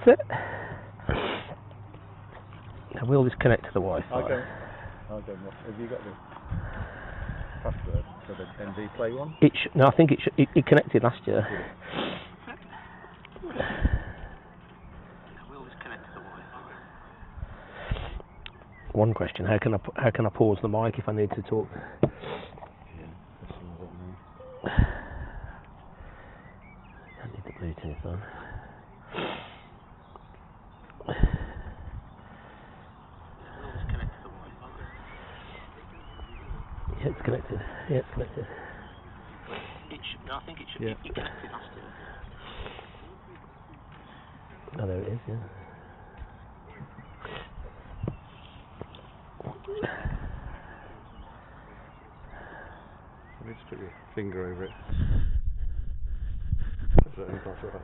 it. Now we'll just connect to the Wi-Fi. Okay. Have you got the password for the ND Play one? No, I think it connected last year. We'll just connect to the Wi-Fi. One question: how can I pause the mic if I need to talk? I need the Bluetooth on. Yeah, it's connected. Yeah, it's connected. No, I think it should be connected last year. Oh, there it is, yeah. Let me just put your finger over it. That's right.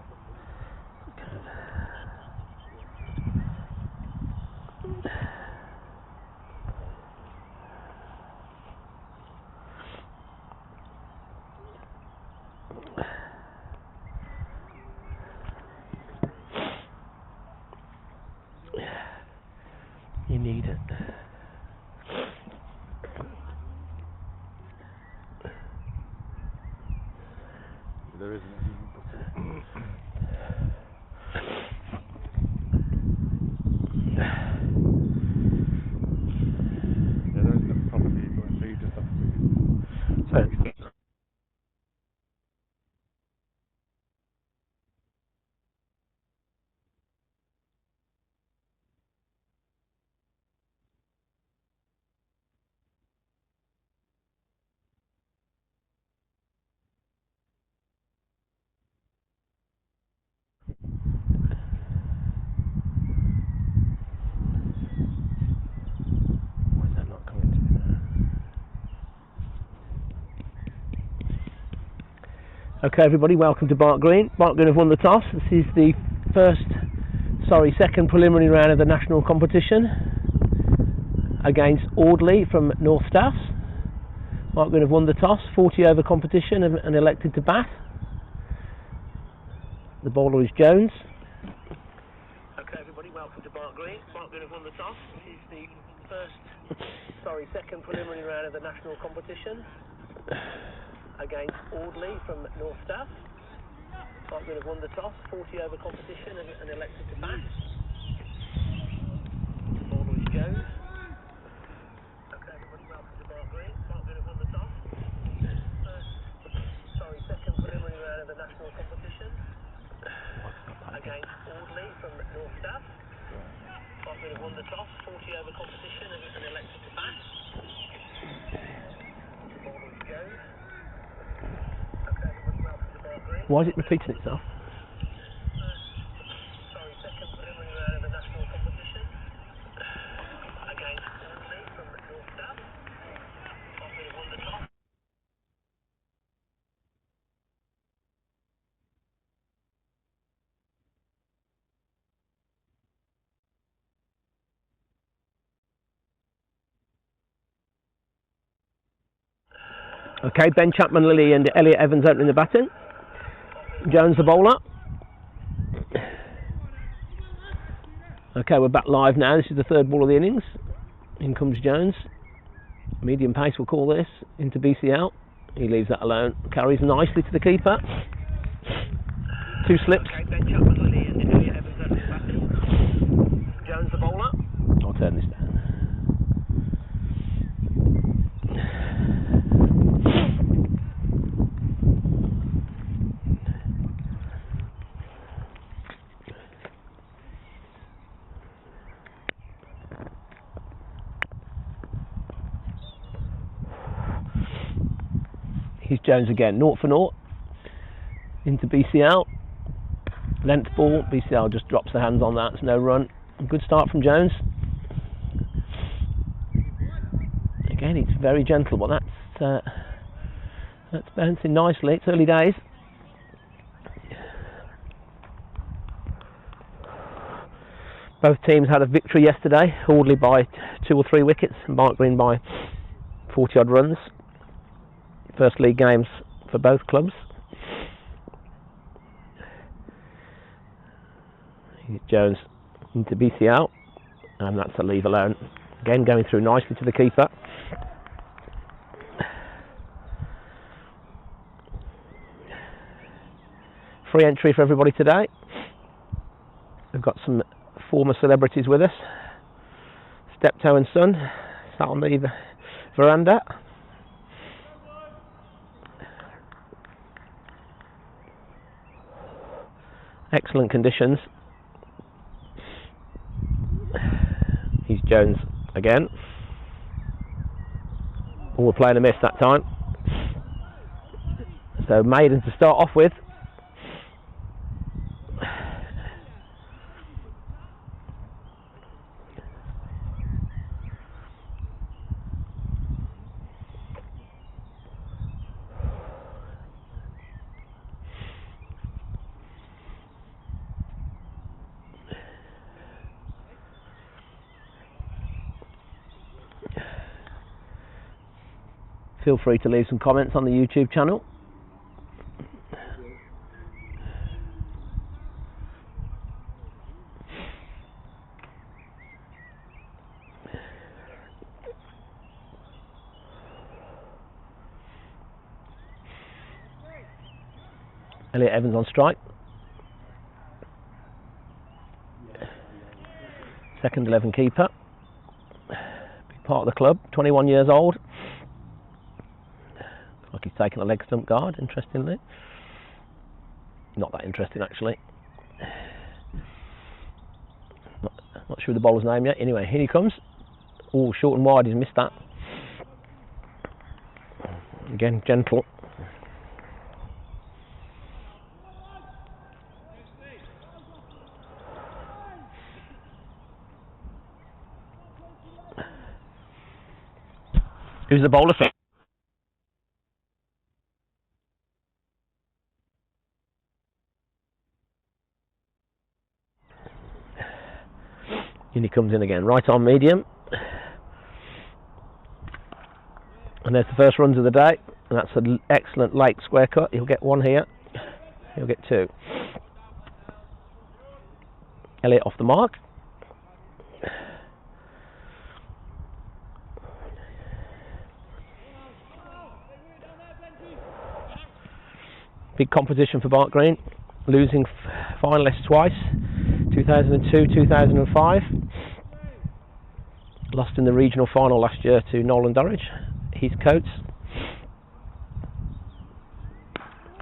You need it. There isn't. There isn't a proper mute button, so you just have to. Why is that not coming to me now? Okay, everybody, welcome to Barnt Green. Barnt Green have won the toss. This is the second preliminary round of the national competition against Audley from North Staffs. Barnt Green have won the toss, 40 over competition, and elected to bat. The bowler is Jones. Okay, everybody, welcome to Barnt Green. Barnt Green have won the toss. This is the second preliminary round of the national competition against Audley from North Staffs. Barnt Green have won the toss, 40 over competition, and elected to bat. The bowler is Jones. Okay, everybody, welcome to Barnt Green. Barnt Green have won the toss. Second preliminary round of the national competition against Audley from North Staffs. Barnt Green have won the toss, 40 over competition, and elected to bat. The bowler is Jones. Okay, everybody, welcome to Barnt Green. Why is it repeating itself? Second preliminary round of the national competition against Audley from North Staffs. Barnt Green have won the toss. Okay, Ben Chapman, Lilly and Elliot Evans opening the batting. Jones the bowler. Okay, we're back live now. This is the third ball of the innings. In comes Jones. Medium pace, we'll call this. Into BCL. He leaves that alone. Carries nicely to the keeper. Two slips. Okay, Ben Chapman, Lilly and Elliot Evans opening the batting. Jones the bowler. I'll turn this down. Here's Jones again, 0 for 0 into BCL. Length ball, BCL just drops the hands on that, it's no run. Good start from Jones. Again, it's very gentle, but that's bouncing nicely. It's early days. Both teams had a victory yesterday, Audley by 2 or 3 wickets and Barnt Green by 40 odd runs. First league games for both clubs. Here's Jones into BCL, and that's a leave alone. Again, going through nicely to the keeper. Free entry for everybody today. We've got some former celebrities with us. Steptoe and Son sat on the veranda. Excellent conditions. He's Jones again. Oh, we're playing a miss that time. So Maiden to start off with. Feel free to leave some comments on the YouTube channel. Elliot Evans on strike. Second 11 keeper. Big part of the club, 21 years old. Like he's taken a leg stump guard, interestingly. Not that interesting, actually. Not sure the bowler's name yet. Anyway, here he comes. Oh, short and wide, he's missed that. Again, gentle. Who's the bowler for? And he comes in again, right on medium. And there's the first runs of the day. And that's an excellent late square cut. He'll get one here. He'll get two. Elliot off the mark. Big competition for Barnt Green. Losing finalists twice. 2002, 2005. Lost in the regional final last year to Nolan Durridge. Heathcotes.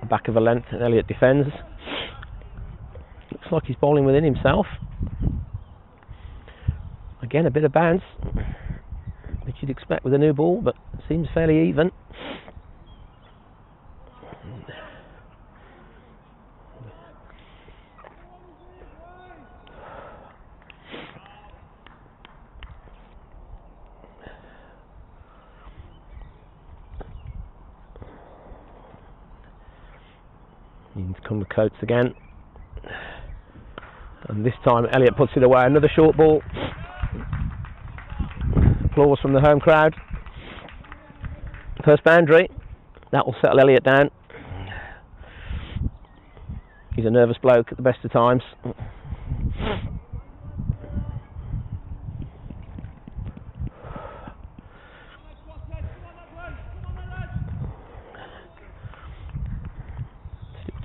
Back of a length, and Elliot defends. Looks like he's bowling within himself. Again, a bit of bounce, which you'd expect with a new ball, but seems fairly even. He's come to Coates again, and this time Elliot puts it away. Another short ball. Applause from the home crowd. First boundary. That will settle Elliot down. He's a nervous bloke at the best of times.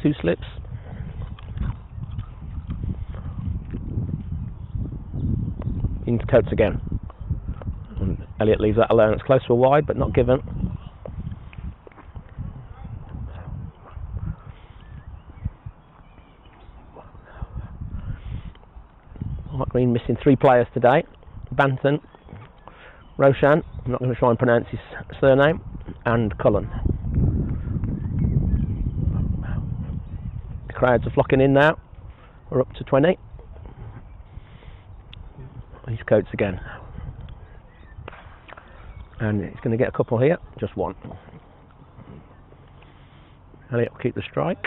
Two slips. Into Coates again. And Elliot leaves that alone. It's close to a wide, but not given. Barnt Green missing three players today. Banton, Roshan, I'm not going to try and pronounce his surname, and Cullen. Crowds are flocking in now. We're up to 20. He's Coates again. And he's going to get a couple here. Just one. Elliot will keep the strike.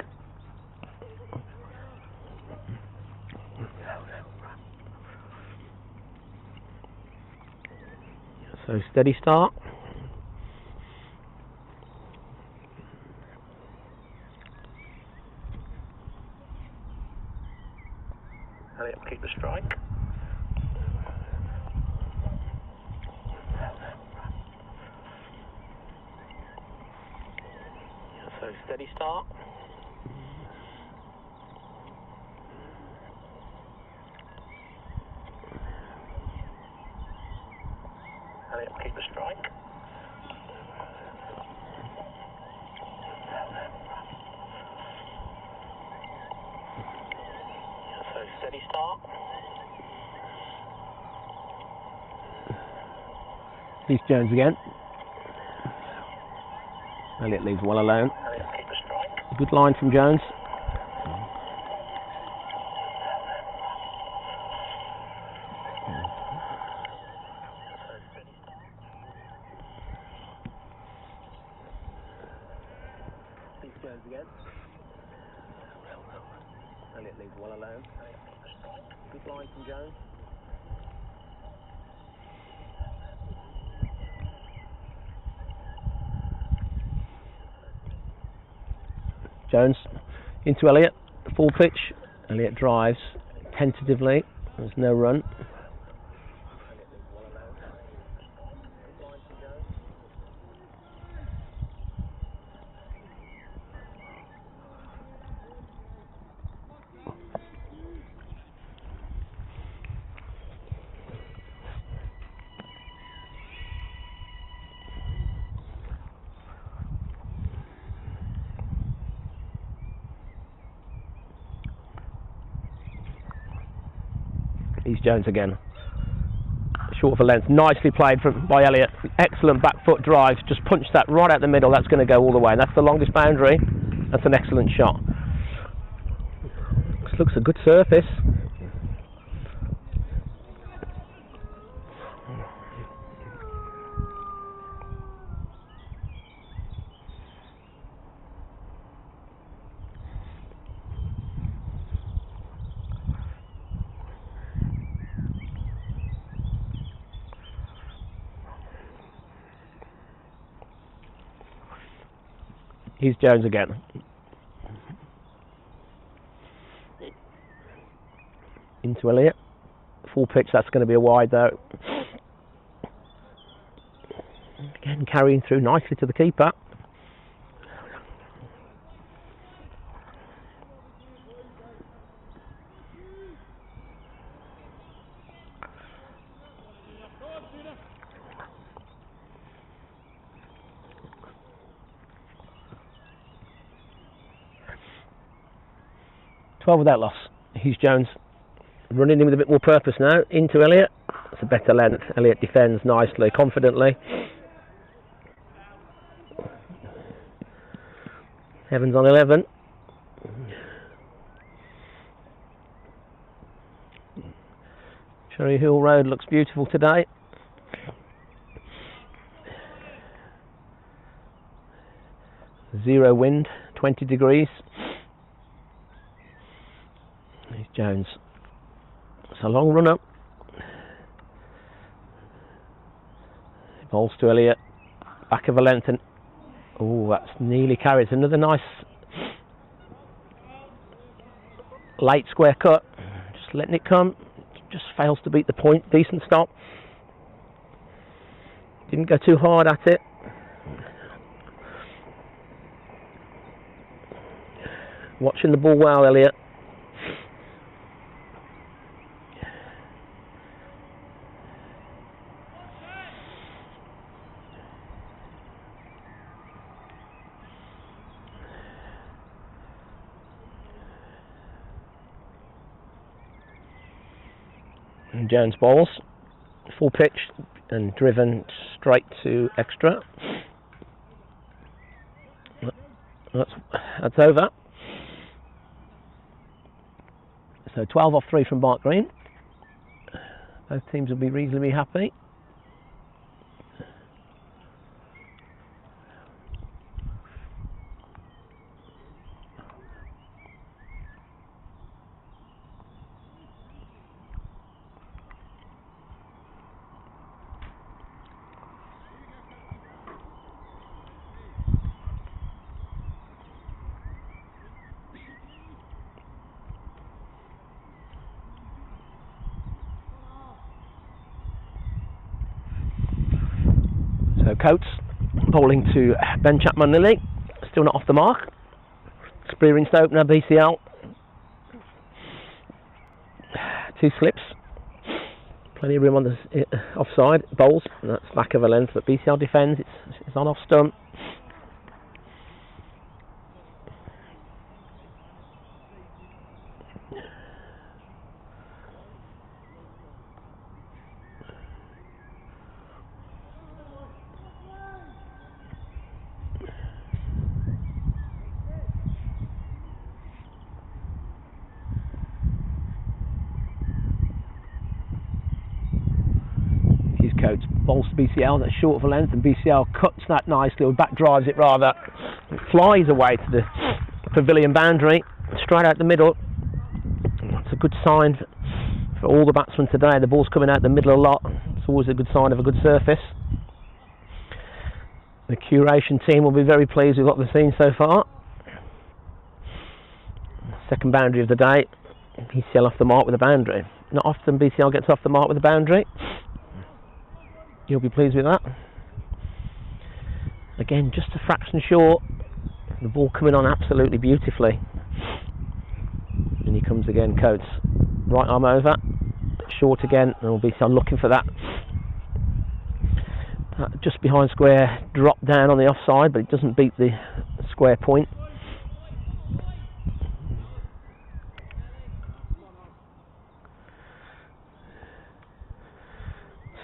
So steady start. Elliott will keep the strike. So steady start. Elliott will keep the strike. So steady start. Here's Jones again. Elliott leaves well alone. Good line from Jones. Here's Jones again. Elliott leaves well alone. Good line from Jones. Jones into Elliott, full pitch. Elliott drives tentatively. There's no run. Here's Jones again. Short of a length. Nicely played by Elliott. Excellent back foot drive. Just punched that right out the middle. That's going to go all the way. And that's the longest boundary. That's an excellent shot. This looks a good surface. Here's Jones again. Into Elliott. Full pitch, that's going to be a wide though. Again, carrying through nicely to the keeper. Without loss. Here's Jones running in with a bit more purpose now. Into Elliott. It's a better length. Elliott defends nicely, confidently. Evans on 11. Cherry Hill Road looks beautiful today. Zero wind, 20 degrees. Here's Jones. It's a long run up. Balls to Elliott. Back of a length and oh, that's nearly carried. It's another nice late square cut. Just letting it come. Just fails to beat the point. Decent stop. Didn't go too hard at it. Watching the ball well, Elliott. And Jones bowls. Full pitch and driven straight to extra. That's over. So 12 off 3 from Barnt Green. Both teams will be reasonably happy. Coates bowling to Ben Chapman-Lilly, still not off the mark. Experienced opener, BCL. 2 slips. Plenty of room on the offside. Bowls, and that's back of a length, but BCL defends. It's on off stump. Coates bowls to BCL, that's short of a length, and BCL cuts that nicely, or back drives it rather. It flies away to the pavilion boundary, straight out the middle. That's a good sign for all the batsmen today. The ball's coming out the middle a lot. It's always a good sign of a good surface. The curation team will be very pleased with what they've seen so far. Second boundary of the day. BCL off the mark with a boundary. Not often BCL gets off the mark with a boundary. You'll be pleased with that. Again, just a fraction short. The ball coming on absolutely beautifully. And he comes again, Coates. Right arm over. Short again, and we'll be looking for that. Just behind square, drop down on the offside, but it doesn't beat the square point.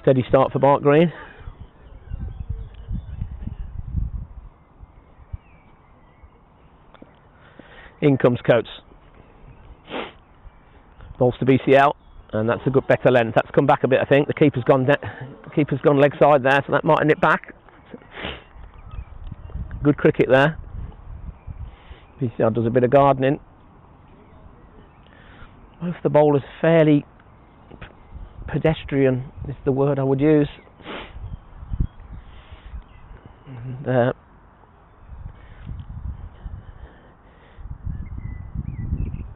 Steady start for Barnt Green. In comes Coates. Balls to BCL, and that's a good better length. That's come back a bit, I think. The keeper's gone leg side there, so that might nip back. Good cricket there. BCL does a bit of gardening. Both the bowlers fairly pedestrian is the word I would use.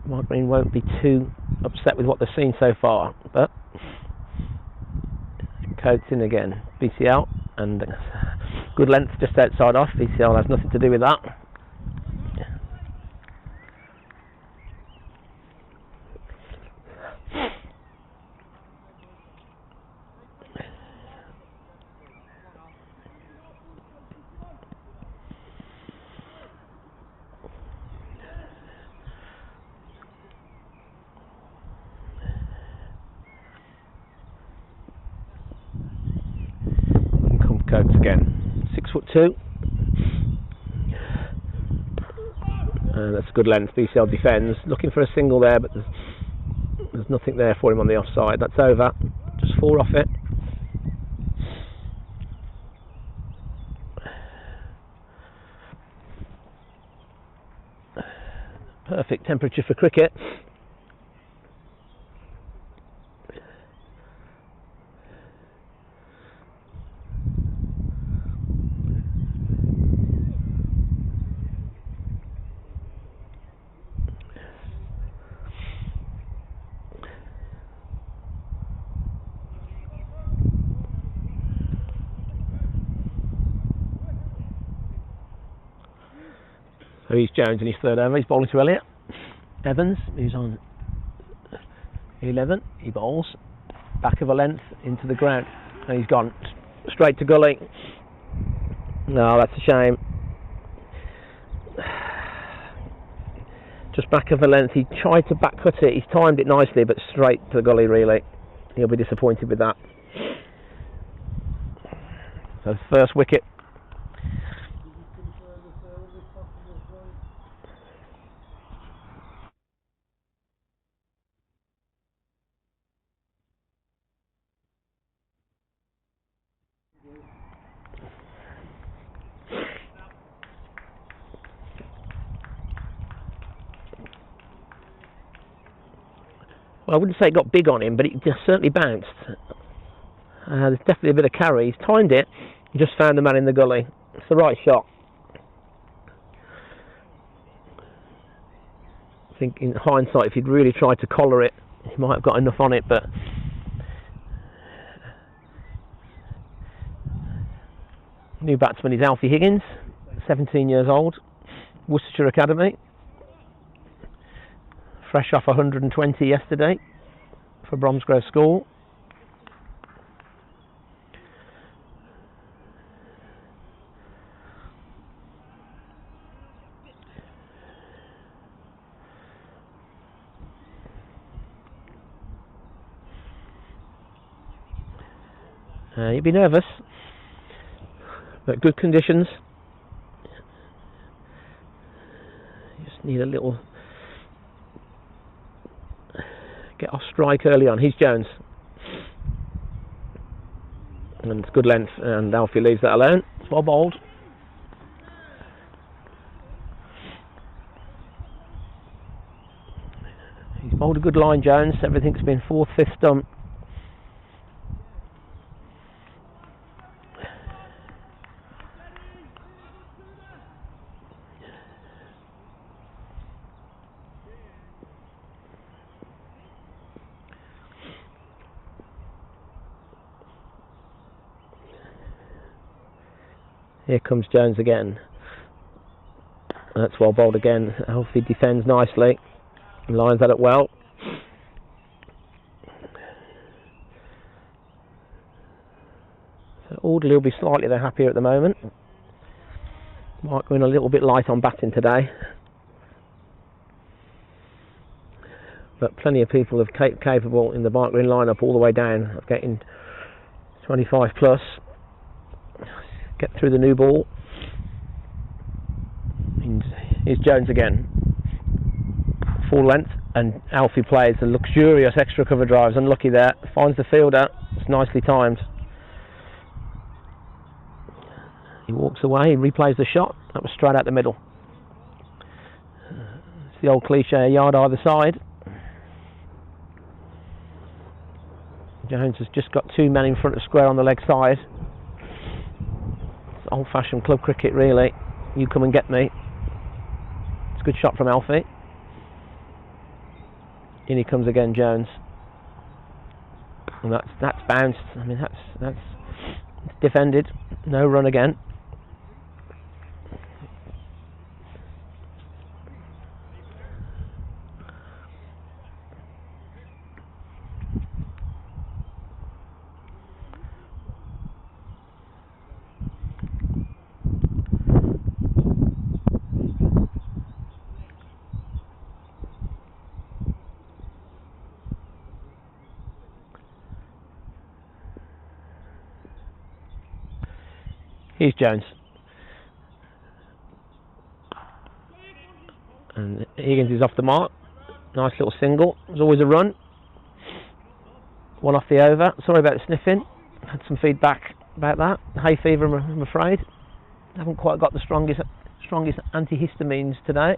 Barnt Green won't be too upset with what they've seen so far, but Coates in again. BCL, and good length just outside off. BCL has nothing to do with that. Coates again, 6'2", and that's a good length. BCL defends, looking for a single there, but there's nothing there for him on the offside. That's over, just 4 off it. Perfect temperature for cricket. So he's Jones in his third over. He's bowling to Elliott. Evans, who's on 11. He bowls back of a length into the ground, and he's gone straight to gully. No, that's a shame. Just back of a length. He tried to back cut it. He's timed it nicely, but straight to the gully. Really, he'll be disappointed with that. So first wicket. Well, I wouldn't say it got big on him, but it just certainly bounced. There's definitely a bit of carry. He's timed it. He just found the man in the gully. It's the right shot. I think in hindsight, if he'd really tried to collar it, he might have got enough on it, but New batsman is Alfie Higgins, 17 years old, Worcestershire Academy. Fresh off 120 yesterday for Bromsgrove School. You'd be nervous, but good conditions. You just need a little get off strike early on. He's Jones, and it's good length, and Alfie leaves that alone. It's well bowled. He's bowled a good line, Jones. Everything's been fourth, fifth stump. Here comes Jones again. That's well bowled again. Alfie defends nicely. Lines that up well. So Audley will be slightly the happier at the moment. Might go in a little bit light on batting today. But plenty of people are capable in the Barnt Green lineup all the way down of getting 25 plus. Get through the new ball. And here's Jones again. Full length, and Alfie plays the luxurious extra cover drives. Unlucky there. Finds the fielder. It's nicely timed. He walks away. He replays the shot. That was straight out the middle. It's the old cliche, a yard either side. Jones has just got two men in front of square on the leg side. Old-fashioned club cricket, really. You come and get me. It's a good shot from Alfie. In he comes again, Jones. And that's bounced. I mean, that's defended. No run again. Here's Jones. And Higgins is off the mark. Nice little single. There's always a run. One off the over. Sorry about the sniffing. Had some feedback about that. Hay fever, I'm afraid. Haven't quite got the strongest antihistamines today.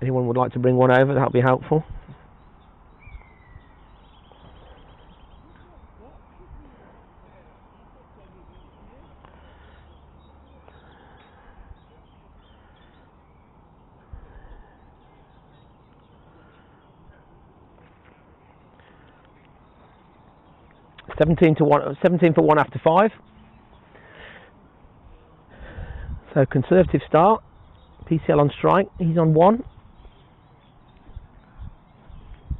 Anyone would like to bring one over, that'll be helpful. Seventeen for 1 after 5. So conservative start. PCL on strike. He's on 1.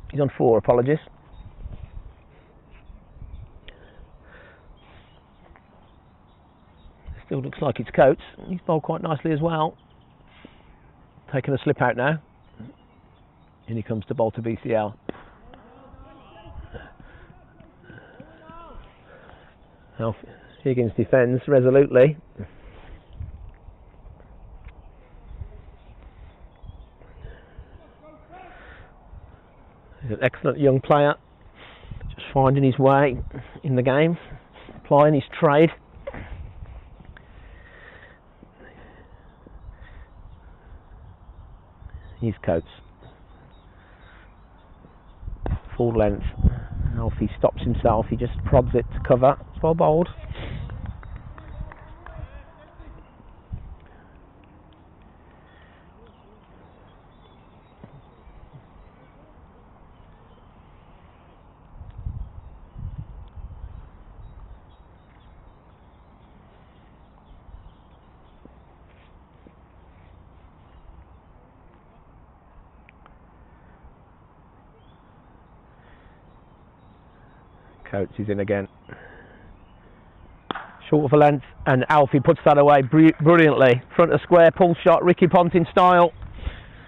He's on 4. Apologies. Still looks like it's Coates. He's bowled quite nicely as well. Taking a slip out now. And he comes to bowl to BCL. Higgins defends resolutely. He's an excellent young player, just finding his way in the game, applying his trade. He's Coates. Full length. Alfie stops himself, he just prods it to cover. It's well bowled. Coates is in again. Short of a length, and Alfie puts that away brilliantly. Front of square, pull shot, Ricky Ponting style.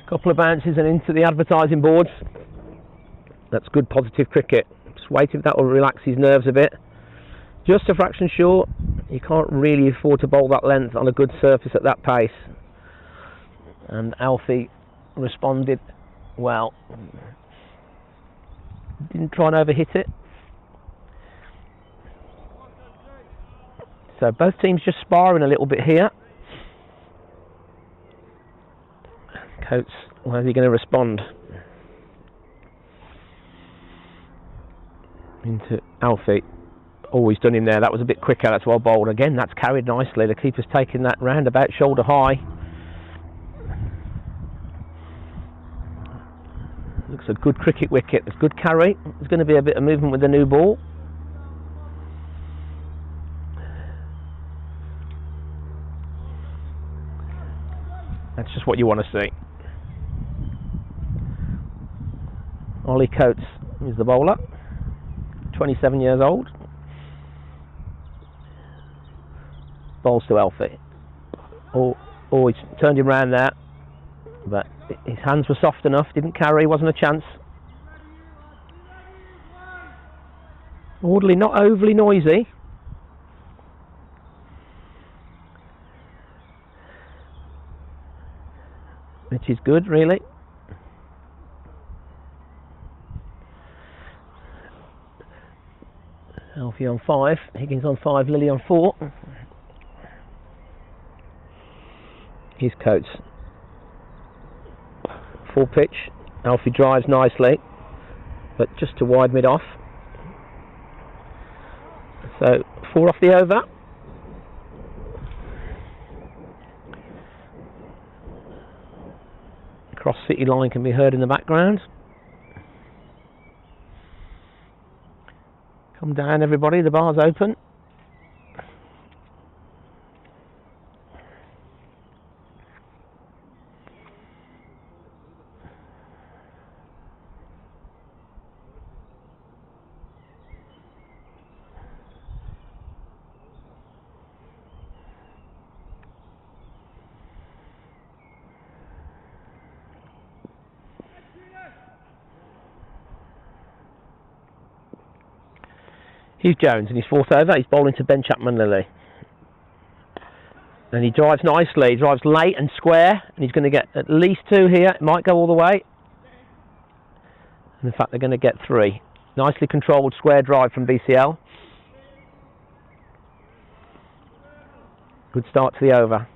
Couple of bounces and into the advertising boards. That's good positive cricket. Just waiting, that will relax his nerves a bit. Just a fraction short. You can't really afford to bowl that length on a good surface at that pace. And Alfie responded well. Didn't try and overhit it. So both teams just sparring a little bit here. Coates, how is he going to respond? Into Alfie. Oh, he's done him there. That was a bit quicker. That's well bowled. Again, that's carried nicely. The keeper's taking that round about shoulder high. Looks a good cricket wicket. It's good carry. There's going to be a bit of movement with the new ball. That's just what you want to see. Ollie Coates is the bowler, 27 years old. Bowls to Alfie. Oh, he's turned him round there, but his hands were soft enough, didn't carry, wasn't a chance. Audley not overly noisy. Which is good, really. Alfie on 5, Higgins on 5, Lily on 4. Here's Coates. Full pitch. Alfie drives nicely, but just to wide mid off. So 4 off the over. Cross City line can be heard in the background. Come down, everybody, the bar's open. Here's Jones, and he's 4th over. He's bowling to Ben Chapman-Lilly. And he drives nicely. He drives late and square, and he's going to get at least 2 here. It might go all the way. And in fact, they're going to get 3. Nicely controlled square drive from BCL. Good start to the over.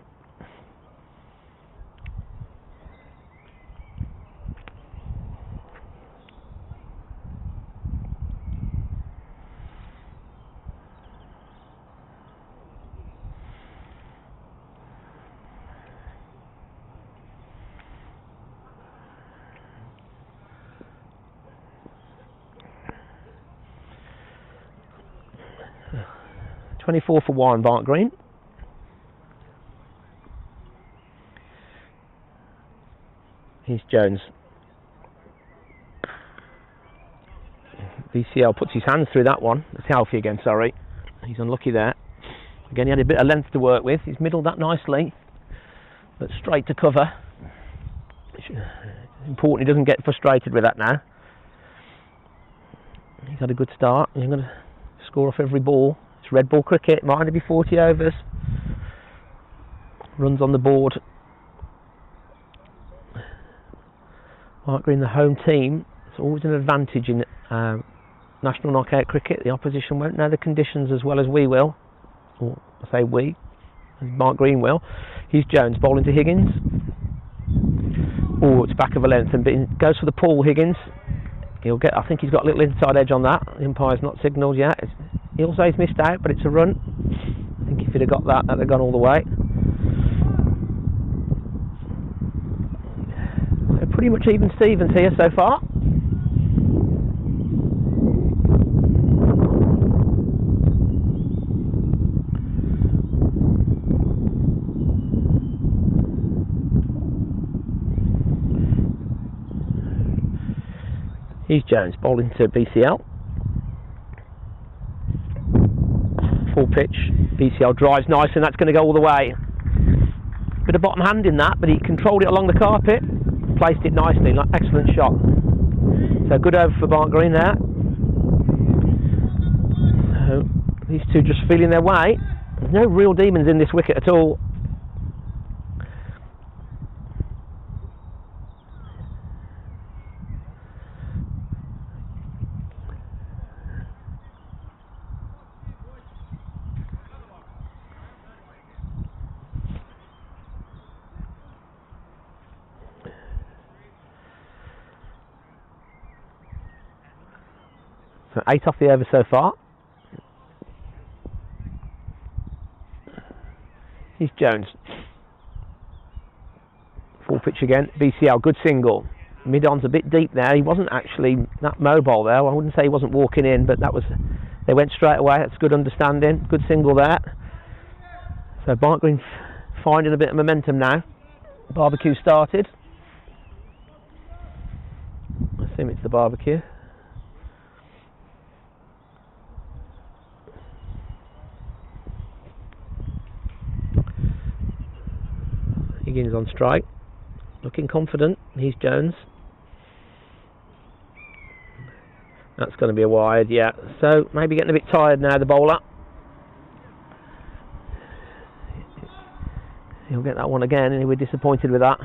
.24 for Warren Barnt Green. Here's Jones. BCL puts his hands through that one. That's Alfie again, sorry. He's unlucky there. Again, he had a bit of length to work with. He's middled that nicely, but straight to cover. It's important he doesn't get frustrated with that now. He's had a good start. He's going to score off every ball. It's red ball cricket. It might only be 40 overs. Runs on the board. Barnt Green, the home team. It's always an advantage in national knockout cricket. The opposition won't know the conditions as well as we will. Or I say we, as Barnt Green will. Here's Jones bowling to Higgins. Oh, it's back of a length and goes for the pull. Higgins. He'll get. I think he's got a little inside edge on that. The umpire's not signalled yet. He'll say he's missed out, but it's a run. I think if he'd have got that, that'd have gone all the way. So pretty much even Stevens here so far. Here's Jones bowling to BCL. full pitch. BCL drives nice, and that's going to go all the way. Bit of bottom hand in that, but he controlled it along the carpet, placed it nicely. Excellent shot. So good over for Barnt Green there. So these two just feeling their way. There's no real demons in this wicket at all. So 8 off the over so far. Here's Jones. Full pitch again. BCL, good single. Mid-on's a bit deep there. He wasn't actually that mobile there. I wouldn't say he wasn't walking in, but that was. They went straight away. That's good understanding. Good single there. So Barnt Green finding a bit of momentum now. Barbecue started. I assume it's the barbecue. Higgins on strike, looking confident. He's Jones. That's going to be a wide, yeah. So maybe getting a bit tired now, the bowler. He'll get that one again, and we're disappointed with that.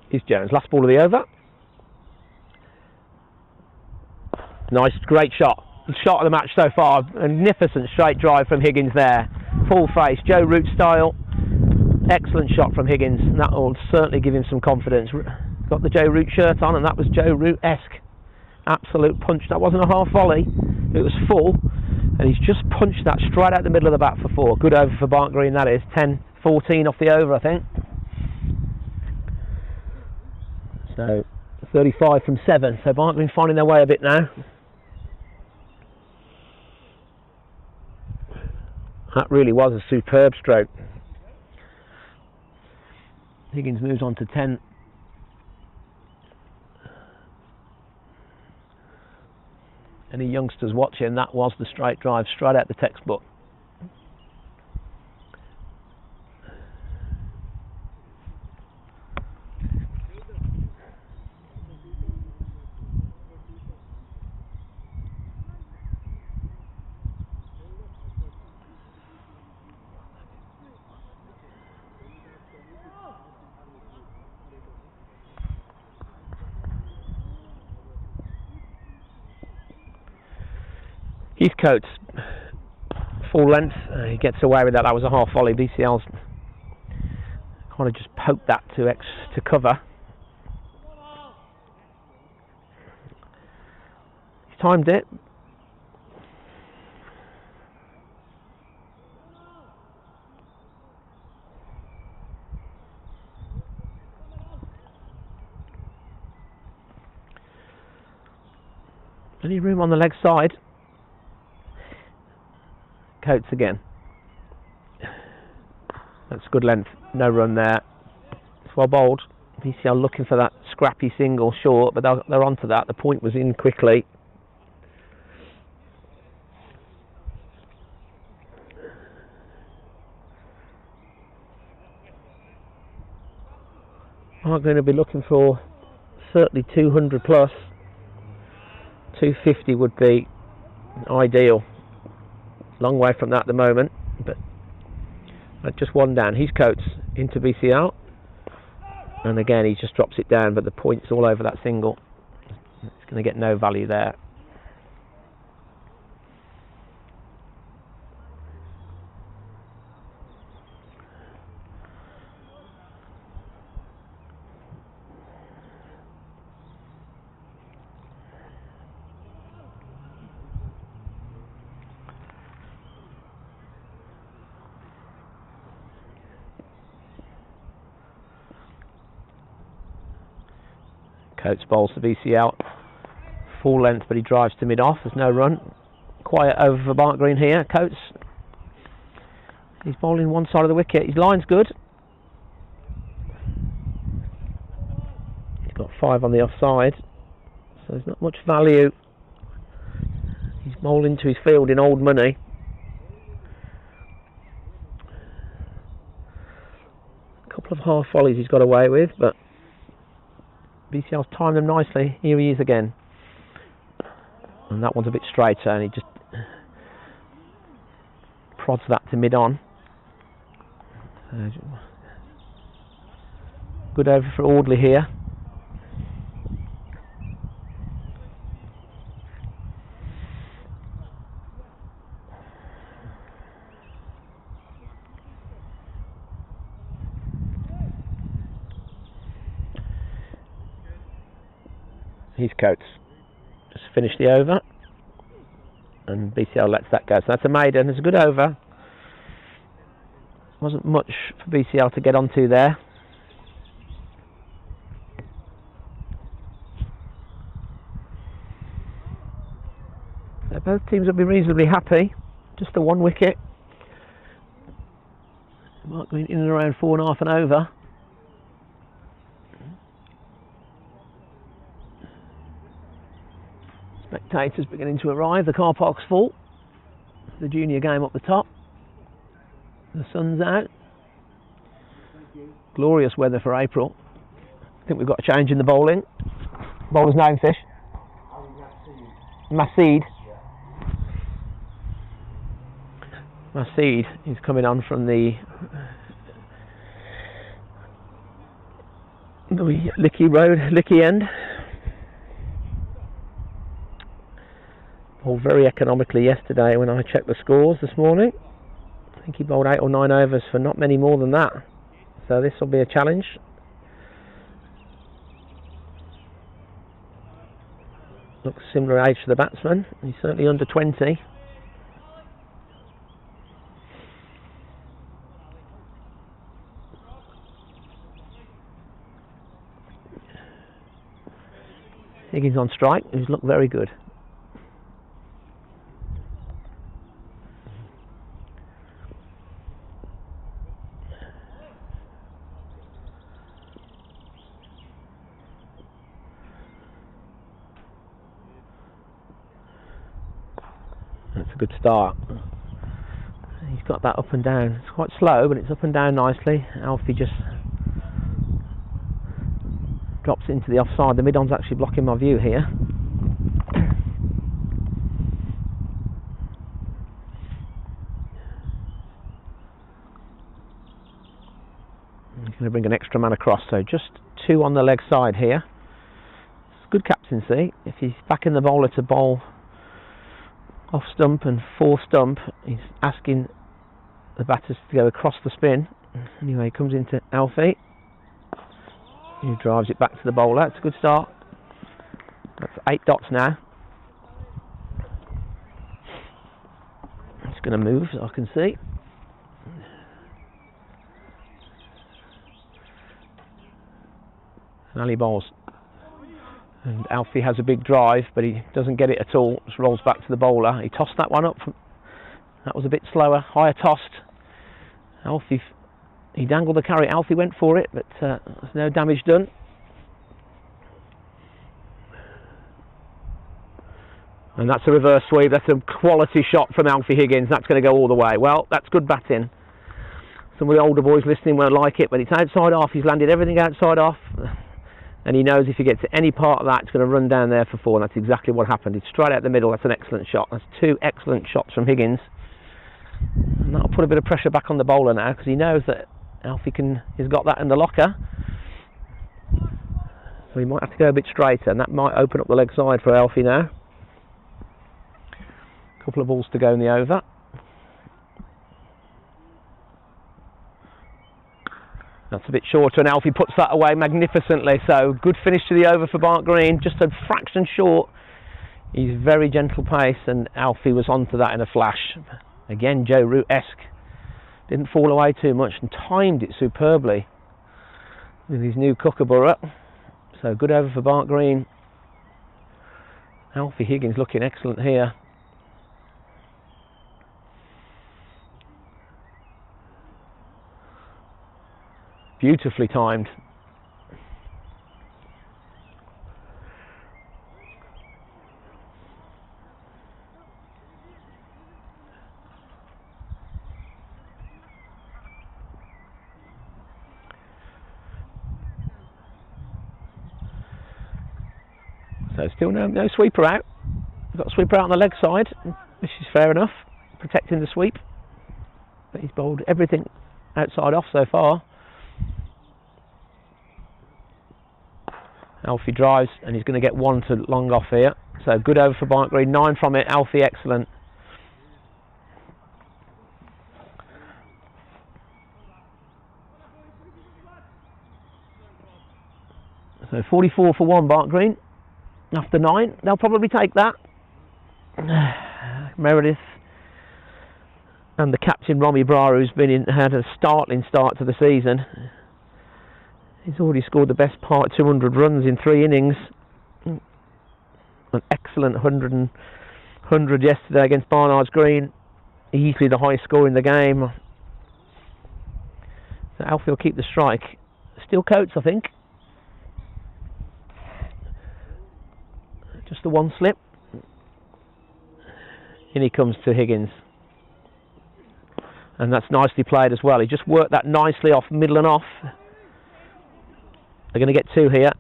Here's Jones, last ball of the over. Nice, great shot. Shot of the match so far. Magnificent straight drive from Higgins there. Full face, Joe Root style. Excellent shot from Higgins. And that will certainly give him some confidence. Got the Joe Root shirt on, and that was Joe Root-esque. Absolute punch. That wasn't a half volley. It was full. And he's just punched that straight out the middle of the bat for 4. Good over for Barnt Green, that is. 10-14 off the over, I think. So 35 from 7. So Barnt Green finding their way a bit now. That really was a superb stroke. Higgins moves on to 10. Any youngsters watching, that was the straight drive, straight out the textbook. Heathcote's full length, he gets away with that. That was a half volley. BCL's kind of just poked that to cover. He timed it. Any room on the leg side? Coates again. That's good length. No run there. It's well bowled. BCL looking for that scrappy single short, but they're onto that. The point was in quickly. I'm going to be looking for certainly 200 plus. 250 would be ideal. Long way from that at the moment, but just one down. He's Coates into BCL, and again he just drops it down, but the point's all over that single. It's going to get no value there. Coates bowls to BCL, full length, but he drives to mid-off. There's no run. quiet over for Barnt Green here. Coates, he's bowling one side of the wicket. His line's good. He's got 5 on the offside, so there's not much value. He's bowling to his field in old money. A couple of half volleys he's got away with, but BCL's timed them nicely. Here he is again. And that one's a bit straighter, and he just prods that to mid-on. Good over for Audley here. He's Coates. Just finished the over, and BCL lets that go. So that's a maiden. It's a good over. Wasn't much for BCL to get onto there. So both teams will be reasonably happy. Just the 1 wicket. Mark going in and around 4.5 and over. Spectators beginning to arrive. The car park's full. The junior game up the top. The sun's out. Glorious weather for April. I think we've got a change in the bowling. Bowler's name, Fish? Maseed. Maseed is coming on from the Licky end. Bowled very economically yesterday when I checked the scores this morning. I think he bowled 8 or 9 overs for not many more than that. So this will be a challenge. Looks similar age to the batsman. He's certainly under 20. Higgins on strike, who's looked very good. That's a good start. He's got that up and down. It's quite slow, but it's up and down nicely. Alfie just drops into the offside. The mid-on's actually blocking my view here. He's going to bring an extra man across, so just 2 on the leg side here. It's good captaincy. If he's backing the bowler to bowl off stump and 4 stump, he's asking the batters to go across the spin. Anyway, he comes into Alfie. He drives it back to the bowler. It's a good start. That's 8 dots now. It's going to move, so I can see. Ali bowls. And Alfie has a big drive, but he doesn't get it at all. Just rolls back to the bowler. He tossed that one up. That was a bit slower, higher tossed. Alfie, he dangled the carry. Alfie went for it, but there's no damage done. And that's a reverse sweep. That's a quality shot from Alfie Higgins. That's going to go all the way. Well, that's good batting. Some of the older boys listening won't like it, but it's outside off. He's landed everything outside off. And he knows if he gets to any part of that, it's going to run down there for 4, and that's exactly what happened. It's straight out the middle. That's an excellent shot. That's 2 excellent shots from Higgins. And that'll put a bit of pressure back on the bowler now, because he knows that Alfie has got that in the locker. So he might have to go a bit straighter, and that might open up the leg side for Alfie now. A couple of balls to go in the over. That's a bit shorter, and Alfie puts that away magnificently. So good finish to the over for Barnt Green, just a fraction short. He's very gentle pace, and Alfie was onto that in a flash. Again, Joe Root-esque. Didn't fall away too much and timed it superbly with his new kookaburra. So good over for Barnt Green. Alfie Higgins looking excellent here. Beautifully timed. So still no sweeper out. We've got a sweeper out on the leg side, which is fair enough, protecting the sweep. But he's bowled everything outside off so far. Alfie drives, and he's going to get one to long off here. So good over for Barnt Green, 9 from it. Alfie, excellent. So 44 for 1, Barnt Green. After 9, they'll probably take that. Meredith and the captain Romy Brar, who's had a startling start to the season. He's already scored the best part, 200 runs in 3 innings. An excellent 100 yesterday against Barnard's Green. Easily the highest score in the game. So Alfie will keep the strike. Still Coates, I think. Just the one slip. In he comes to Higgins. And that's nicely played as well. He just worked that nicely off middle and off. They're going to get 2 here.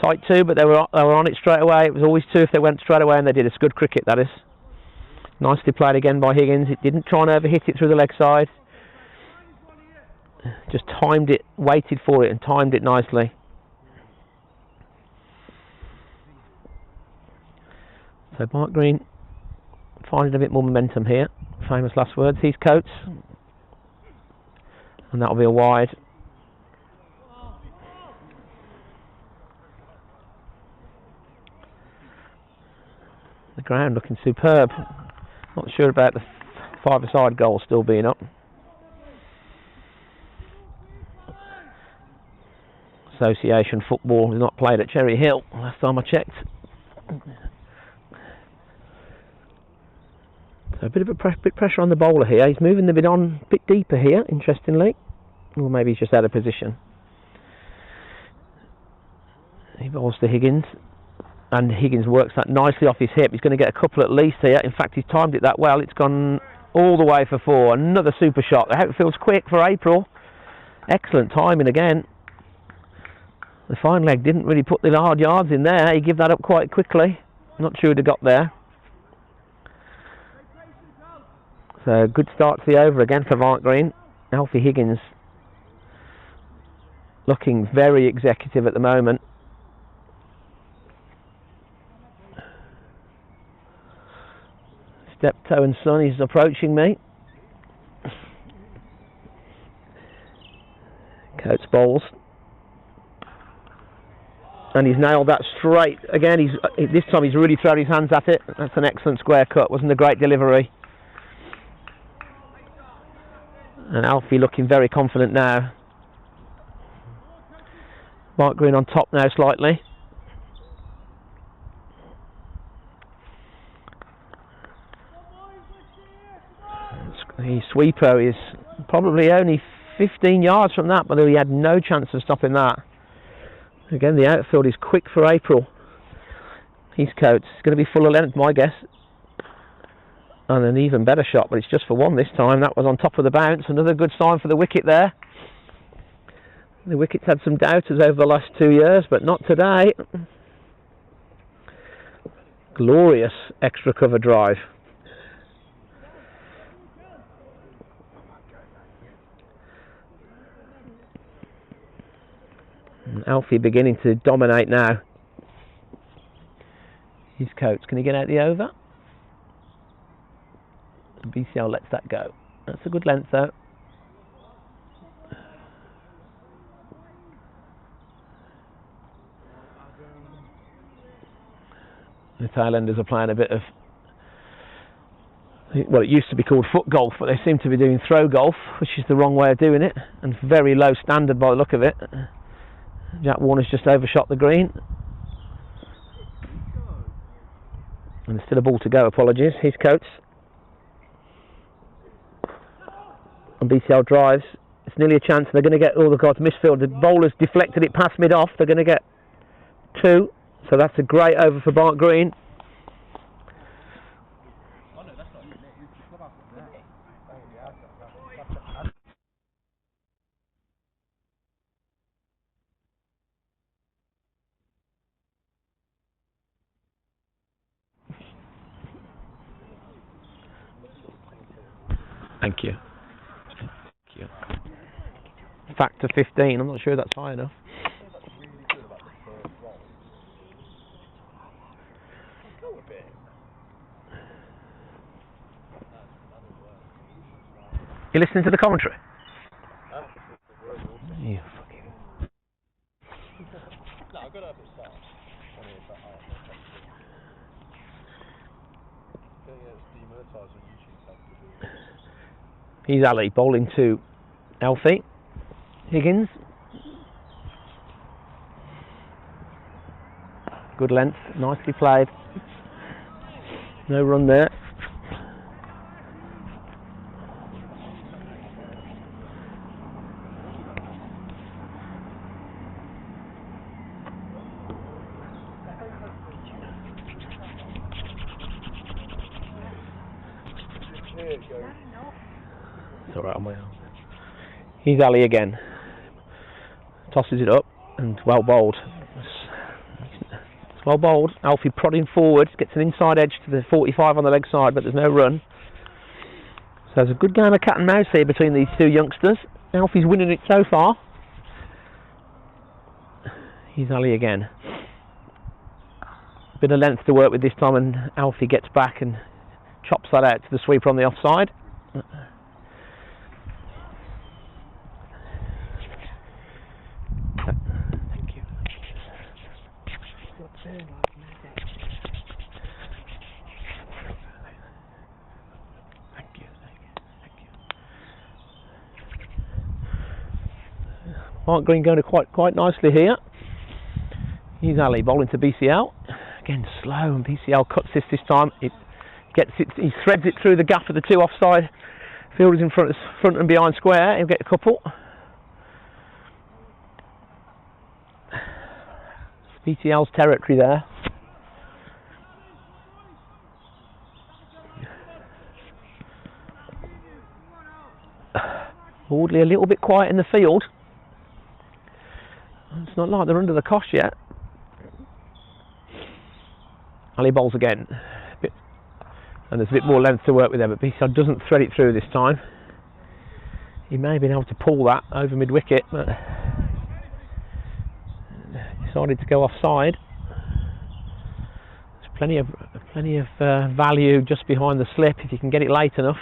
Tight 2, but they were on it straight away. It was always 2 if they went straight away, and they did. It's good cricket, that is. Nicely played again by Higgins. It didn't try and overhit it through the leg side. Just timed it, waited for it, and timed it nicely. So Barnt Green finding a bit more momentum here. Famous last words. He's Coates. And that'll be a wide. The ground looking superb. Not sure about the 5-a-side goal still being up. Association football is not played at Cherry Hill last time I checked. So a bit of a bit pressure on the bowler here. He's moving the bit deeper here, interestingly. Or maybe he's just out of position. He bowls to Higgins. And Higgins works that nicely off his hip. He's going to get a couple at least here. In fact, he's timed it that well. It's gone all the way for 4. Another super shot. The outfield's quick for April. Excellent timing again. The fine leg didn't really put the hard yards in there. He gave that up quite quickly. Not sure he'd have got there. So good start to the over again for Barnt Green. Alfie Higgins looking very executive at the moment. Steptoe and Son, he's approaching me. Coates bowls. And he's nailed that straight. Again, this time he's really thrown his hands at it. That's an excellent square cut. Wasn't a great delivery. And Alfie looking very confident now. Barnt Green on top now slightly. The sweeper is probably only 15 yards from that, but he had no chance of stopping that. Again, the outfield is quick for April. He's Coates. It's going to be full of length, my guess. And an even better shot, but it's just for 1 this time. That was on top of the bounce. Another good sign for the wicket there. The wicket's had some doubters over the last 2 years, but not today. Glorious extra cover drive. And Alfie beginning to dominate now. His Coates. Can he get out the over? BCL lets that go. That's a good length though. The Thailanders are playing a bit of, well, it used to be called foot golf, but they seem to be doing throw golf, which is the wrong way of doing it, and very low standard by the look of it. Jack Warner's just overshot the green. And there's still a ball to go, apologies. Here's Coates. And BCL drives. It's nearly a chance. They're going to get, oh, they've got misfield. The bowler's deflected it past mid-off. They're going to get 2. So that's a great over for Barnt Green. Thank you. Thank you. Factor 15. I'm not sure that's high enough. You listening to the commentary? Yeah, fucking. No, I got it up at start. He's Audley bowling to Audley. Higgins. Good length, nicely played. No run there. It's alright on my own. He's Audley again. Tosses it up and well bowled. It's well bowled. Alfie prodding forward, gets an inside edge to the 45 on the leg side, but there's no run. So there's a good game of cat and mouse here between these two youngsters. Alfie's winning it so far. He's Audley again. Bit of length to work with this time, and Alfie gets back and chops that out to the sweeper on the offside. Thank you. Barnt Green going to quite nicely here. He's Audley bowling to BCL. Again slow, and BCL cuts this time. It gets it. He threads it through the gap of the 2 offside. Fielders in front and behind square. He'll get a couple. BCL's territory there. Audley a little bit quiet in the field. It's not like they're under the cosh yet. Audley bowls again. And there's a bit more length to work with there, but BCL doesn't thread it through this time. He may have been able to pull that over mid-wicket, but decided to go offside. There's plenty of value just behind the slip if you can get it late enough.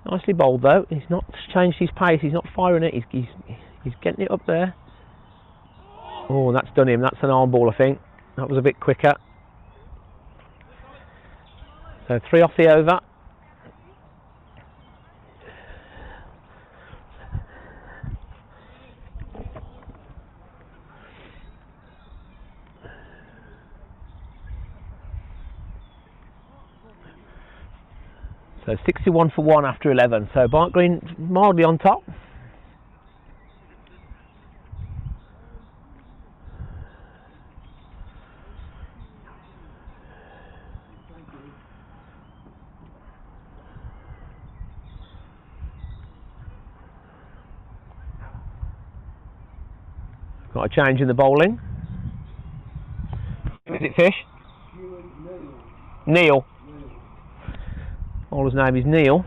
Nicely bowled though. He's not changed his pace. He's not firing it. He's getting it up there. Oh, that's done him. That's an arm ball, I think. That was a bit quicker. So 3 off the over. So 61 for 1 after 11. So Barnt Green mildly on top. Got a change in the bowling. Is it Fish? Neil. Bowler's name is Neil.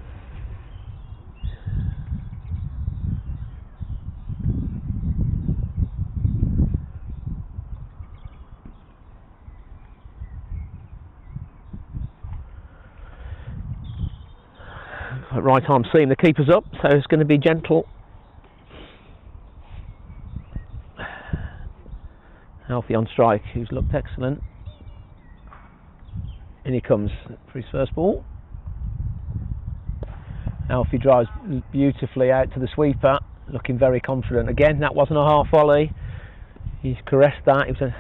At right arm seam, the keeper's up, so it's going to be gentle. Alfie on strike, who's looked excellent. In he comes for his first ball. Alfie drives beautifully out to the sweeper, looking very confident. Again, that wasn't a half volley. He's caressed that. It was a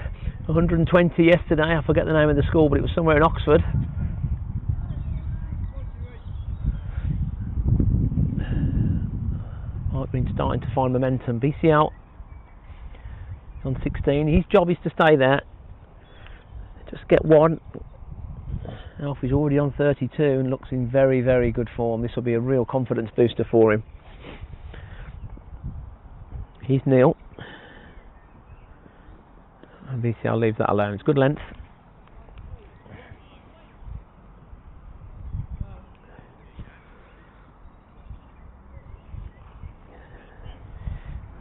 120 yesterday. I forget the name of the school, but it was somewhere in Oxford. starting to find momentum. BCL on 16. His job is to stay there. Just get one. Alfie's already on 32 and looks in very, very good form. This will be a real confidence booster for him. He's Neil. And BCL leave that alone. It's good length.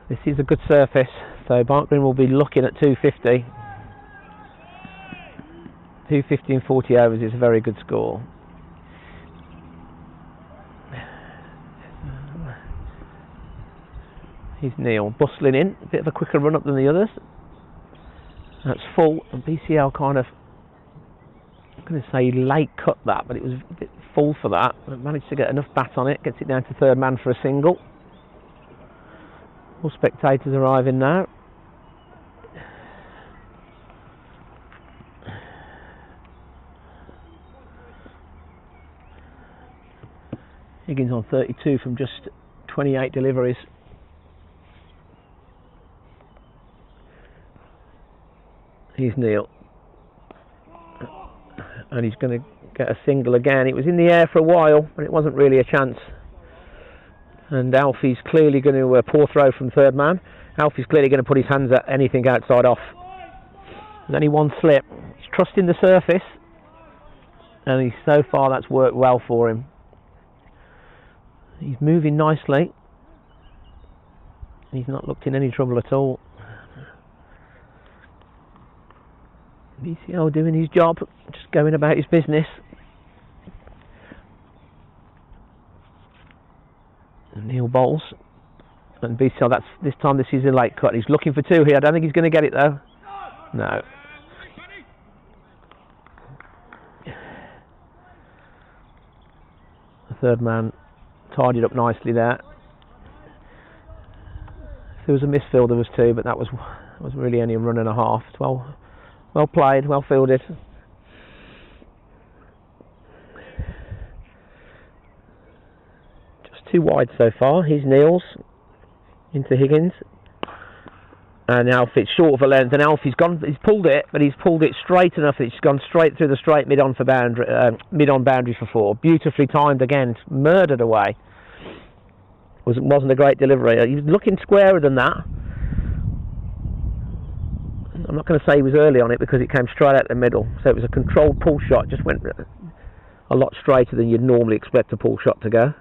This is a good surface, so Barnt will be looking at 250. 250 in 40 overs is a very good score. Here's Neil bustling in, a bit of a quicker run up than the others. That's full, and BCL kind of, I'm going to say late cut that, but it was a bit full for that. But managed to get enough bat on it, gets it down to third man for a single. More spectators arriving now. Higgins on 32 from just 28 deliveries. Here's Neil. And he's going to get a single again. It was in the air for a while, but it wasn't really a chance. And Alfie's clearly going to poor throw from third man. Alfie's clearly going to put his hands at anything outside off. And only one slip. He's trusting the surface, and so far that's worked well for him. He's moving nicely. He's not looked in any trouble at all. BCL doing his job, just going about his business. Neil bowls, and BCL, this time this is a late cut. He's looking for two here. I don't think he's going to get it though. No. The third man tidied up nicely there. If there was a misfield, there was two, but that was really only a run and a half. It's well played, well fielded. Too wide so far. Here's Neil's into Higgins, and Alfie's short of a length, and Alfie's pulled it, but he's pulled it straight enough that it's gone straight through the straight mid-on boundary for four. Beautifully timed again. It's murdered away. Wasn't a great delivery. He was looking squarer than that. I'm not going to say he was early on it because it came straight out the middle, so it was a controlled pull shot. Just went a lot straighter than you'd normally expect a pull shot to go.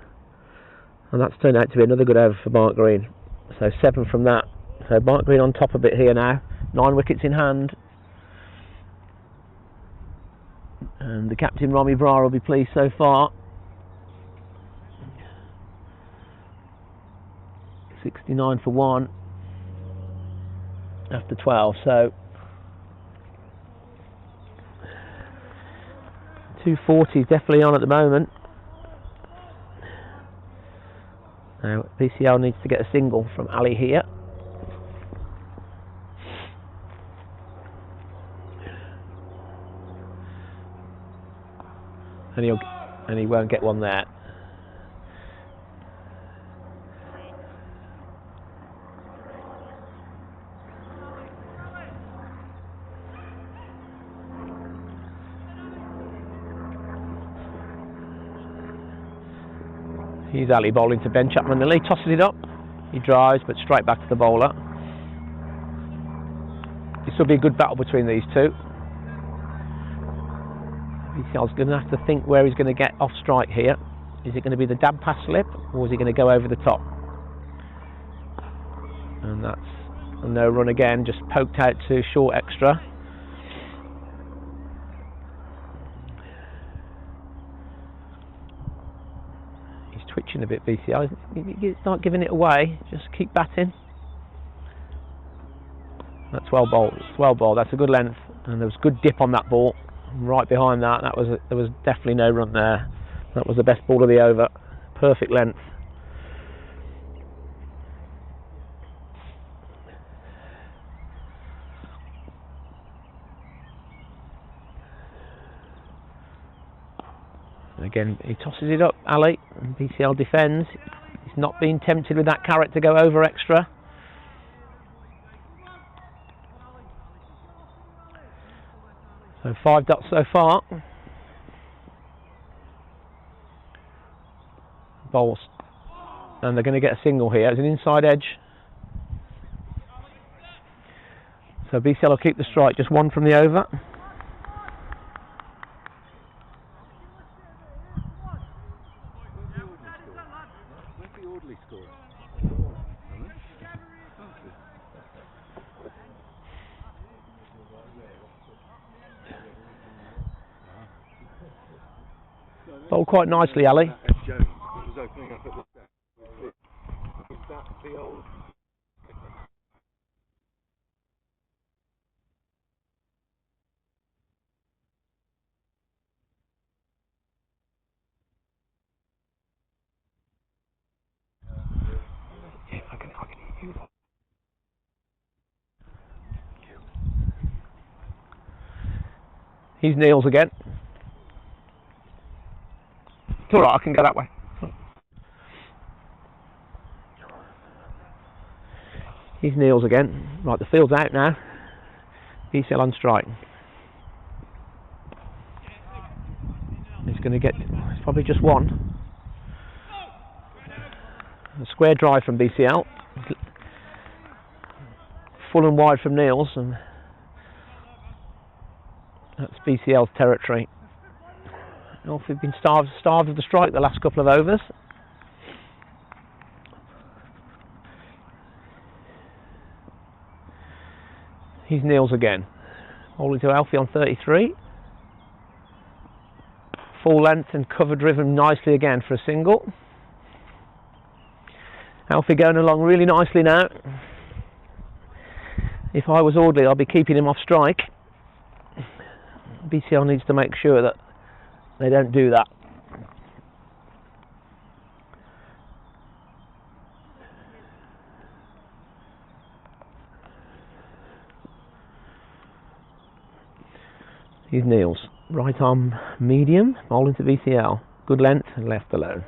And that's turned out to be another good over for Barnt Green. So 7 from that. So Barnt Green on top a bit here now. 9 wickets in hand. And the captain, Rami Brar, will be pleased so far. 69 for 1. After 12. So 240 is definitely on at the moment. Now BCL needs to get a single from Ali here. And he won't get one there. Here's Ali bowling to Ben Chapman. He tosses it up. He drives, but straight back to the bowler. This will be a good battle between these two. BCL's going to have to think where he's going to get off strike here. Is it going to be the dab pass slip, or is he going to go over the top? And that's a no run again, just poked out to short extra. Twitching a bit, BCL. He's not giving it away, just keep batting. That's well bowled. It's well bowled. That's a good length, and there was good dip on that ball. Right behind that, there was definitely no run there. That was the best ball of the over. Perfect length. Again, he tosses it up, Ali, and BCL defends. He's not being tempted with that carrot to go over extra. So 5 dots so far. Bowls. And they're going to get a single here. It's an inside edge. So BCL will keep the strike, just 1 from the over. Where's the Audley score? Bowled quite nicely, Ali. Jones was opening up at the step. Is that the old? Yeah, I can hear you. He's Neil's again. It's alright, I can go that way. He's Neil's again. Right, the field's out now. BCL on strike. He's going to get, it's probably just 1. A square drive from BCL. Full and wide from Neil's, and that's BCL's territory. We've been starved of the strike the last couple of overs. He's Neil's again. Holding to Alfie on 33. Full length and cover driven nicely again for a single. Alfie going along really nicely now. If I was Audley, I'd be keeping him off strike. BCL needs to make sure that they don't do that. Here's Neil's. Right arm medium, bowling to BCL. Good length and left alone.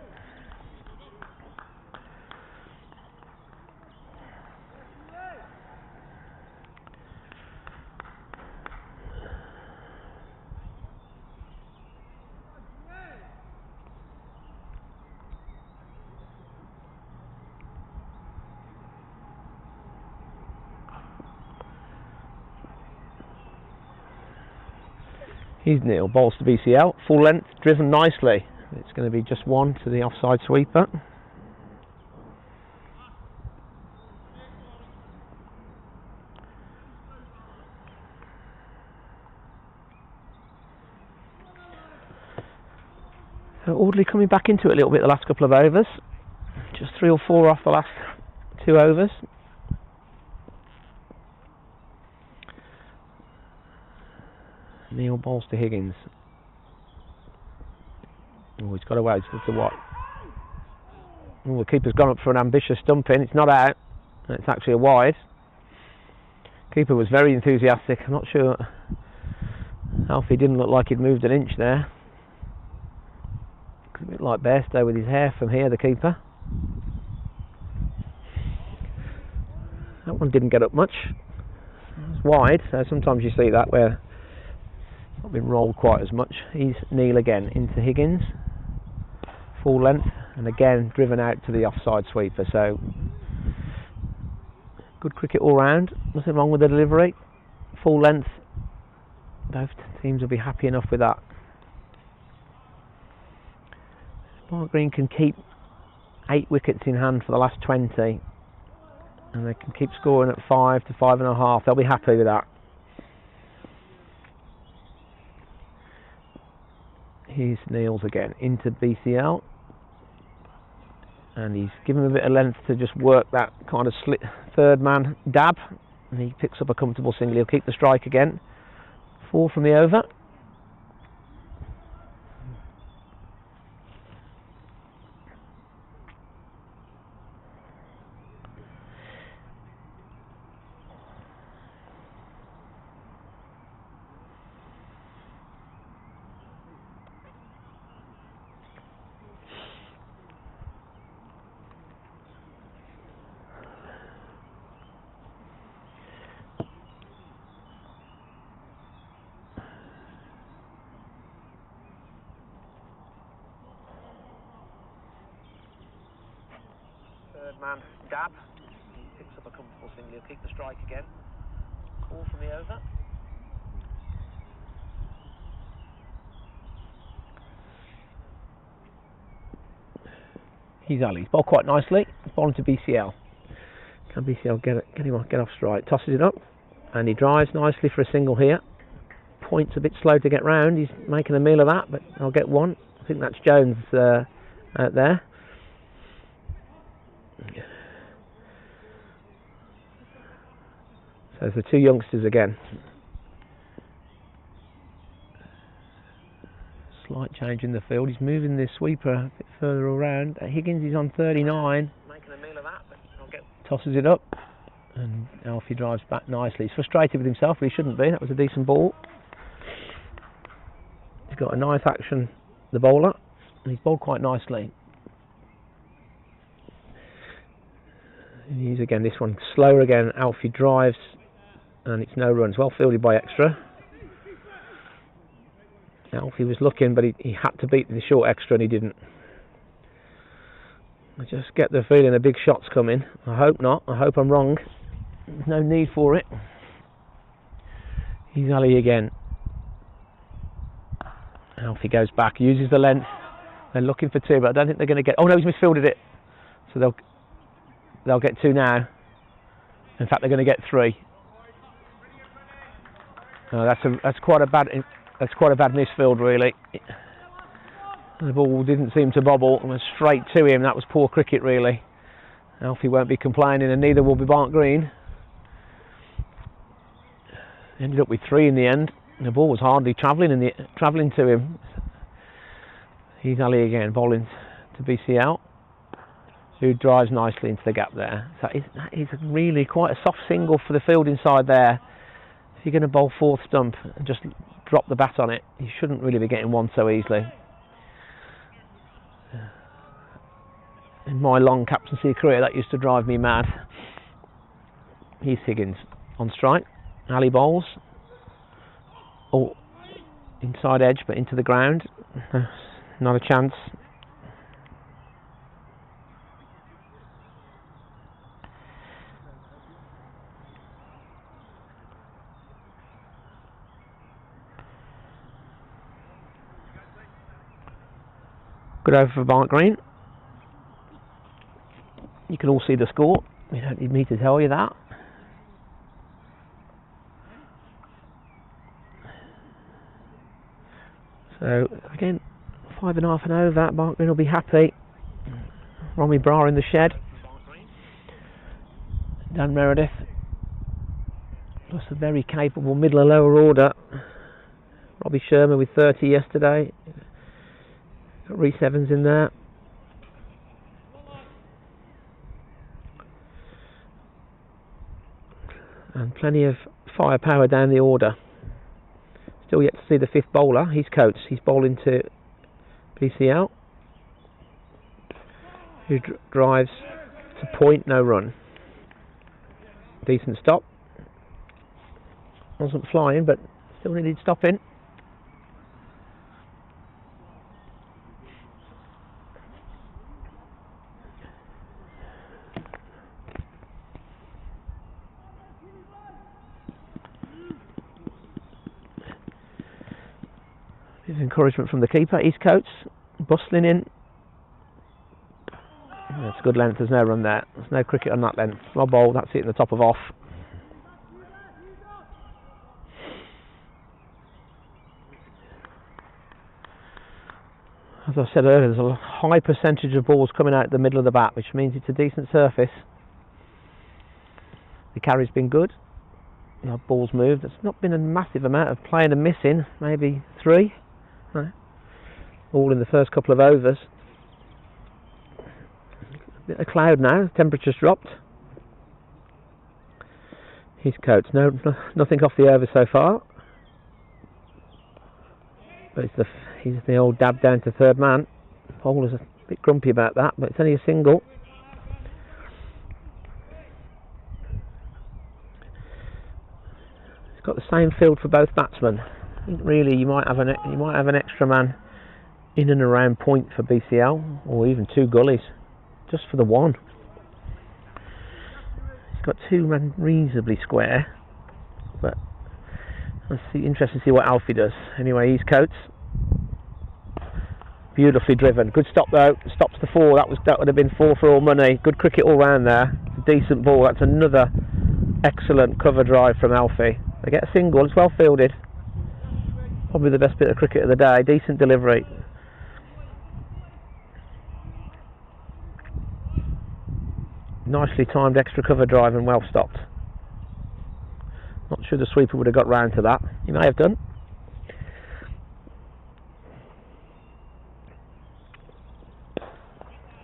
Here's Neil, bowls to BCL, full length, driven nicely. It's going to be just 1 to the offside sweeper. So Audley coming back into it a little bit the last couple of overs. Just 3 or 4 off the last 2 overs. Neil bowls to Higgins. Oh, he's got away. It's a what? Oh, the keeper's gone up for an ambitious stumping. It's not out. It's actually a wide. Keeper was very enthusiastic. I'm not sure. Alfie didn't look like he'd moved an inch there. A bit like Bairstow with his hair from here, the keeper. That one didn't get up much. It's wide, so sometimes you see that where it's not been rolled quite as much. He's Neil again into Higgins. Full length, and again driven out to the offside sweeper. So good cricket all round. Nothing wrong with the delivery. Full length. Both teams will be happy enough with that. Barnt Green can keep 8 wickets in hand for the last 20, and they can keep scoring at 5 to 5.5. They'll be happy with that. Here's Neil's again into BCL, and he's given him a bit of length to just work that kind of third man dab, and he picks up a comfortable single. He'll keep the strike again. 4 from the over. Third man, dab. He picks up a comfortable single. He'll kick the strike again. Call from the over. He's Ali. He's bowled quite nicely. He's bowling to BCL. Can BCL get off strike? Tosses it up, and he drives nicely for a single here. Point's a bit slow to get round. He's making a meal of that, but I'll get one. I think that's Jones out there. So there's the two youngsters again. Slight change in the field. He's moving the sweeper a bit further around. Higgins is on 39. Making a meal of that, but I'll get. Tosses it up, and Alfie drives back nicely. He's frustrated with himself, but he shouldn't be. That was a decent ball. He's got a nice action, the bowler, and he's bowled quite nicely. And he's again, this one slower again. Alfie drives, and it's no runs. Well fielded by extra. Alfie was looking, but he had to beat the short extra, and he didn't. I just get the feeling a big shot's coming. I hope not. I hope I'm wrong. There's no need for it. He's Ali again. Alfie goes back, uses the length. They're looking for two, but I don't think they're going to get. Oh no, he's misfielded it. So they'll get two now. In fact, they're going to get three. Oh, that's quite a bad misfield, really. The ball didn't seem to bobble and went straight to him. That was poor cricket, really. Alfie won't be complaining, and neither will be Barnt Green. Ended up with three in the end. The ball was hardly travelling to him. He's Ali again, bowling to BCL, who drives nicely into the gap there. So that is really quite a soft single for the field inside there. If you're going to bowl fourth stump and just drop the bat on it, you shouldn't really be getting one so easily. In my long captaincy career, that used to drive me mad. Here's Higgins on strike. Ali bowls. Oh, inside edge, but into the ground. Not a chance. Good over for Barnt Green. You can all see the score. You don't need me to tell you that. So again, 5.5 and over. Barnt Green will be happy. Romy Bra in the shed. Dan Meredith, plus a very capable middle and lower order. Robbie Sherman with 30 yesterday. Got Reese Evans in there. And plenty of firepower down the order. Still yet to see the fifth bowler. He's Coates. He's bowling to BCL, who drives to point, no run. Decent stop. Wasn't flying, but still needed stopping. Encouragement from the keeper. East Coates bustling in. That's a good length. There's no run there. There's no cricket on that length. Lob bowl. That's it in the top of off. As I said earlier, there's a high percentage of balls coming out the middle of the bat, which means it's a decent surface. The carry's been good. The ball's moved. There's not been a massive amount of playing and missing. Maybe 3. No. All in the first couple of overs. A bit of cloud now. Temperature's dropped. Here's Coates. Nothing off the over so far. But he's the old dab down to third man. Bowler's a bit grumpy about that, but it's only a single. It's got the same field for both batsmen. I think really you might have an extra man in and around point for BCL, or even 2 gullies, just for the one. He's got two men reasonably square, but let's see. Interesting to see what Alfie does. Anyway, he's Coates. Beautifully driven. Good stop though. Stops the 4. That would have been 4 for all money. Good cricket all round there. Decent ball. That's another excellent cover drive from Alfie. They get a single. It's well fielded. Probably the best bit of cricket of the day. Decent delivery. Nicely timed extra cover drive and well stopped. Not sure the sweeper would have got round to that. He may have done.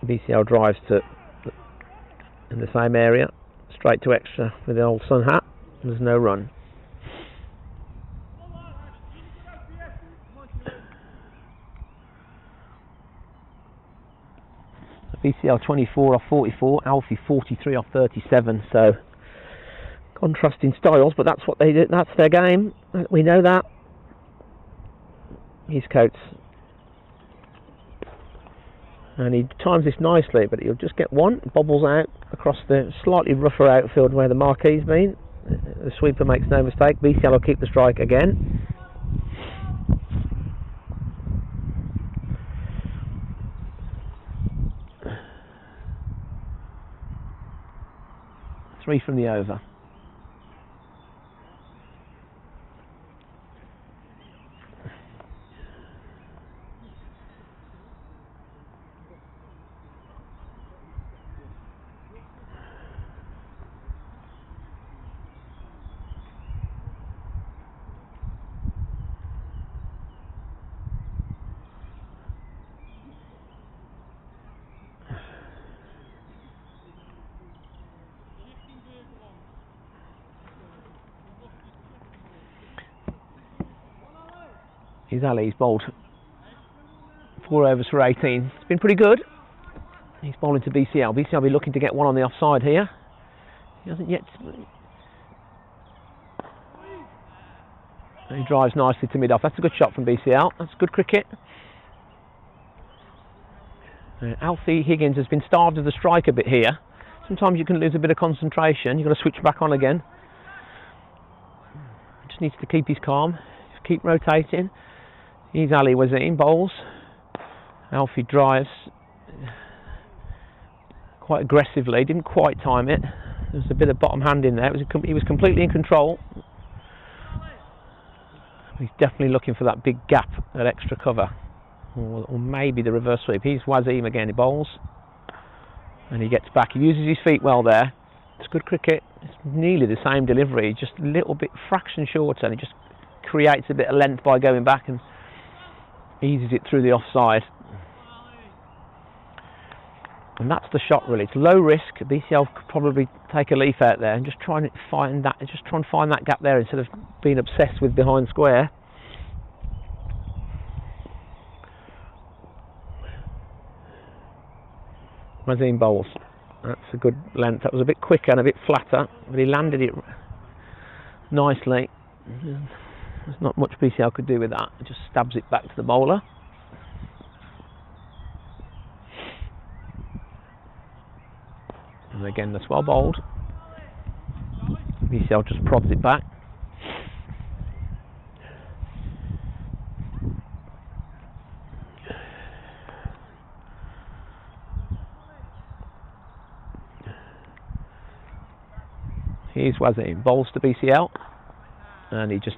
BCL drives to in the same area, straight to extra with the old sun hat. There's no run. BCL 24 off 44, Alfie 43 off 37. So contrasting styles, but that's what they do. That's their game. We know that. He's Coates. And he times this nicely, but he'll just get one, bobbles out across the slightly rougher outfield where the marquee's been. The sweeper makes no mistake. BCL will keep the strike again. Three from the over. He's Ali, he's bowled 4 overs for 18. It's been pretty good. He's bowling to BCL. BCL will be looking to get one on the offside here. He hasn't yet. He drives nicely to mid-off. That's a good shot from BCL. That's good cricket. Alfie Higgins has been starved of the strike a bit here. Sometimes you can lose a bit of concentration. You've got to switch back on again. Just needs to keep his calm. Just keep rotating. He's Ali Wazim, bowls. Alfie drives quite aggressively, didn't quite time it. There was a bit of bottom hand in there. He was completely in control. He's definitely looking for that big gap, that extra cover. Or maybe the reverse sweep. He's Wazim again, he bowls. And he gets back. He uses his feet well there. It's good cricket. It's nearly the same delivery, just a little bit, fraction shorter, and he just creates a bit of length by going back and eases it through the offside. And that's the shot really. It's low risk. BCL could probably take a leaf out there and just try and find that gap there instead of being obsessed with behind square. Wazim bowls. That's a good length. That was a bit quicker and a bit flatter, but he landed it nicely. There's not much BCL could do with that. It just stabs it back to the bowler. And again, that's well bowled. BCL just prods it back. Here's Wazim, bowls to BCL, and he just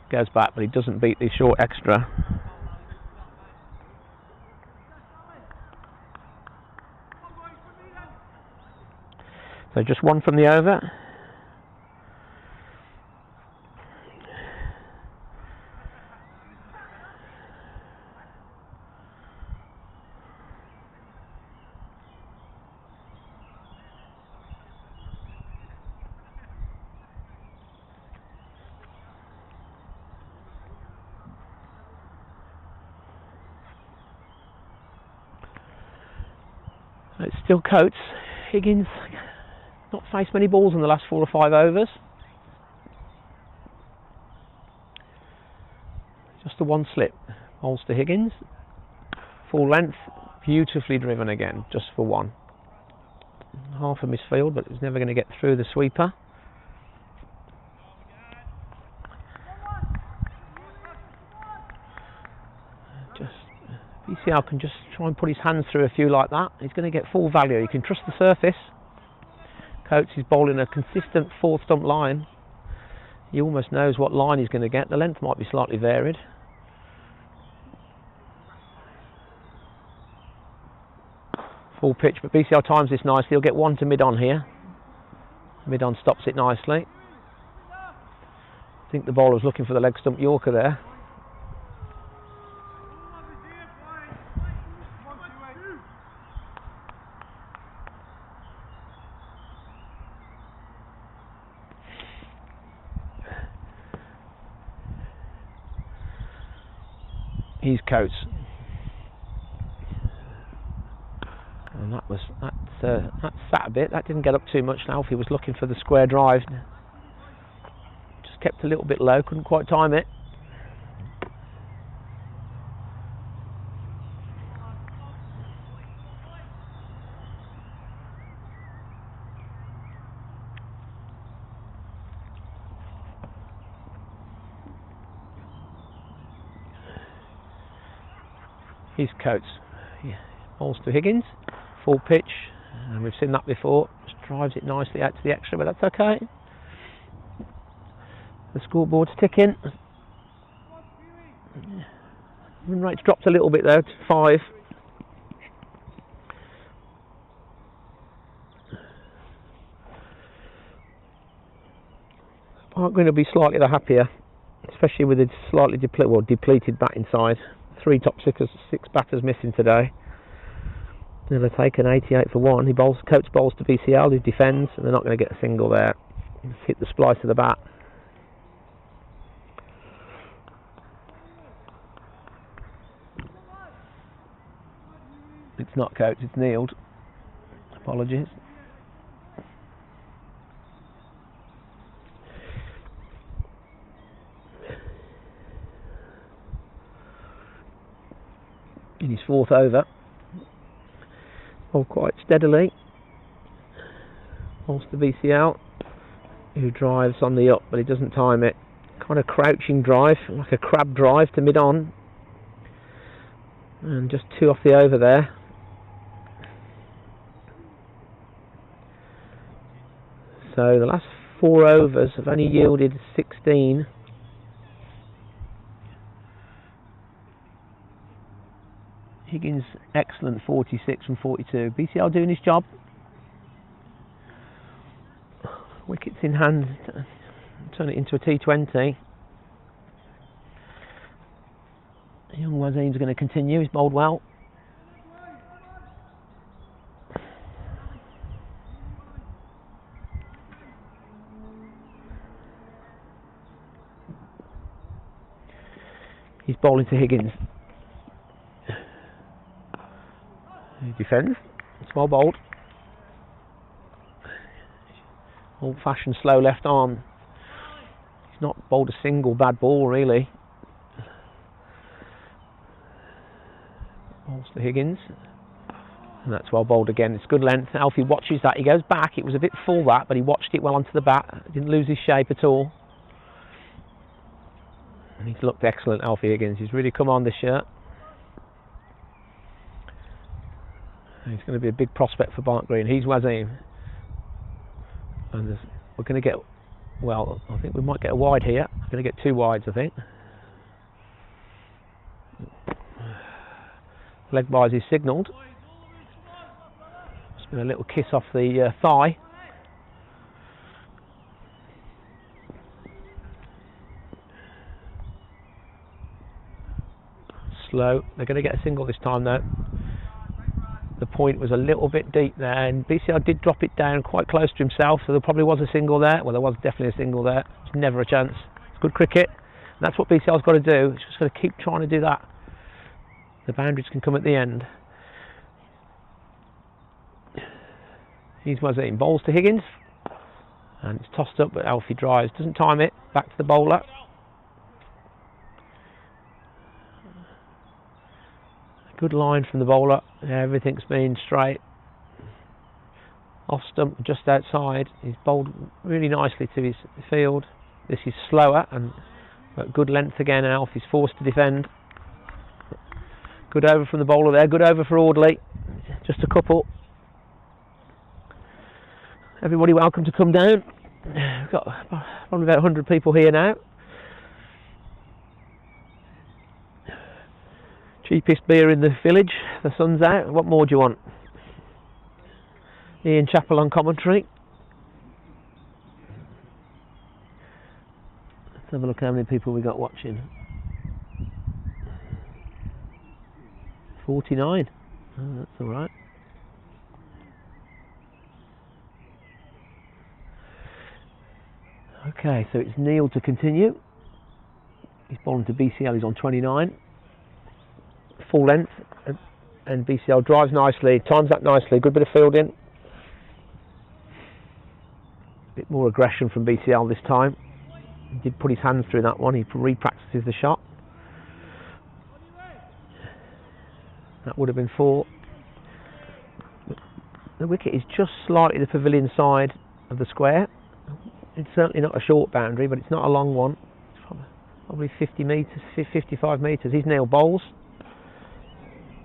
goes back, but he doesn't beat the short extra. So just one from the over. It's still Coates. Higgins not faced many balls in the last 4 or 5 overs. Just the one slip. Bowls to Higgins. Full length. Beautifully driven again, just for one. half a misfield, but it was never going to get through the sweeper. BCL can just try and put his hands through a few like that. He's going to get full value. You can trust the surface. Coates is bowling a consistent 4th stump line. He almost knows what line he's going to get. The length might be slightly varied. Full pitch, but BCL times this nicely. He'll get 1 to mid-on here. Mid-on stops it nicely. I think the bowler was looking for the leg stump Yorker there. He's Coates, and that sat a bit. That didn't get up too much. Alfie was looking for the square drive, just kept a little bit low, couldn't quite time it. He's Coates. Balls to Higgins, full pitch, and we've seen that before. Just drives it nicely out to the extra, but that's okay. The scoreboard's ticking. Run rate's dropped a little bit though to 5. Aren't going to be slightly the happier, especially with a slightly depleted batting side. 3 top 6 batters missing today. They'll take an 88 for 1. Coates bowls to BCL, who defends, and they're not going to get a single there. Just hit the splice of the bat. It's not Coates, it's Neild. Apologies. In his 4th over, bowled quite steadily. Balls to BCL, who drives on the up, but he doesn't time it. Kind of crouching drive, like a crab drive to mid-on, and just 2 off the over there. So the last 4 overs have only yielded 16. Higgins, excellent 46 from 42. BCL doing his job. Wickets in hand, turn it into a T20. Young Wazim's going to continue, he's bowled well. He's bowling to Higgins. He defends. It's well bowled. Old-fashioned slow left arm. He's not bowled a single bad ball really. Balls to Higgins. And that's well bowled again. It's good length. Alfie watches that. He goes back. It was a bit full that, but he watched it well onto the bat. Didn't lose his shape at all. And he's looked excellent, Alfie Higgins. He's really come on this shirt. He's going to be a big prospect for Barnt Green. He's Wazim. And we're going to get, well, I think we might get a wide here. We're going to get 2 wides, I think. Leg byes is signalled. It's been a little kiss off the thigh. Slow. They're going to get a single this time though. The point was a little bit deep there, and BCL did drop it down quite close to himself, so there probably was a single there. Well, there was definitely a single there. It's never a chance. It's good cricket, and that's what BCL's got to do. It's just got to keep trying to do that. The boundaries can come at the end. He's Wazim. Bowls to Higgins, and it's tossed up, but Alfie drives. Doesn't time it. Back to the bowler. Good line from the bowler. Yeah, everything's been straight. off stump, just outside. He's bowled really nicely to his field. This is slower and at good length again. Alf is forced to defend. Good over from the bowler there. Good over for Audley. Just a couple. Everybody welcome to come down. We've got probably about 100 people here now. Cheapest beer in the village. The sun's out. What more do you want? Ian Chappell on commentary. Let's have a look how many people we got watching. 49. Oh, that's alright. Okay, so it's Neil to continue. He's bowling to BCL, he's on 29. Full length, and BCL drives nicely, times that nicely, good bit of fielding. Bit more aggression from BCL this time. He did put his hands through that one, he re-practices the shot. That would have been 4. The wicket is just slightly the pavilion side of the square. It's certainly not a short boundary, but it's not a long one. It's probably 50 metres, 55 metres. He's Neil bowls.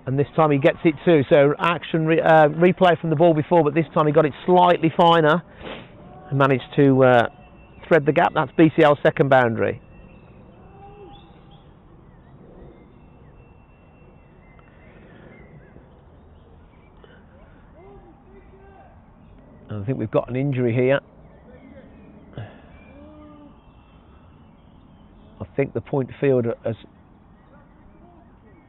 And this time he gets it too. So action replay from the ball before, but this time he got it slightly finer and managed to thread the gap. That's BCL's second boundary. I think we've got an injury here. I think the point fielder has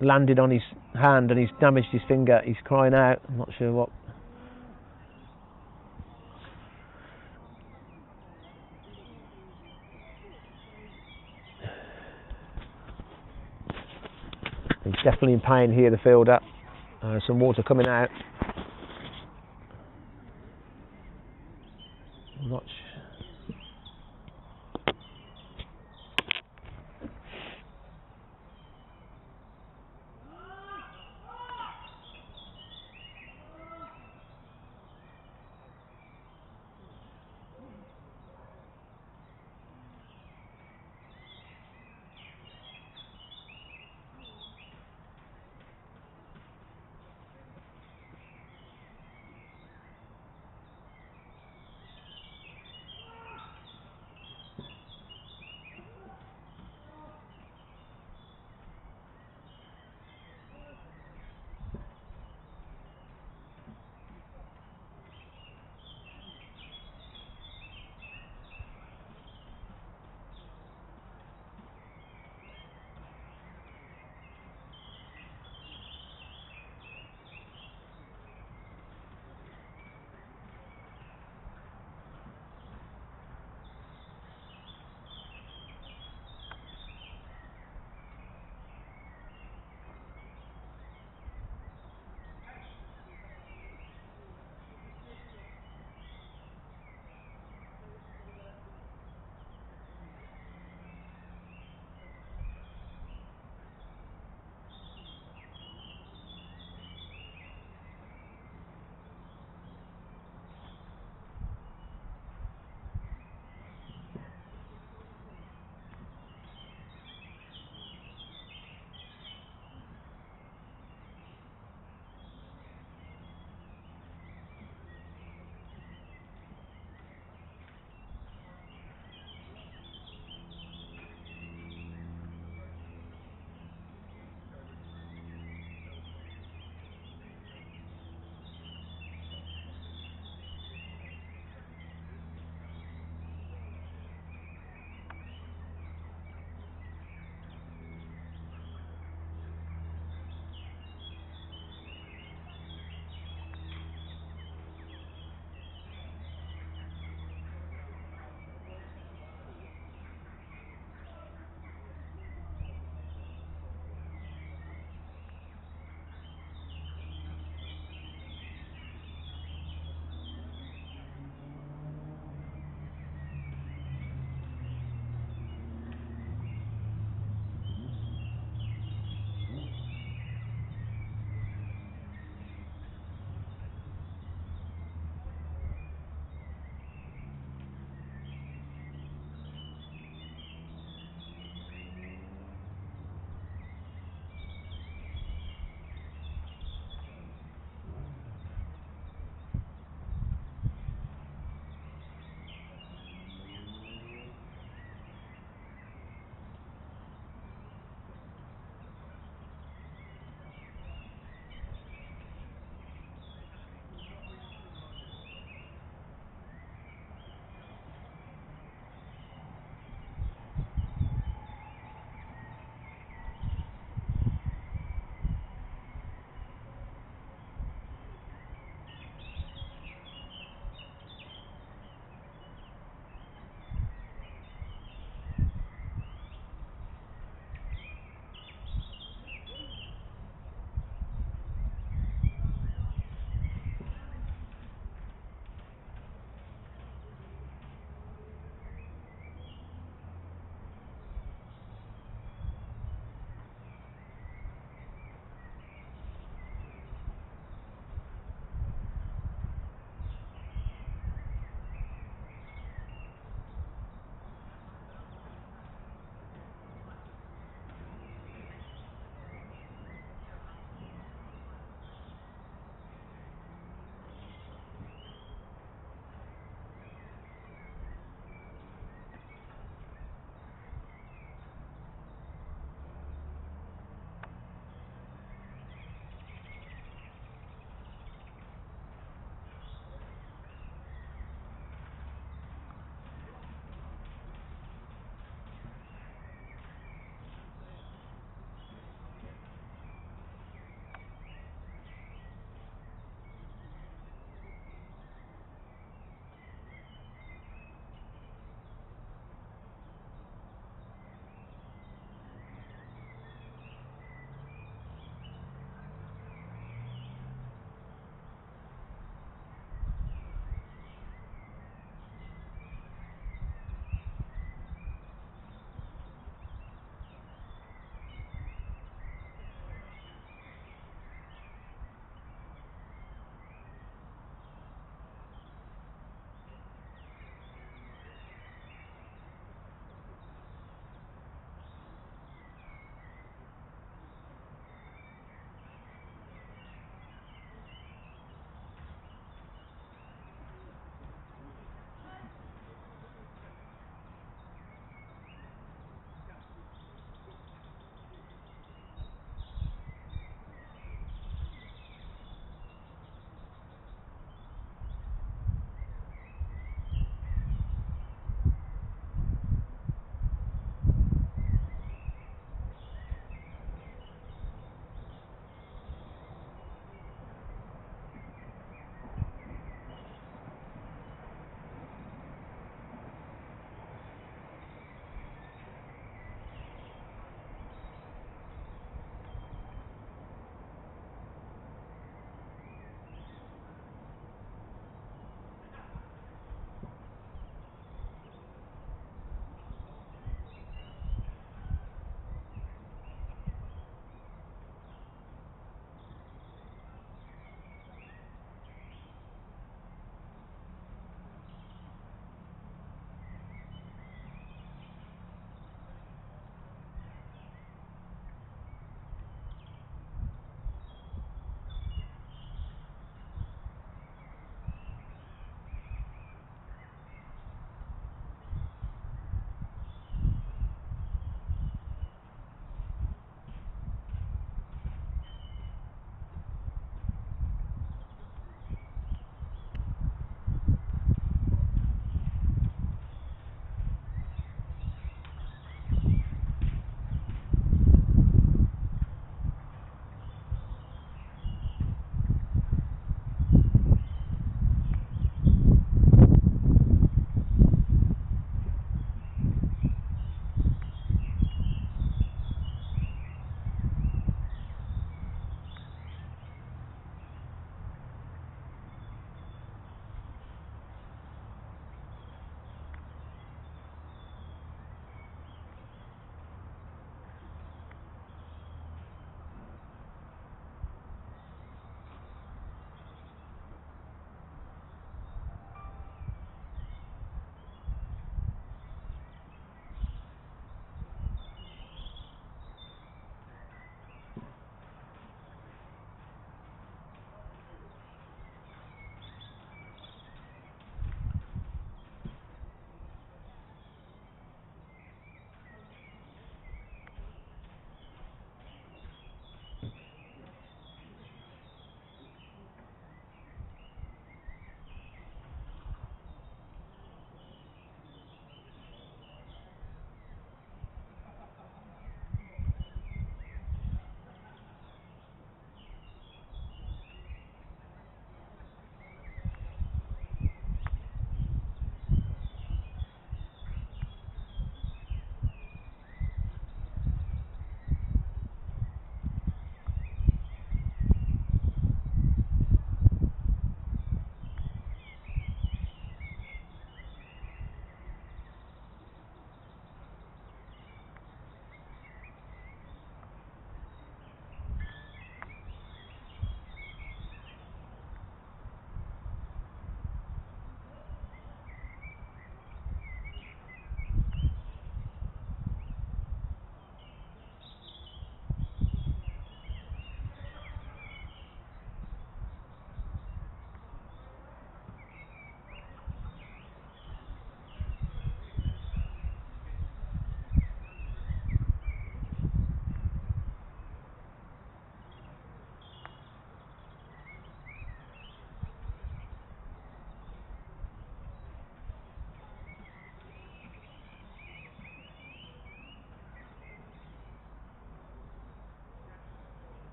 landed on his hand and he's damaged his finger. He's crying out. I'm not sure what. He's definitely in pain here, the fielder. Some water coming out. I'm not sure.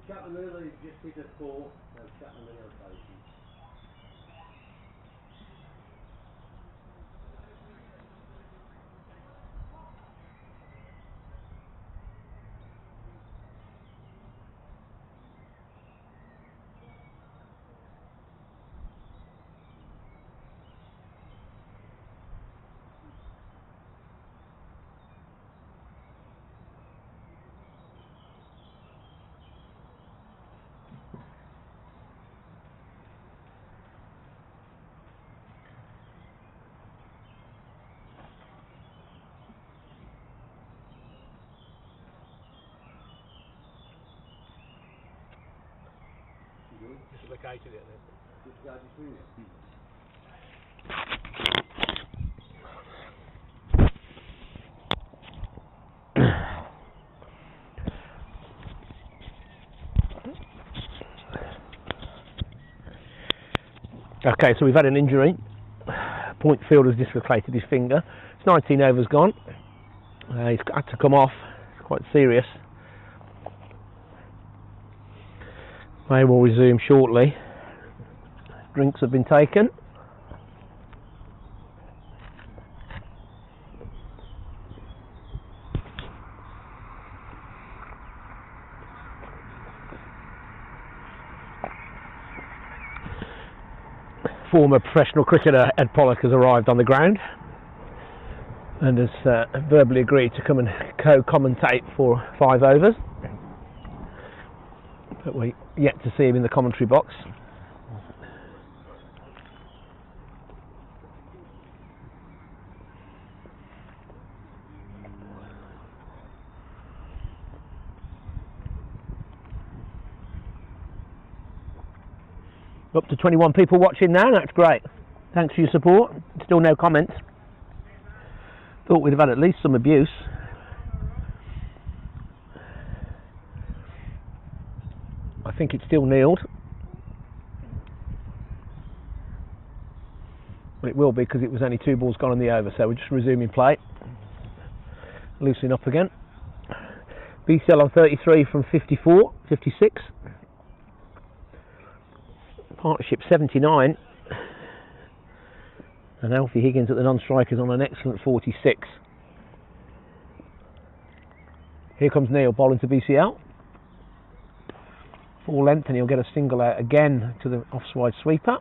Chapman really just hit a 4. No, Chapman really rotation. Just located it then. Just go between it. Okay, so we've had an injury. Point fielder's dislocated his finger. It's 19 overs gone. He's had to come off. It's quite serious. They will resume shortly. Drinks have been taken. Former professional cricketer Ed Pollock has arrived on the ground and has verbally agreed to come and co-commentate for 5 overs. But we're yet to see him in the commentary box. Up to 21 people watching now, that's great. Thanks for your support. Still no comments. Thought we'd have had at least some abuse. I think it's still kneeled. Well, it will be because it was only 2 balls gone on the over, so we're just resuming play. Loosening up again. BCL on 33 from 54, 56. Partnership 79. And Alfie Higgins at the non-strikers on an excellent 46. Here comes Neil bowling to BCL. Full length, and he'll get a single out again to the offside sweeper.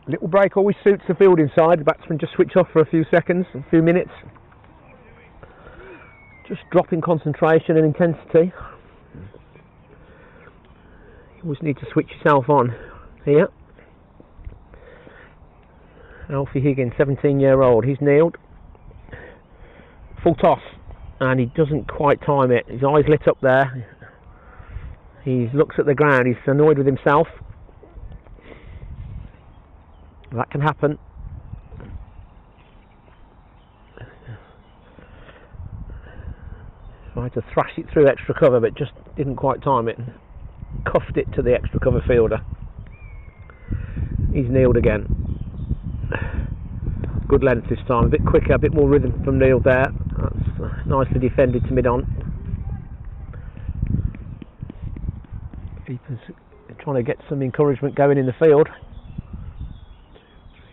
Little break always suits the field inside. The batsman just switch off for a few seconds, a few minutes. Just dropping concentration and intensity. You always need to switch yourself on here. Alfie Higgins, 17-year-old, he's kneeled. Full toss, and he doesn't quite time it. His eyes lit up there. He looks at the ground, he's annoyed with himself. That can happen. Tried to thrash it through extra cover, but just didn't quite time it. Cuffed it to the extra cover fielder. He's kneeled again. Good length this time, a bit quicker, a bit more rhythm from Neil there. That's nicely defended to mid-on. Keepers trying to get some encouragement going in the field. 2, 3,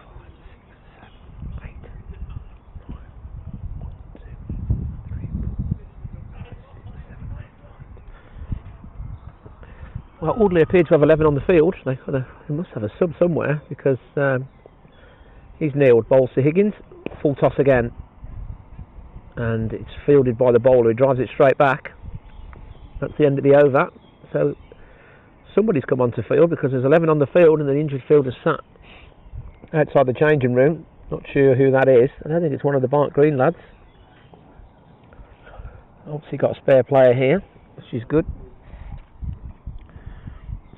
4, 5, 6, 7, 8, 9. Well, Audley appeared to have 11 on the field. They must have a sub somewhere because he's kneeled. Bowls to Higgins. Full toss again. And it's fielded by the bowler who drives it straight back. That's the end of the over. So somebody's come onto field because there's 11 on the field and the injured fielder's sat outside the changing room. Not sure who that is. I don't think it's one of the Barnt Green lads. Obviously got a spare player here, which is good.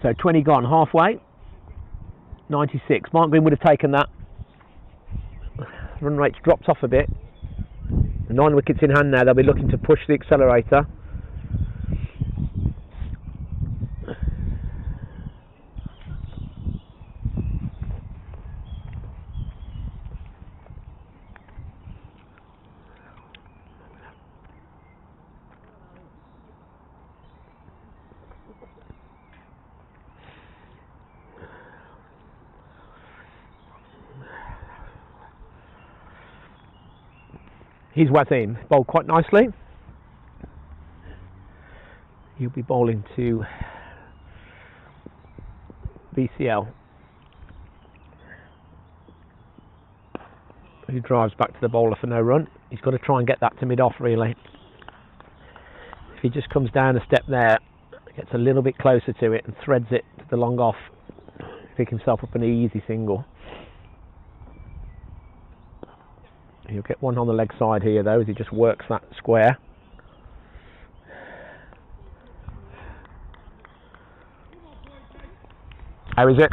So 20 gone, halfway. 96. Barnt Green would have taken that. Run rate's dropped off a bit. 9 wickets in hand now. They'll be looking to push the accelerator. He's Wasim, bowled quite nicely. He'll be bowling to BCL, who drives back to the bowler for no run. He's got to try and get that to mid-off really. If he just comes down a step there, gets a little bit closer to it and threads it to the long off, pick himself up an easy single. He'll get one on the leg side here though, as he just works that square. How is it?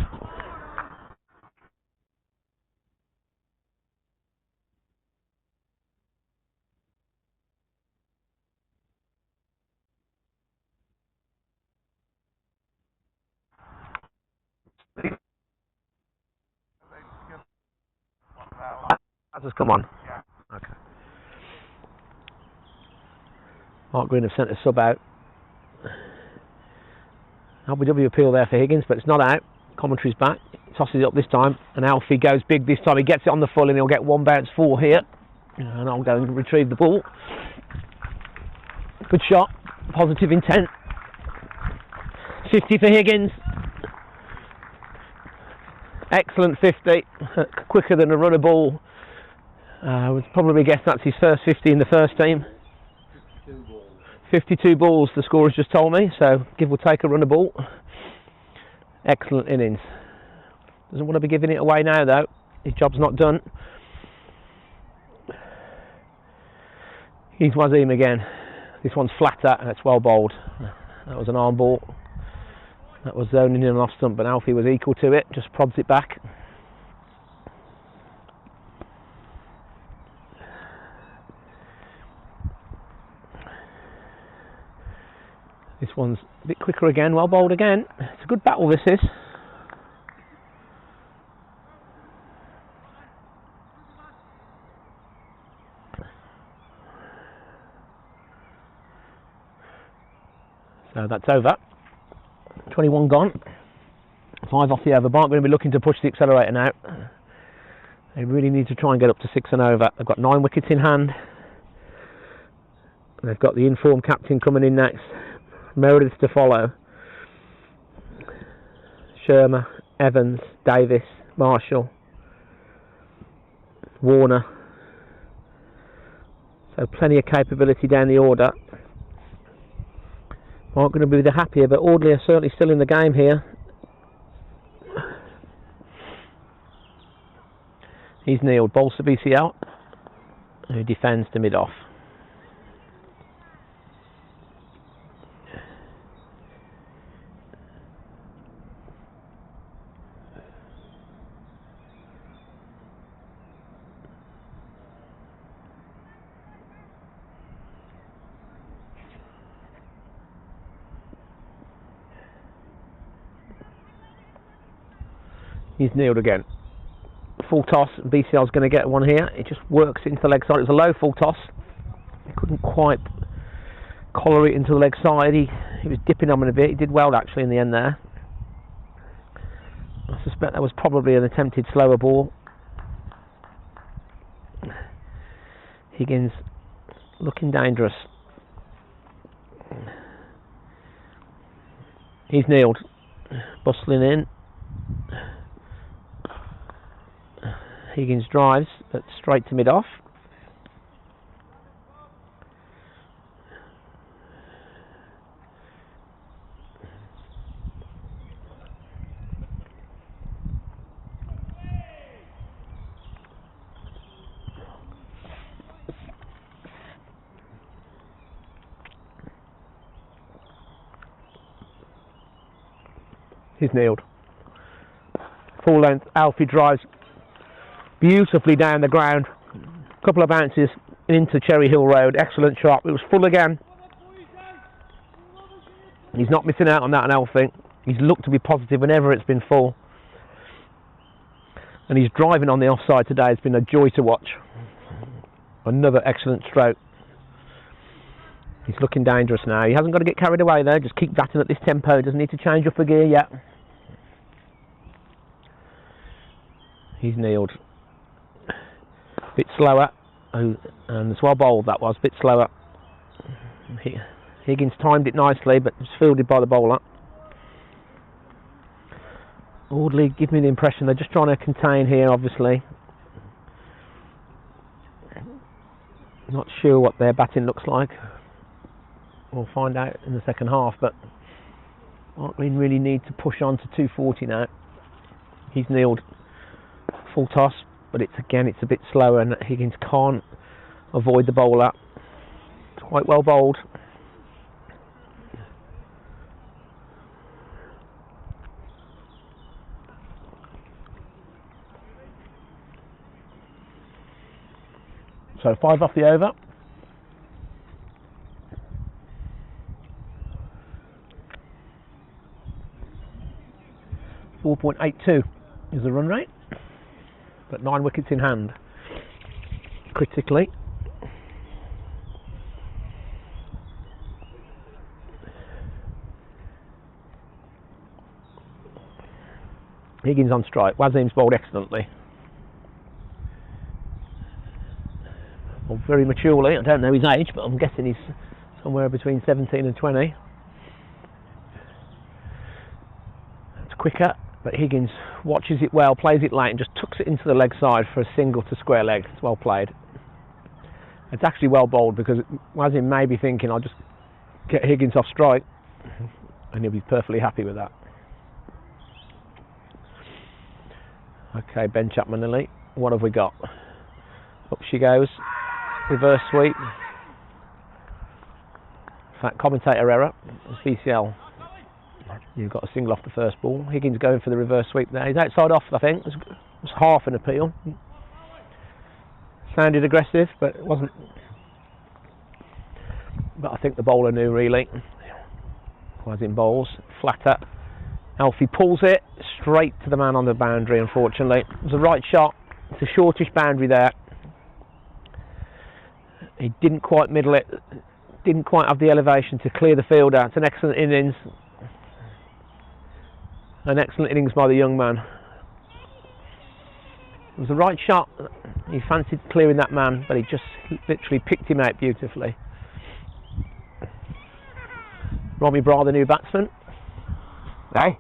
Has just come on. Yeah. Okay. Mark Green have sent a sub out. LBW appeal there for Higgins, but it's not out. Commentary's back. Tosses it up this time, and Alfie goes big this time. He gets it on the full, and he'll get one bounce 4 here. And I'll go and retrieve the ball. Good shot. Positive intent. 50 for Higgins. Excellent 50. Quicker than a runner ball. I would probably guess that's his first 50 in the first team. 52 balls the scorer's just told me, so give or take a runner ball. Excellent innings. Doesn't want to be giving it away now though. His job's not done. He's Wasim again. This one's flatter and it's well bowled. That was an arm ball. That was zoning in and off stump, but Alfie was equal to it, just prods it back. This one's a bit quicker again, well bowled again. It's a good battle this is. So that's over. 21 gone. 5 off the over. Barnt going to be looking to push the accelerator now. They really need to try and get up to 6 and over. They've got 9 wickets in hand. They've got the informed captain coming in next. Meredith to follow. Shermer, Evans, Davis, Marshall, Warner. So plenty of capability down the order. Aren't going to be the happier, but Audley are certainly still in the game here. He's kneeled. Bowls to BCL, who defends to mid-off. He's kneeled again. Full toss. BCL's going to get one here. It just works into the leg side. It's a low full toss. He couldn't quite collar it into the leg side. He was dipping on it a bit. He did well actually in the end there. I suspect that was probably an attempted slower ball. Higgins looking dangerous. He's kneeled. Bustling in. Higgins drives, but straight to mid-off. He's kneeled. Full length, Alfie drives beautifully down the ground. A couple of bounces into Cherry Hill Road. Excellent shot. It was full again. He's not missing out on that, Alfie. He's looked to be positive whenever it's been full. And he's driving on the offside today. It's been a joy to watch. Another excellent stroke. He's looking dangerous now. He hasn't got to get carried away though. Just keep batting at this tempo. Doesn't need to change up a gear yet. He's kneeled. Bit slower. Oh, and it's well bowled, that was, a bit slower. Higgins timed it nicely, but was fielded by the bowler. Audley give me the impression they're just trying to contain here, obviously. Not sure what their batting looks like. We'll find out in the second half, but Barnt really need to push on to 240 now. He's nailed full toss, but it's a bit slower, and Higgins can't avoid the bowler. It's quite well bowled. So 5 off the over. .82 is the run rate, but 9 wickets in hand. Critically, Higgins on strike. Wasim's bowled excellently. Well, very maturely. I don't know his age, but I'm guessing he's somewhere between 17 and 20. It's quicker, but Higgins watches it well, plays it late, and just tucks it into the leg side for a single to square leg. It's well played. It's actually well bowled, because Wasim may be thinking, I'll just get Higgins off strike, and he'll be perfectly happy with that. Okay, Ben Chapman-Lilly. What have we got? Up she goes. Reverse sweep. In fact, commentator error. It's VCL. You've got a single off the first ball. Higgins going for the reverse sweep there. He's outside off, I think. It was half an appeal. Sounded aggressive, but it wasn't. But I think the bowler knew, really. Was in bowls. Flatter. Alfie pulls it straight to the man on the boundary, unfortunately. It was a right shot. It's a shortish boundary there. He didn't quite middle it. Didn't quite have the elevation to clear the fielder. It's an excellent innings. An excellent innings by the young man. It was the right shot. He fancied clearing that man, but he just literally picked him out beautifully. Robbie Bra, the new batsman. Hey.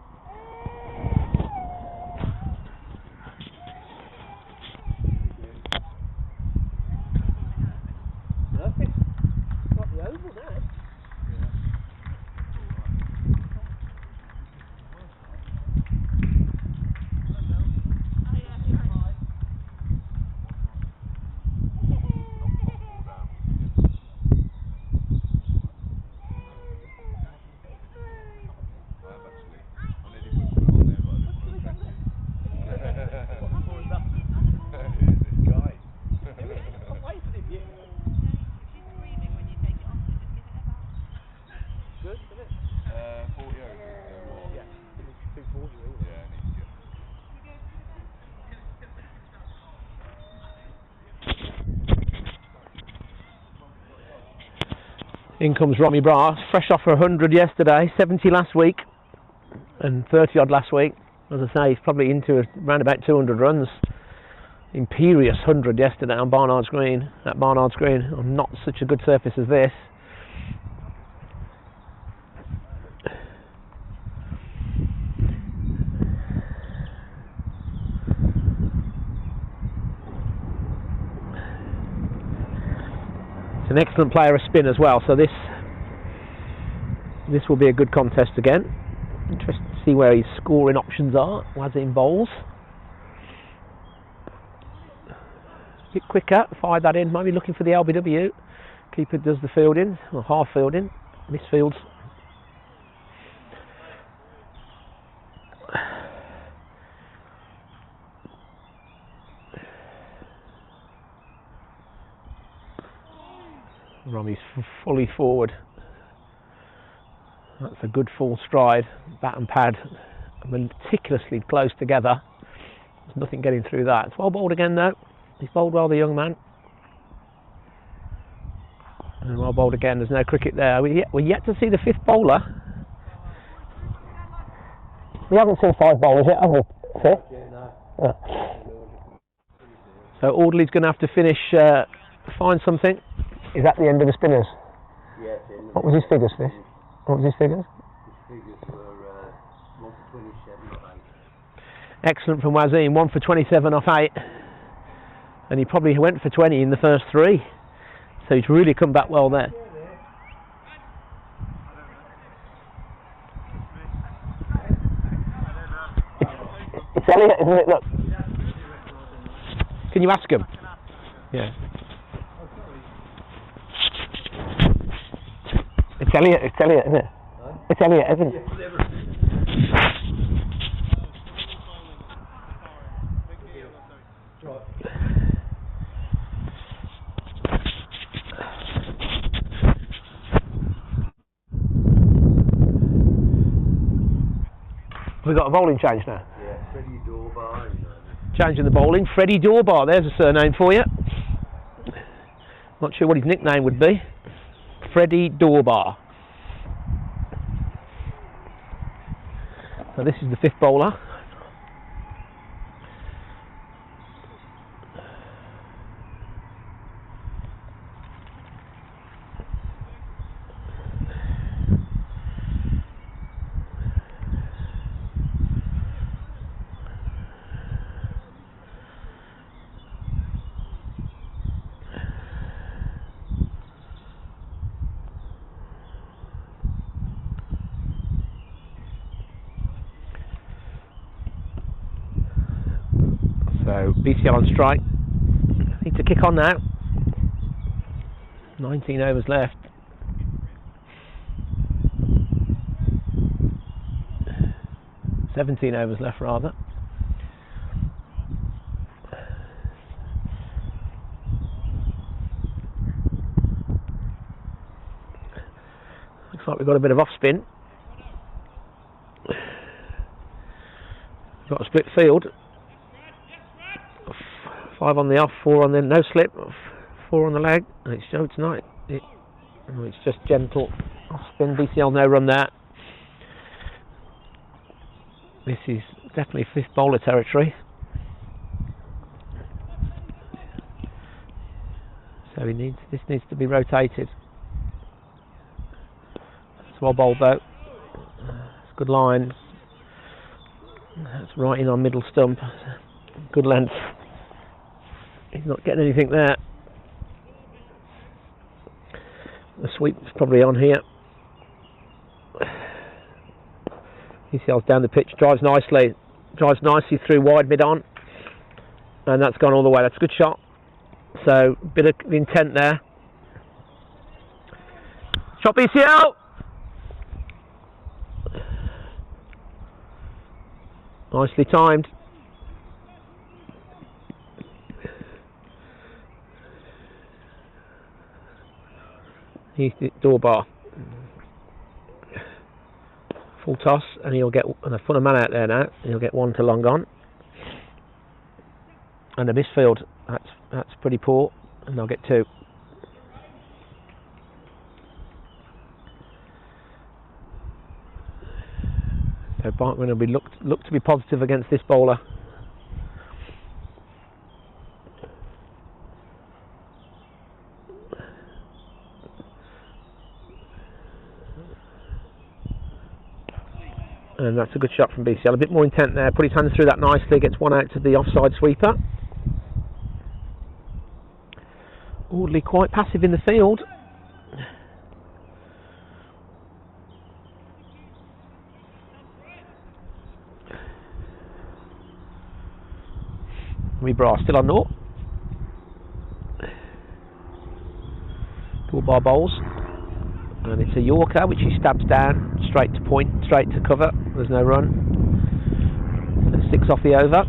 In comes Robbie Bra, fresh off for 100 yesterday, 70 last week, and 30 odd last week. As I say, he's probably into around about 200 runs. Imperious 100 yesterday on Barnard's Green, at Barnard's Green, on not such a good surface as this. An excellent player of spin as well, so this will be a good contest again. Interesting to see where his scoring options are. Wasim bowls. A bit quicker, fire that in, maybe looking for the LBW. Keeper does the fielding, or half fielding, misfields. Robbie's fully forward. That's a good full stride. Bat and pad meticulously close together. There's nothing getting through that. It's well bowled again though. He's bowled well, the young man. And well bowled again. There's no cricket there. We're yet to see the fifth bowler. We haven't seen 5 bowlers yet, have we? Fifth? Yeah, no. Yeah. So Audley's going to have to finish find something. Is that the end of the spinners? Yes. What was his figures for this? What was his figures? His figures were 1 for 27 off 8. Excellent from Wazim, 1 for 27 off 8. And he probably went for 20 in the first 3. So he's really come back well there. It's Elliot, isn't it? Look. Can you ask him? Yeah. It's Elliot, isn't it? It's Elliot, isn't it? We've got a bowling change now. Yeah, Freddie Dorbar. Changing the bowling. Freddie Dorbar, there's a surname for you. Not sure what his nickname would be. Freddie Dorbar. So this is the 5th bowler. So BCL on strike. Need to kick on now. 19 overs left. $17 overs left rather. Looks like we've got a bit of off spin. Got a split field. 5 on the off, 4 on the no slip, 4 on the leg, and it's showed tonight. It's just gentle off spin. BCL no run there. This is definitely 5th bowler territory. So this needs to be rotated. That's well bowled though. It's good line. That's right in on middle stump. Good length. He's not getting anything there. The sweep's probably on here. BCL's down the pitch, drives nicely through wide mid on, and that's gone all the way. That's a good shot. So bit of intent there. Shot BCL. Nicely timed. He's the Dorbar. Full toss, and he'll get a full man out there now. He'll get 1 to long on, and a misfield. That's pretty poor, and they'll get 2. So Barnt will be look to be positive against this bowler. And that's a good shot from BCL. A bit more intent there. Put his hands through that nicely. Gets 1 out to the offside sweeper. Audley quite passive in the field. Rebra still on naught. Dorbar bowls. And it's a Yorker which he stabs down straight to point, straight to cover. There's no run. 6 off the over.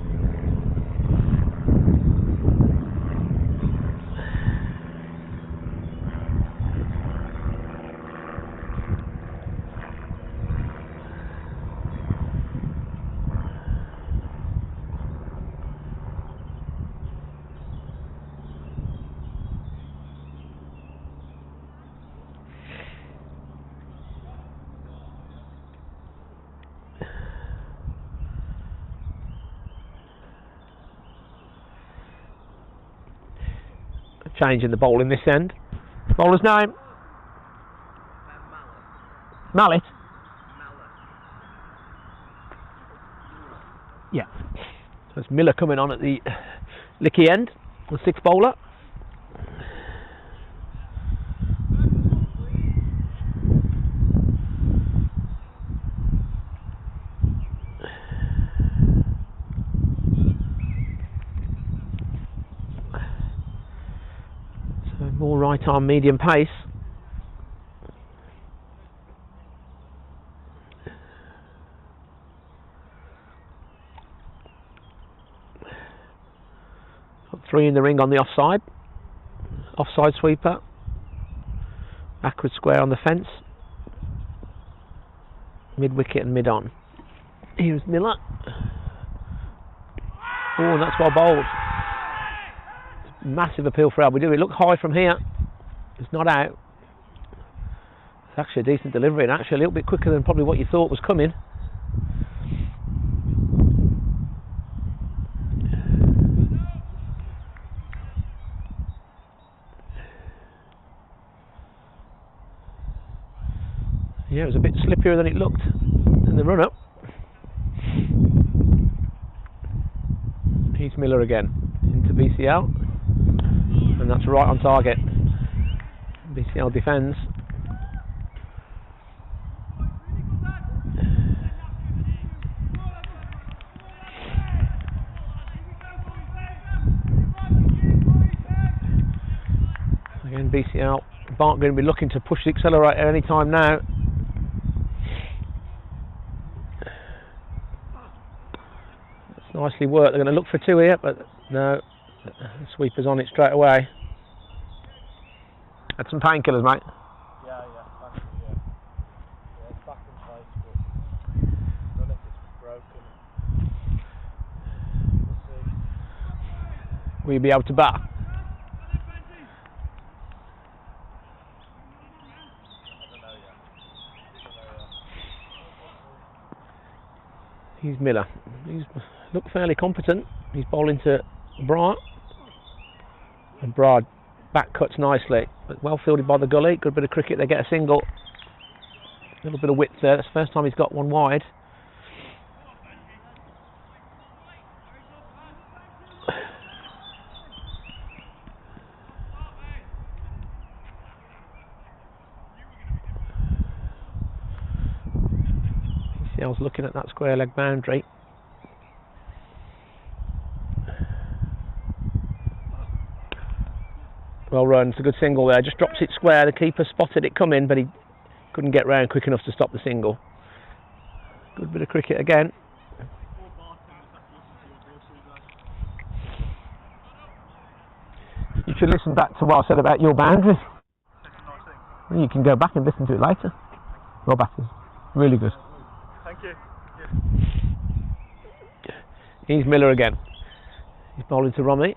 change in the bowl in this end. Bowler's name? Mallet. Yeah. So it's Miller coming on at the licky end, the sixth bowler. So more right arm medium pace. Three in the ring on the offside. Offside sweeper. Backward square on the fence. Mid wicket and mid on. Here's Miller. Oh, and that's well bowled. Massive appeal for Audley. It looked high from here. It's not out. It's actually a decent delivery, and actually a little bit quicker than probably what you thought was coming. Yeah, it was a bit slippier than it looked in the run-up. Here's Miller again into BCL, and that's right on target. BCL defends. Again, BCL. Barnt going to be looking to push the accelerator any time now. Nicely worked. They're going to look for two here, but no, the sweeper's on it straight away. Had some painkillers, mate. Yeah, actually, yeah. Yeah, it's back in place, but I don't know if it's broken. We'll see. Will you be able to bat? I don't know yet. He's Miller. He's looked fairly competent. He's bowling to Barnt, and Brad back cuts nicely, but well fielded by the gully. Good bit of cricket. They get a single. A little bit of width there. That's the first time he's got one wide. PCL's looking at that square leg boundary. Well run, it's a good single there, just drops it square. The keeper spotted it coming, but he couldn't get round quick enough to stop the single. Good bit of cricket again. You should listen back to what I said about your boundaries. You can go back and listen to it later. Well batters, really good. Thank you. Here's Miller again. He's bowling to Romy.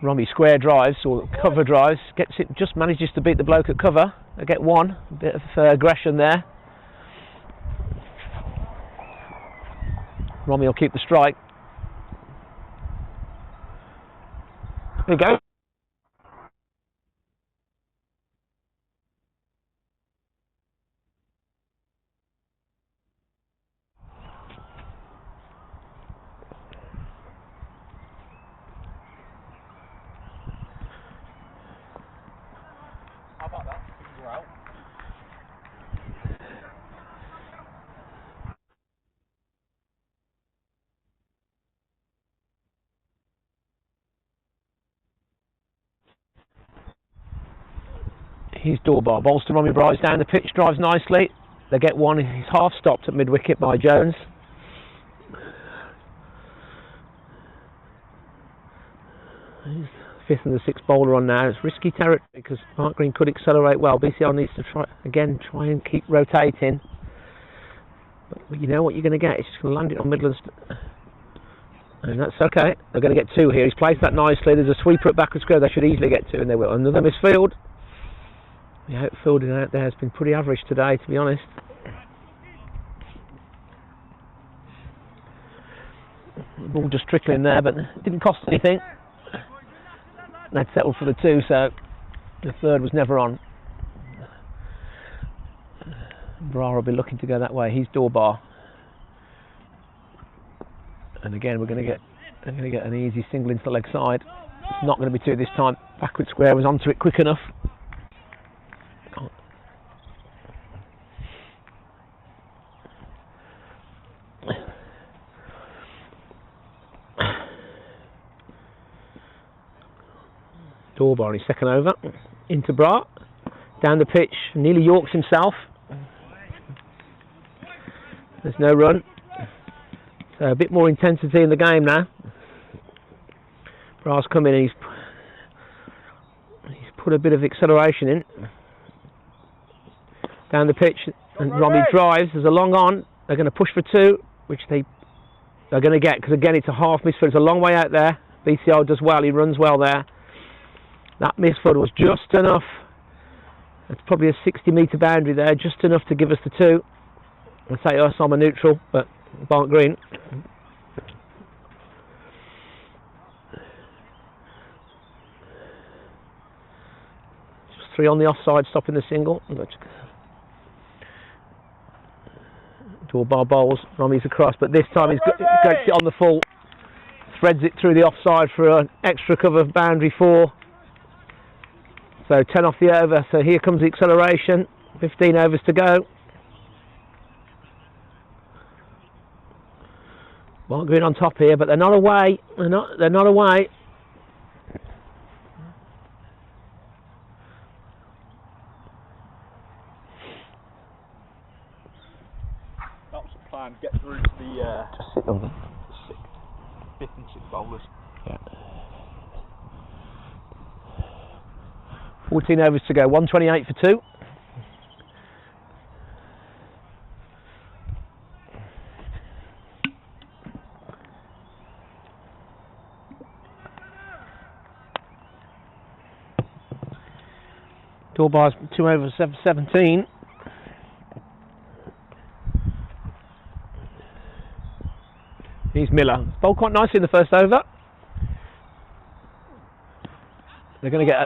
Romy square drives or cover drives, gets it, just manages to beat the bloke at cover. They get one, a bit of aggression there. Romy will keep the strike. There you go. How about that? We're out. He's Dorbar. Bowls to Romy Bryce down the pitch, drives nicely. They get one. He's half stopped at mid wicket by Jones. He's fifth and the sixth bowler on now. It's risky territory because Park Green could accelerate well. BCL needs to try and keep rotating. But you know what you're going to get. It's just going to land it on Midlands. And that's okay. They're going to get two here. He's placed that nicely. There's a sweeper at backward square. They should easily get two, and they will. Another misfield. The outfielding out there has been pretty average today, to be honest. The ball just trickling there, but it didn't cost anything. and they'd settled for the 2, so the 3rd was never on. Brar will be looking to go that way. He's door bar, and again we're going to get an easy single into the leg side. It's not going to be 2 this time. Backward square was onto it quick enough. Dorbar on his second over, into Brar, down the pitch, nearly yorks himself. There's no run, so a bit more intensity in the game now. Brar's come in and he's put a bit of acceleration in. Down the pitch, and Robbie drives, there's a long on, they're going to push for 2, which they're going to get, because again it's a half misfield, it's a long way out there. BCL does well, he runs well there. That misfield was just enough. It's probably a 60-metre boundary there, just enough to give us the 2. I'll say us, I'm a neutral, but Barnt green. Just 3 on the offside, stopping the single. Dorbar bowls, Romy's across, but this time he's gets it on the full. Threads it through the offside for an extra cover boundary 4. So 10 off the over, so here comes the acceleration, 15 overs to go. Barnt green on top here, but they're not away, they're not away. That was the plan, get through to the just sit on them. 5th and 6th bowlers. Yeah. 14 overs to go, 128 for 2. Dorbar's 2 overs, 17. Here's Miller. Bowled quite nicely in the first over. They're going to get a...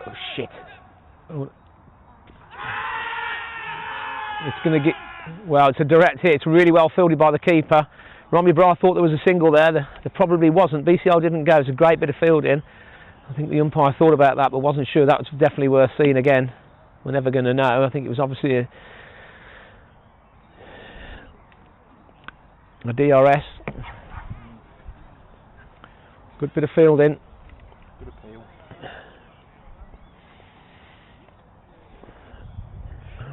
Oh, shit. Oh. It's going to get... Well, it's a direct hit. It's really well fielded by the keeper. Romy Brar thought there was a single there. There probably wasn't. BCL didn't go. It's a great bit of fielding. I think the umpire thought about that, but wasn't sure. That was definitely worth seeing again. We're never going to know. I think it was obviously a DRS. Good bit of fielding. Good appeal.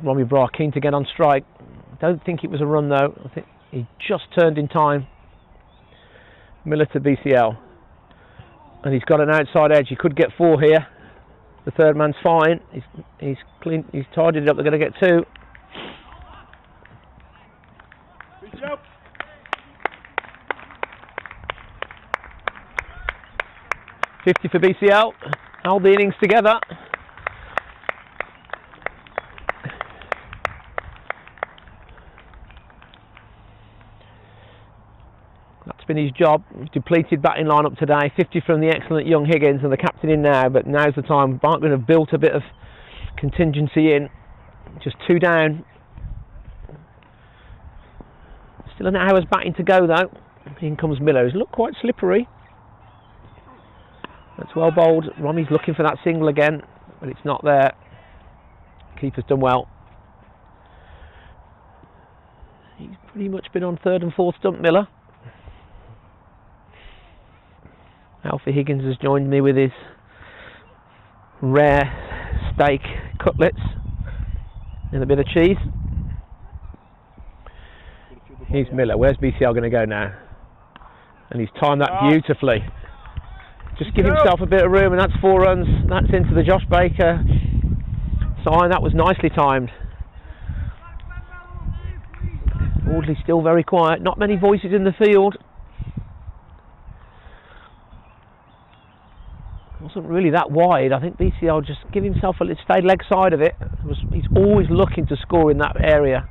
Romy Brar keen to get on strike. Don't think it was a run though. I think he just turned in time. Miller to BCL. And he's got an outside edge. He could get 4 here. The 3rd man's fine. He's clean. He's tidied it up. They're going to get 2. Good job. $50 for BCL. Hold the innings together. That's been his job. He's depleted batting lineup today. 50 from the excellent young Higgins and the captain in now, but now's the time. Barnt going to have built a bit of contingency in. Just 2 down. Still an hour's batting to go though. In comes Miller. He's looked quite slippery. That's well bowled. Romy's looking for that single again, but it's not there. Keeper's done well. He's pretty much been on 3rd and 4th stump, Miller. Alfie Higgins has joined me with his rare steak cutlets and a bit of cheese. Here's Miller. Where's BCL going to go now? And he's timed that beautifully. Just give himself a bit of room, and that's 4 runs. That's into the Josh Baker sign. That was nicely timed. Audley still very quiet. Not many voices in the field. Wasn't really that wide. I think BCL just give himself stayed leg side of it. He's always looking to score in that area,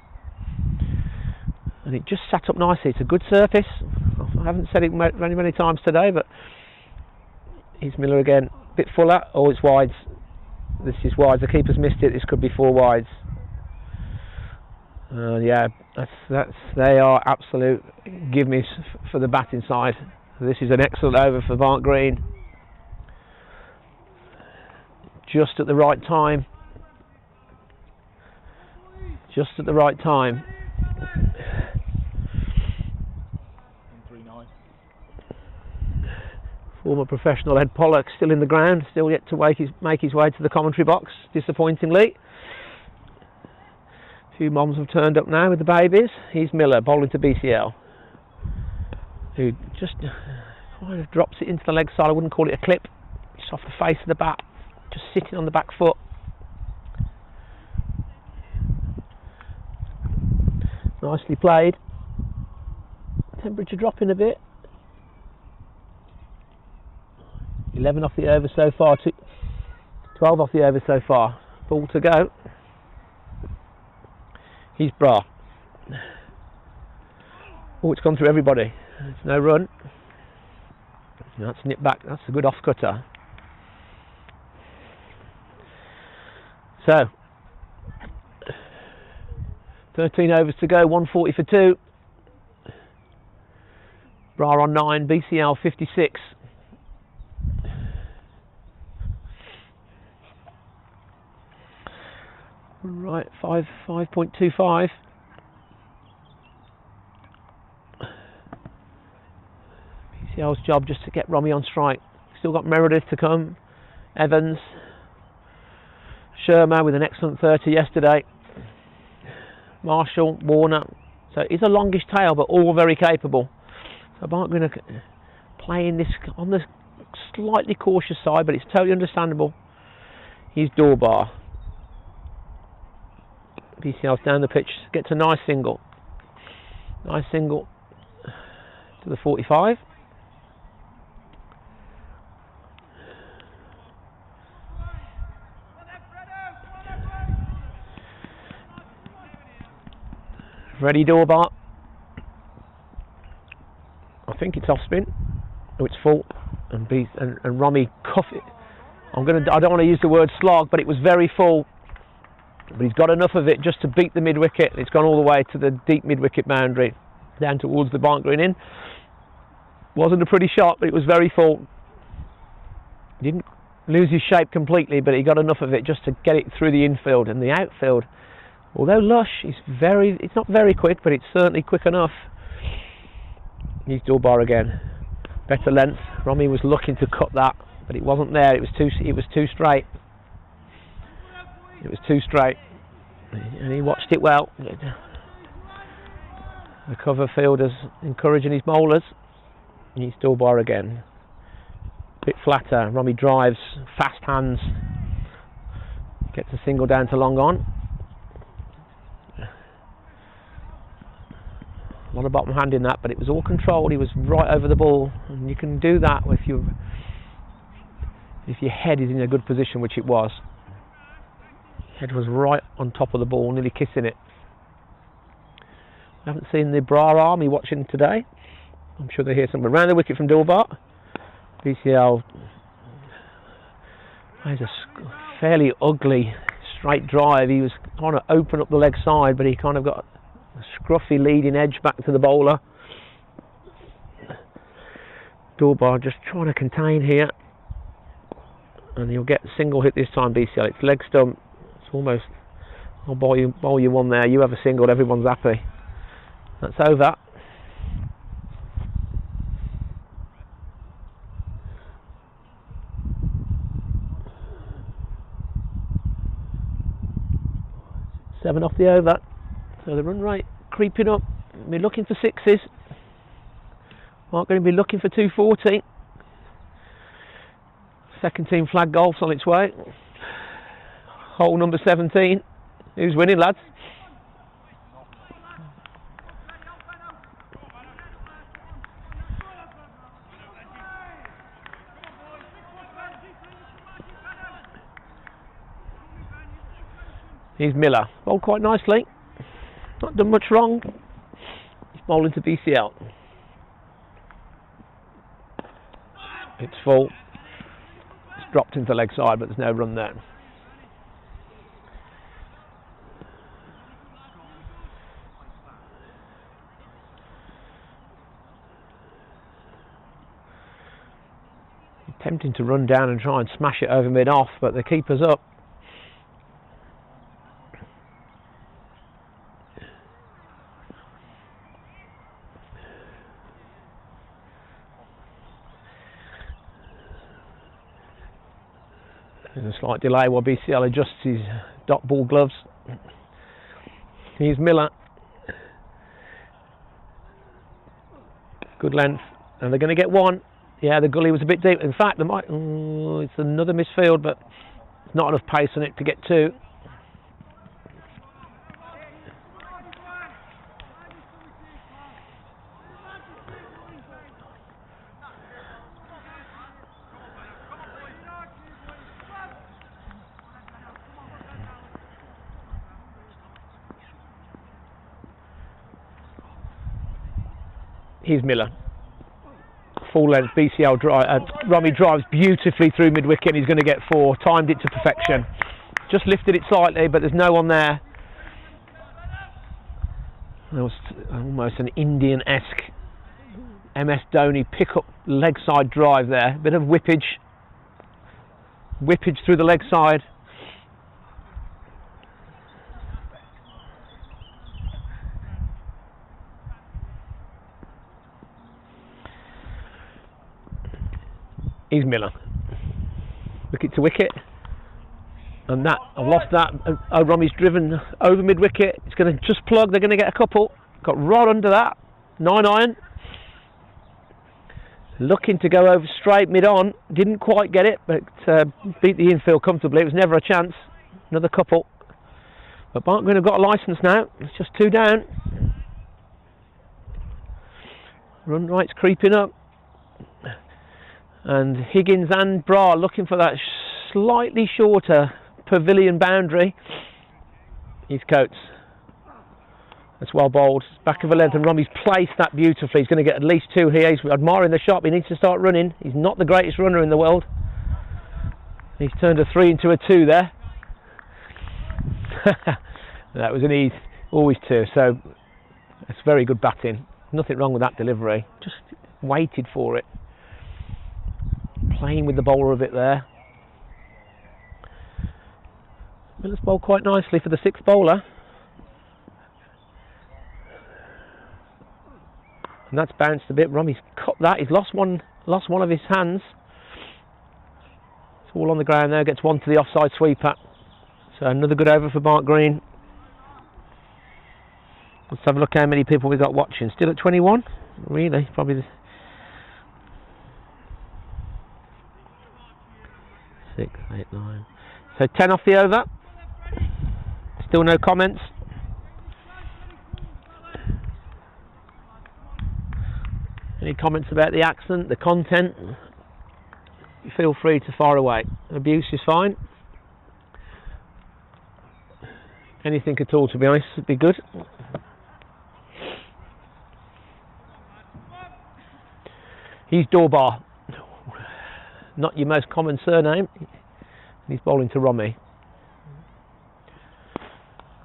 and it just sat up nicely. It's a good surface. I haven't said it many times today, but here's Miller again. bit fuller. Oh, it's wides. This is wides. The keeper's missed it. This could be 4 wides. Yeah, they are absolute give-me's for the batting side. This is an excellent over for Barnt Green. Just at the right time. Just at the right time. 3-9. Former professional Ed Pollock still in the ground, still yet to make his way to the commentary box, disappointingly. A few moms have turned up now with the babies. Here's Miller bowling to BCL, who just kind of drops it into the leg side. I wouldn't call it a clip. Just off the face of the bat, just sitting on the back foot. Nicely played. Temperature dropping a bit. 11 off the over so far. 12 off the over so far. Ball to go. He's Bra. Oh, it's gone through everybody. It's no run. That's nipped back. That's a good off cutter. So 13 overs to go. 140 for 2. Bra on 9. BCL 56. Right, 5.25. BCL's job just to get Romy on strike. Still got Meredith to come. Evans. Sherma with an excellent 30 yesterday. Marshall, Warner. So it's a longish tail, but all very capable. So Barnt going to play in this on the slightly cautious side, but it's totally understandable. He's Dorbar. BCL's down the pitch, gets a nice single. Nice single to the 45. Ready, Dorbar. I think it's off spin. Oh, it's full. And Romy cuff it. I don't want to use the word slog, but it was very full. But he's got enough of it just to beat the mid-wicket. It's gone all the way to the deep mid-wicket boundary, down towards the Barnt Green in. Wasn't a pretty shot, but it was very full. Didn't lose his shape completely, but he got enough of it just to get it through the infield. And the outfield, although lush, it's not very quick, but it's certainly quick enough. He's Dorbar again. Better length. Romy was looking to cut that, but it wasn't there. It was too straight. It was too straight, and he watched it well. The cover fielders encouraging his bowlers. He's Dorbar again. Bit flatter. Romy drives, fast hands. Gets a single down to long on. A lot of bottom hand in that, but it was all controlled. He was right over the ball, and you can do that if your head is in a good position, which it was. Head was right on top of the ball, nearly kissing it. I haven't seen the Bra army watching today. I'm sure they hear something. Round the wicket from Dorbar. BCL plays a fairly ugly straight drive. He was trying to open up the leg side, but he kind of got a scruffy leading edge back to the bowler. Dorbar just trying to contain here. And he'll get a single hit this time, BCL. It's leg stump. It's almost, I'll bowl you one there. You have a single, everyone's happy. That's over. Seven off the over. So the run rate creeping up. We're looking for sixes. Mark going to be looking for 240. Second team flag golf's on its way. Hole number 17. Who's winning, lads? Here's Miller. Bowled quite nicely. Not done much wrong. He's bowling to BCL. It's full. dropped into the leg side, but there's no run there. Tempting to run down and try and smash it over mid-off, but the keeper's up. There's a slight delay while BCL adjusts his dot ball gloves. Here's Miller. Good length, and they're going to get one. Yeah, the gully was a bit deep. In fact, they might. It's another misfield, but there's not enough pace on it to get two. Here's Miller. Full length BCL drive. Rummy drives beautifully through mid wicket and he's going to get four. Timed it to perfection. Just lifted it slightly, but there's no one there. There was almost an Indian-esque MS Dhoni pick-up leg side drive there. Bit of whippage. Whippage through the leg side. He's Miller. Wicket to wicket. And that, I've lost that. O'Rummy's driven over mid wicket. It's going to just plug. They're going to get a couple. Got right under that. 9 iron. Looking to go over straight mid on. Didn't quite get it, but beat the infield comfortably. It was never a chance. Another couple. But Barnt going to have got a licence now. It's just 2 down. Run right's creeping up. And Higgins and Bra looking for that slightly shorter pavilion boundary. He's Coates. That's well bowled. Back of a length, and Rummy's placed that beautifully. He's going to get at least 2 here. He's admiring the shot. He needs to start running. He's not the greatest runner in the world. He's turned a 3 into a 2 there. That was an ease. Always 2. So it's very good batting. Nothing wrong with that delivery. Just waited for it. Playing with the bowler a bit there. Miller's bowled quite nicely for the 6th bowler. And that's bounced a bit. Rummy's cut that. He's lost one of his hands. It's all on the ground there. Gets one to the offside sweeper. So another good over for Barnt Green. Let's have a look how many people we got watching. Still at 21? Really? Probably 6, 8, 9. So 10 off the over. Still no comments. Any comments about the accent, the content? You feel free to fire away. Abuse is fine. Anything at all, to be honest, would be good. He's Dorbar. Not your most common surname. He's bowling to Rummy.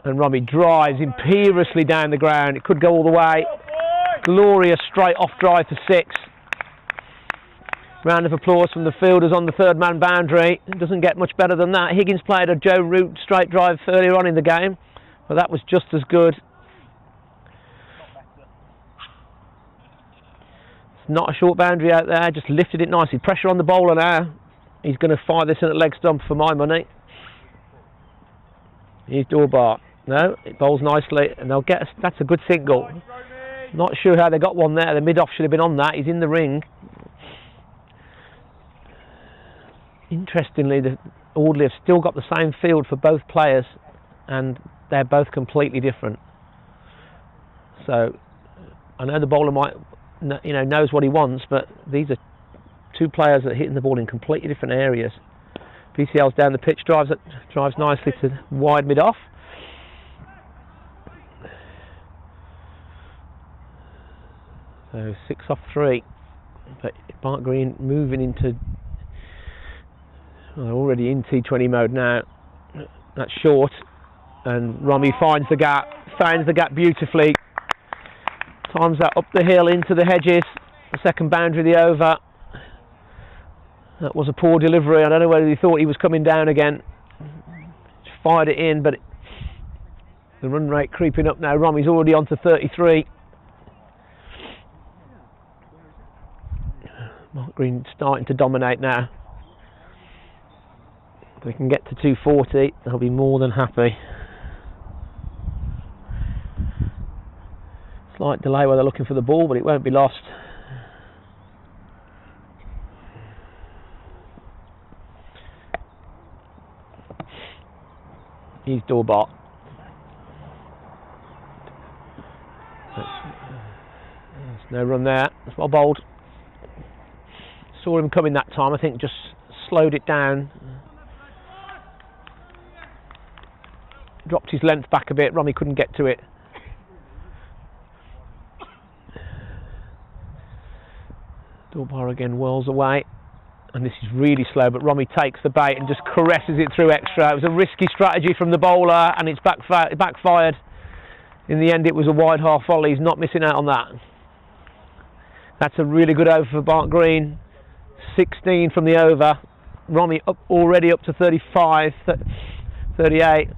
And Rummy drives imperiously down the ground. It could go all the way. Glorious straight off drive for 6. Round of applause from the fielders on the 3rd man boundary. It doesn't get much better than that. Higgins played a Joe Root straight drive earlier on in the game, but that was just as good. Not a short boundary out there, just lifted it nicely. Pressure on the bowler now. He's going to fire this in at leg stump for my money. Here's Dorbar. No, it bowls nicely, and they'll get. That's a good single. Not sure how they got one there. The mid-off should have been on that. He's in the ring. Interestingly, the Audley have still got the same field for both players, and they're both completely different. So I know the bowler might, knows what he wants, but these are 2 players that are hitting the ball in completely different areas. BCL's down the pitch, drives nicely to wide mid-off. So 6 off 3, but Barnt Green moving into They're already in T20 mode now. That's short, and Romy finds the gap beautifully. Times that up the hill into the hedges. The second boundary of the over. That was a poor delivery. I don't know whether he thought he was coming down again. Just fired it in, but the run rate creeping up now. Romy's already on to 33. Mark Green starting to dominate now. If we can get to 240, they'll be more than happy. Slight delay while they're looking for the ball, but it won't be lost. He's Doorbot. There's no run there. That's well bowled. Saw him coming that time. I think just slowed it down. Dropped his length back a bit. Romy couldn't get to it. Doorbot again whirls away. And this is really slow, but Romy takes the bait and just caresses it through extra. It was a risky strategy from the bowler, and it's backfired. In the end, it was a wide half volley. He's not missing out on that. That's a really good over for Barnt Green. 16 from the over. Romy already up to 35, 38.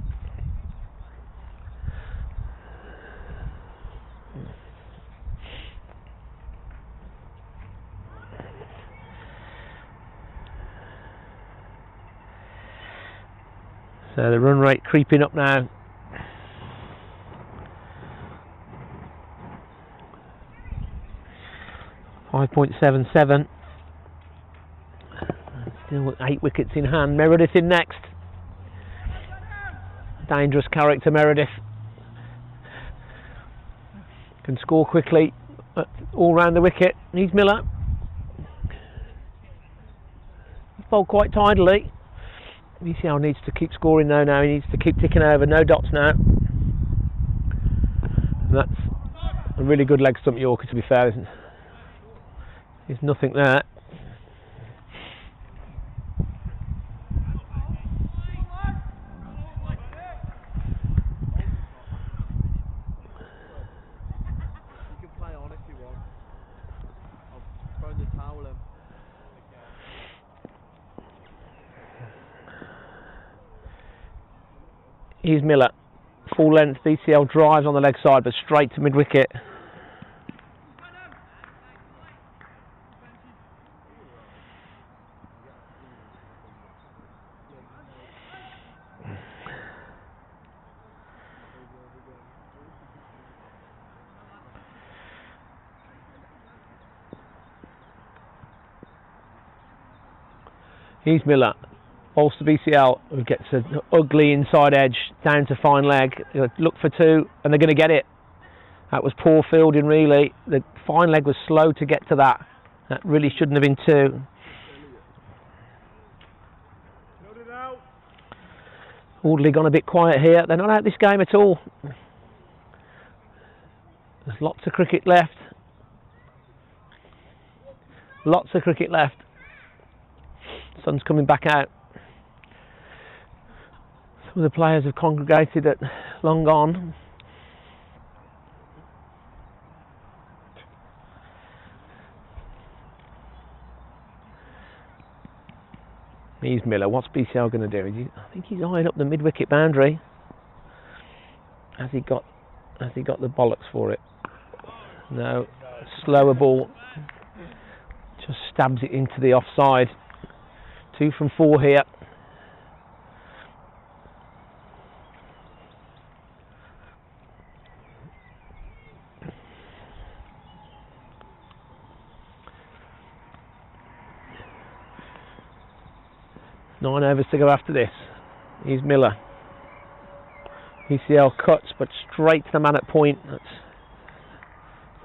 So the run rate creeping up now. .77. Still with 8 wickets in hand. Meredith in next. Dangerous character, Meredith. Can score quickly all round the wicket. Needs Miller. He's bowled quite tidily. VCL needs to keep scoring though now. He needs to keep ticking over. No dots now. And that's a really good leg stump Yorker, to be fair. There's nothing there. You can play on if you want. I'll throw the towel in. Here's Miller. Full length BCL drives on the leg side, but straight to mid wicket. Here's Miller. Bowls to BCL, who gets an ugly inside edge down to fine leg. Look for 2, and they're going to get it. That was poor fielding, really. The fine leg was slow to get to that. That really shouldn't have been 2. Audley gone a bit quiet here. They're not out this game at all. There's lots of cricket left. Lots of cricket left. Sun's coming back out. Some of the players have congregated at long gone. Here's Miller. What's BCL going to do? I think he's eyeing up the mid-wicket boundary. Has he got the bollocks for it? No. Slower ball. Just stabs it into the offside. 2 from 4 here. Nine overs to go after this. Here's Miller. ECL cuts, but straight to the man at point.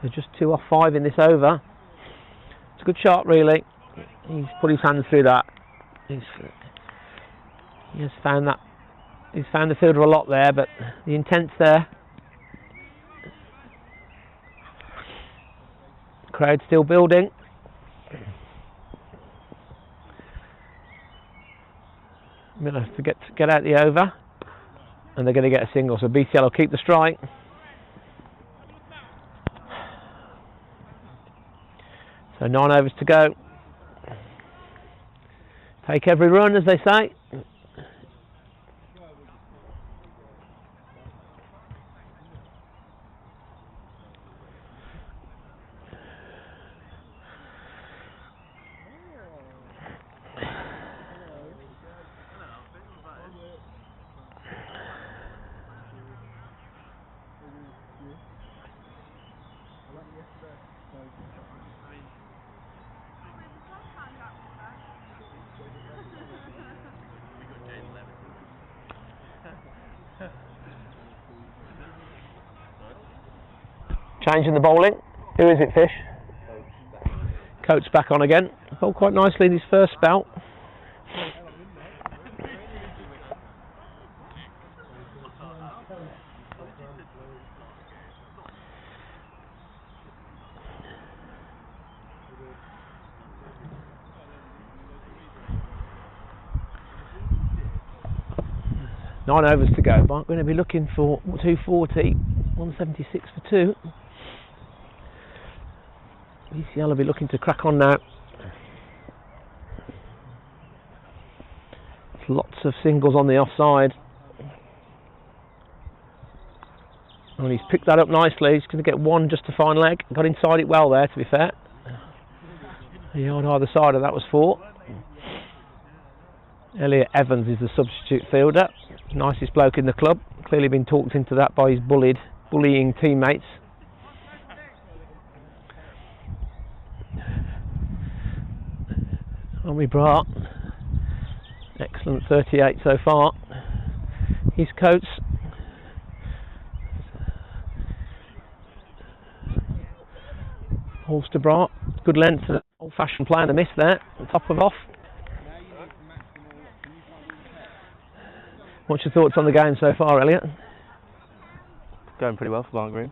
They're just 2 off 5 in this over. It's a good shot, really. He's put his hand through that. He has found that. He's found the fielder a lot there, but the intent's there. Crowd still building. Miller to get out the over, and they're going to get a single, so BCL will keep the strike. So 9 overs to go. Take every run, as they say. Changing the bowling. Who is it, Fish? Coates back on again. Bowled quite nicely in his first spout. Nine overs to go. Barnt going to be looking for 240, 176 for 2. BCL will be looking to crack on now. Lots of singles on the offside. And he's picked that up nicely. He's going to get one just to fine leg. Got inside it well there, to be fair. A yard either side of that was 4. Elliot Evans is the substitute fielder. Nicest bloke in the club. Clearly been talked into that by his bullying teammates. Tommy Barnt, excellent 38 so far. His Coates. Holster Barnt, good length, old-fashioned play and a miss there, top of off. What's your thoughts on the game so far, Elliot? Going pretty well for Barnt Green.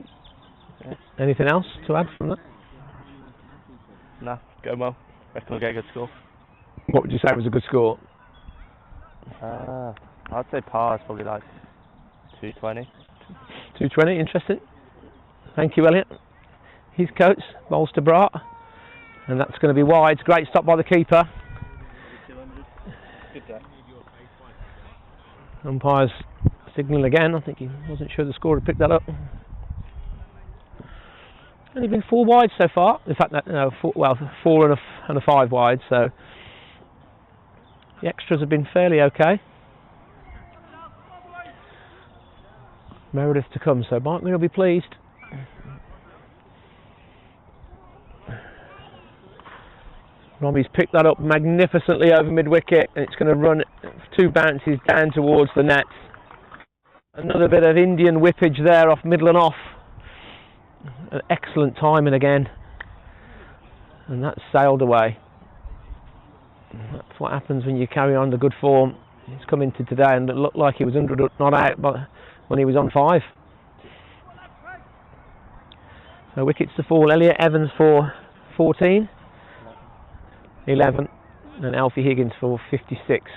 Yeah. Anything else to add from that? No, going well. Reckon we'll get a good score. What would you say was a good score? I'd say par is probably like 220. 220, interesting. Thank you, Elliot. His Coates, bowls to Barnt, and that's going to be wide. Great stop by the keeper. Good day. Umpire's signalling again. I think he wasn't sure the scorer had picked that up. Only been 4 wide so far. In fact, no, 4 and a 5 wide. So the extras have been fairly okay. Meredith to come, so Barnt will be pleased. Robbie's picked that up magnificently over mid-wicket, and it's going to run 2 bounces down towards the net. Another bit of Indian whippage there off middle and off. An excellent timing again, and that's sailed away. That's what happens when you carry on the good form. He's come into today and it looked like he was 100 not out, but when he was on 5. So wickets to fall. Elliot Evans for 14, 11, and Alfie Higgins for 56.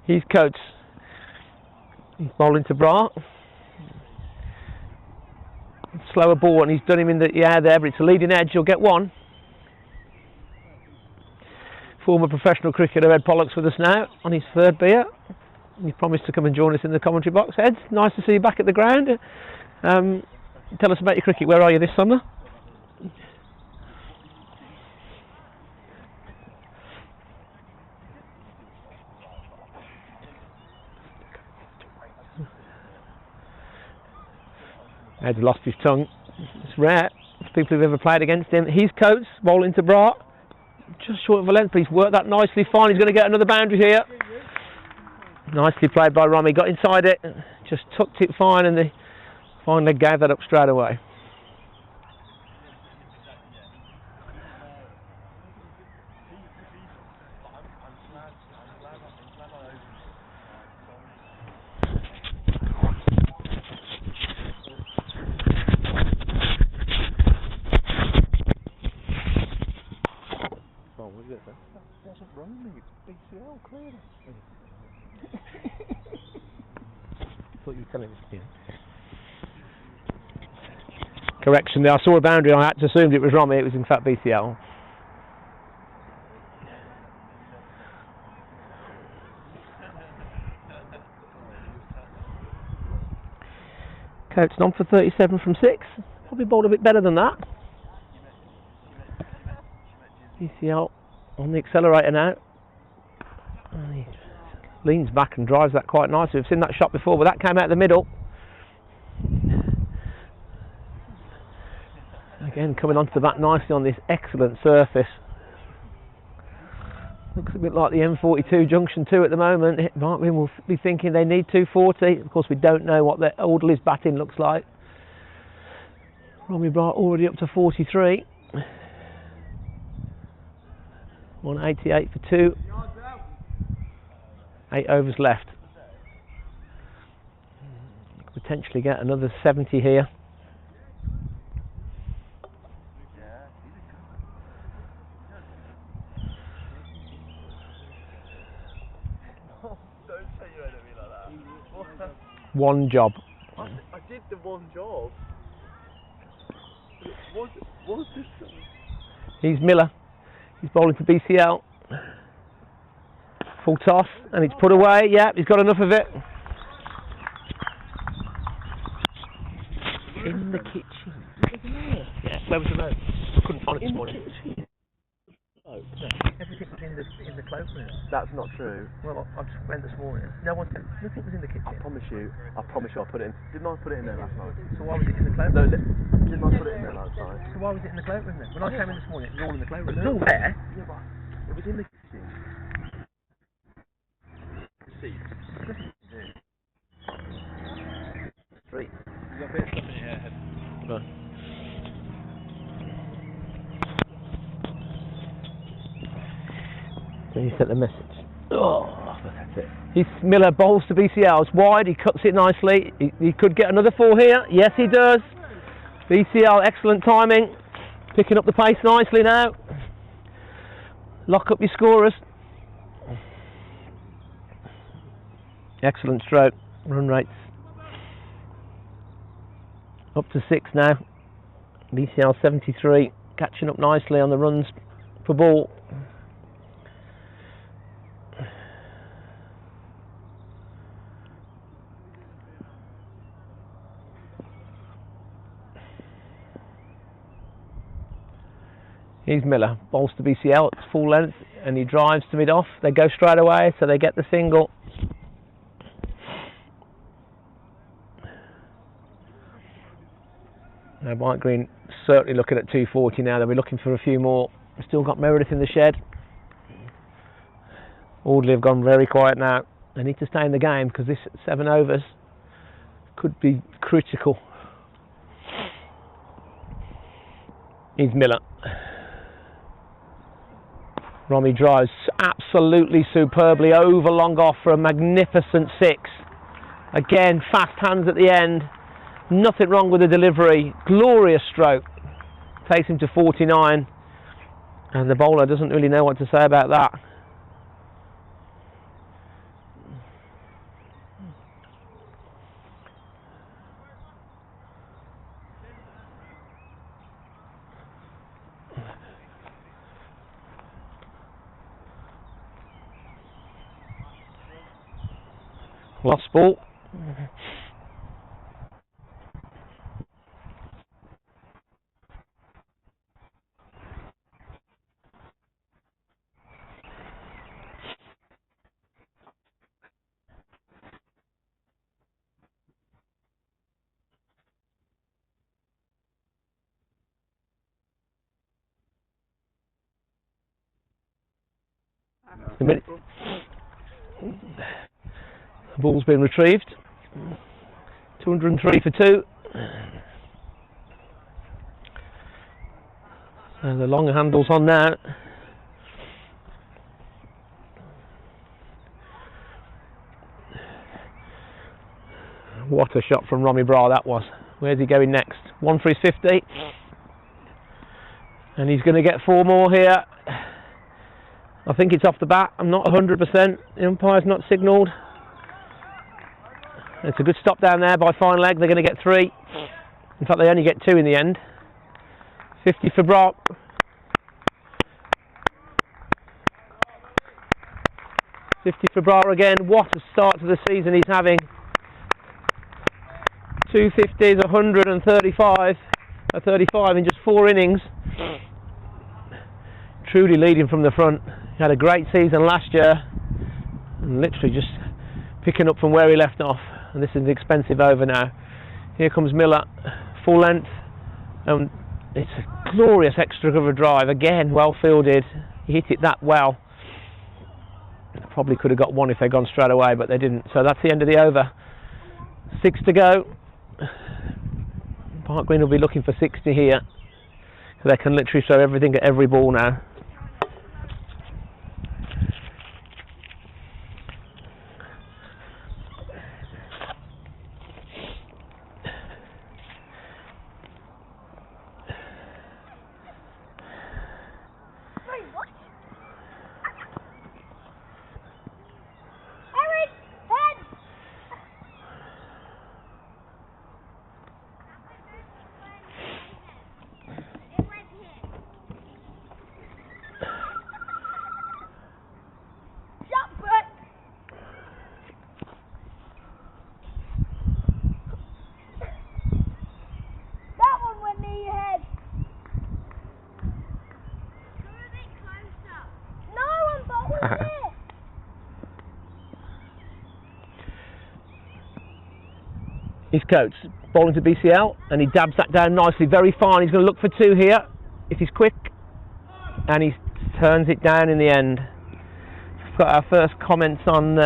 He's Coates. He's bowling to Barnt. Slower ball, and he's done him in the air there, but it's a leading edge. He'll get 1. Former professional cricketer Ed Pollock's with us now on his 3rd beer. He promised to come and join us in the commentary box. Ed, nice to see you back at the ground. Tell us about your cricket. Where are you this summer? Ed's lost his tongue. It's rare for people who've ever played against him. He's Coates, bowling to Barnt. Just short of a length, but he's worked that nicely fine. He's going to get another boundary here. Nicely played by Romy. Got inside it, just tucked it fine, and the fine leg gave that up straight away. well, clearly. Thought you were telling us. Yeah. Correction there, I saw a boundary, I had to assume it was Romy, it was in fact BCL. Coates on for 37 from 6, probably bowled a bit better than that. BCL on the accelerator now. And he leans back and drives that quite nicely. We've seen that shot before, but that came out the middle. Again, coming onto the bat nicely on this excellent surface. Looks a bit like the M42 Junction 2 at the moment. We will be thinking they need 240. Of course, we don't know what the Audley's batting looks like. Romy Barnt already up to 43. 188 for 2. 8 overs left. Potentially get another 70 here. Don't say you at me like that. One job. I did the one job. What's this? He's Miller. He's bowling for BCL. Full toss, and it's put away. Yeah, he's got enough of it. In the kitchen. Yeah, where was the note? I couldn't find it this morning. Oh, no. Everything was in the cloakroom. That's not true. Well, I just went this morning. Nothing was in the kitchen. I promise you I put it in. Didn't I put it in there last night? So why was it in the cloakroom? No, didn't I put it in there last night? So why was it in the cloakroom then? When I came in this morning, it was all in the cloakroom. It's all there. Yeah, but it was in the kitchen. See. Three. You've got a bit of stuff in your head. Right. So he sent the message. Oh, that's it. He's Miller bowls to BCL. It's wide. He cuts it nicely. He could get another 4 here. Yes, he does. BCL, excellent timing. Picking up the pace nicely now. Lock up your scorers. Excellent stroke. Run rates up to 6 now. BCL 73, catching up nicely on the runs per ball. Here's Miller, bowls to BCL, it's full length, and he drives to mid-off. They go straight away, so they get the single. Now White Green certainly looking at 240 now. They'll be looking for a few more. We've still got Meredith in the shed. Audley have gone very quiet now. They need to stay in the game because this 7 overs could be critical. Here's Miller. Romy drives absolutely superbly over long off for a magnificent 6. Again, fast hands at the end. Nothing wrong with the delivery. Glorious stroke. Takes him to 49. And the bowler doesn't really know what to say about that. Lost ball. The ball's been retrieved. 203 for 2. So the long handle's on now. What a shot from Romy Barnt that was. Where's he going next? 1 for his 50. And he's going to get 4 more here. I think it's off the bat. I'm not 100%. The umpire's not signalled. It's a good stop down there by fine leg. They're going to get 3. In fact, they only get 2 in the end. 50 for Brock. For Bra again. What a start to the season he's having. 2 50s, 135, 35 in just 4 innings. Truly leading from the front. He had a great season last year and literally just picking up from where he left off. And this is an expensive over now. Here comes Miller, full length, and it's a glorious extra cover drive. Again, well fielded. He hit it that well. Probably could have got 1 if they'd gone straight away, but they didn't. So that's the end of the over. 6 to go. Park Green will be looking for 60 here. So they can literally throw everything at every ball now. His coach bowling to BCL, and he dabs that down nicely, very fine. He's going to look for 2 here if he's quick, and he turns it down in the end. We've got our first comments on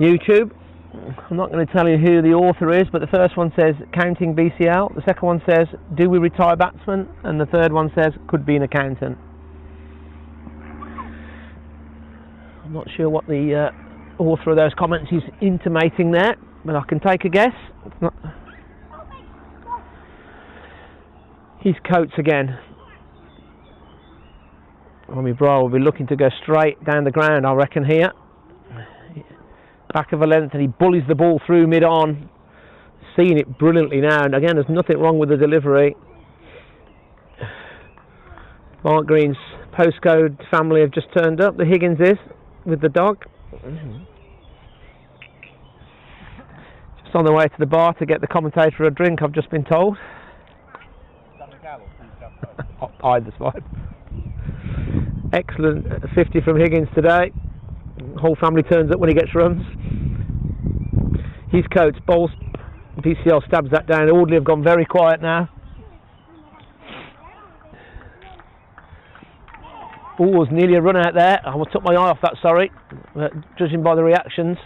YouTube. I'm not going to tell you who the author is, but the first one says counting BCL, the second one says do we retire batsmen, and the third one says could be an accountant. I'm not sure what the author of those comments is intimating there, but I can take a guess. It's not. His coats again. Romy Bra will be looking to go straight down the ground, I reckon, here. Back of a length, and he bullies the ball through mid-on. Seeing it brilliantly now, and again, there's nothing wrong with the delivery. Barnt Green's postcode family have just turned up. The Higgins is, with the dog. On the way to the bar to get the commentator a drink, I've just been told. Either side. Excellent 50 from Higgins today. Whole family turns up when he gets runs. His coach bowls. BCL stabs that down. Audley have gone very quiet now. Oh, was nearly a run out there. I took my eye off that, sorry. Judging by the reactions.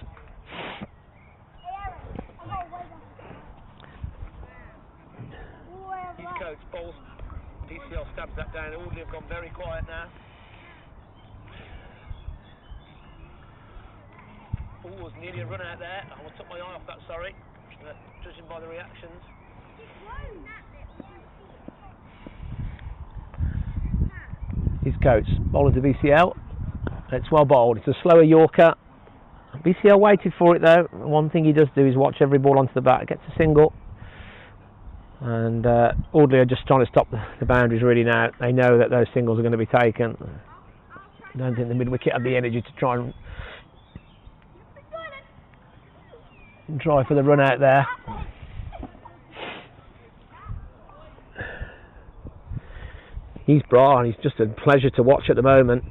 BCL stabs that down. Audley have gone very quiet now. Oh, was nearly a run out there. I took my eye off that, sorry. Judging by the reactions. His coach bowling to BCL. It's well bowled. It's a slower Yorker. BCL waited for it though. One thing he does do is watch every ball onto the bat. Gets a single. And Audley are just trying to stop the boundaries really now. They know that those singles are going to be taken. I don't think the mid-wicket had the energy to try and try for the run out there. He's Bra, and he's just a pleasure to watch at the moment.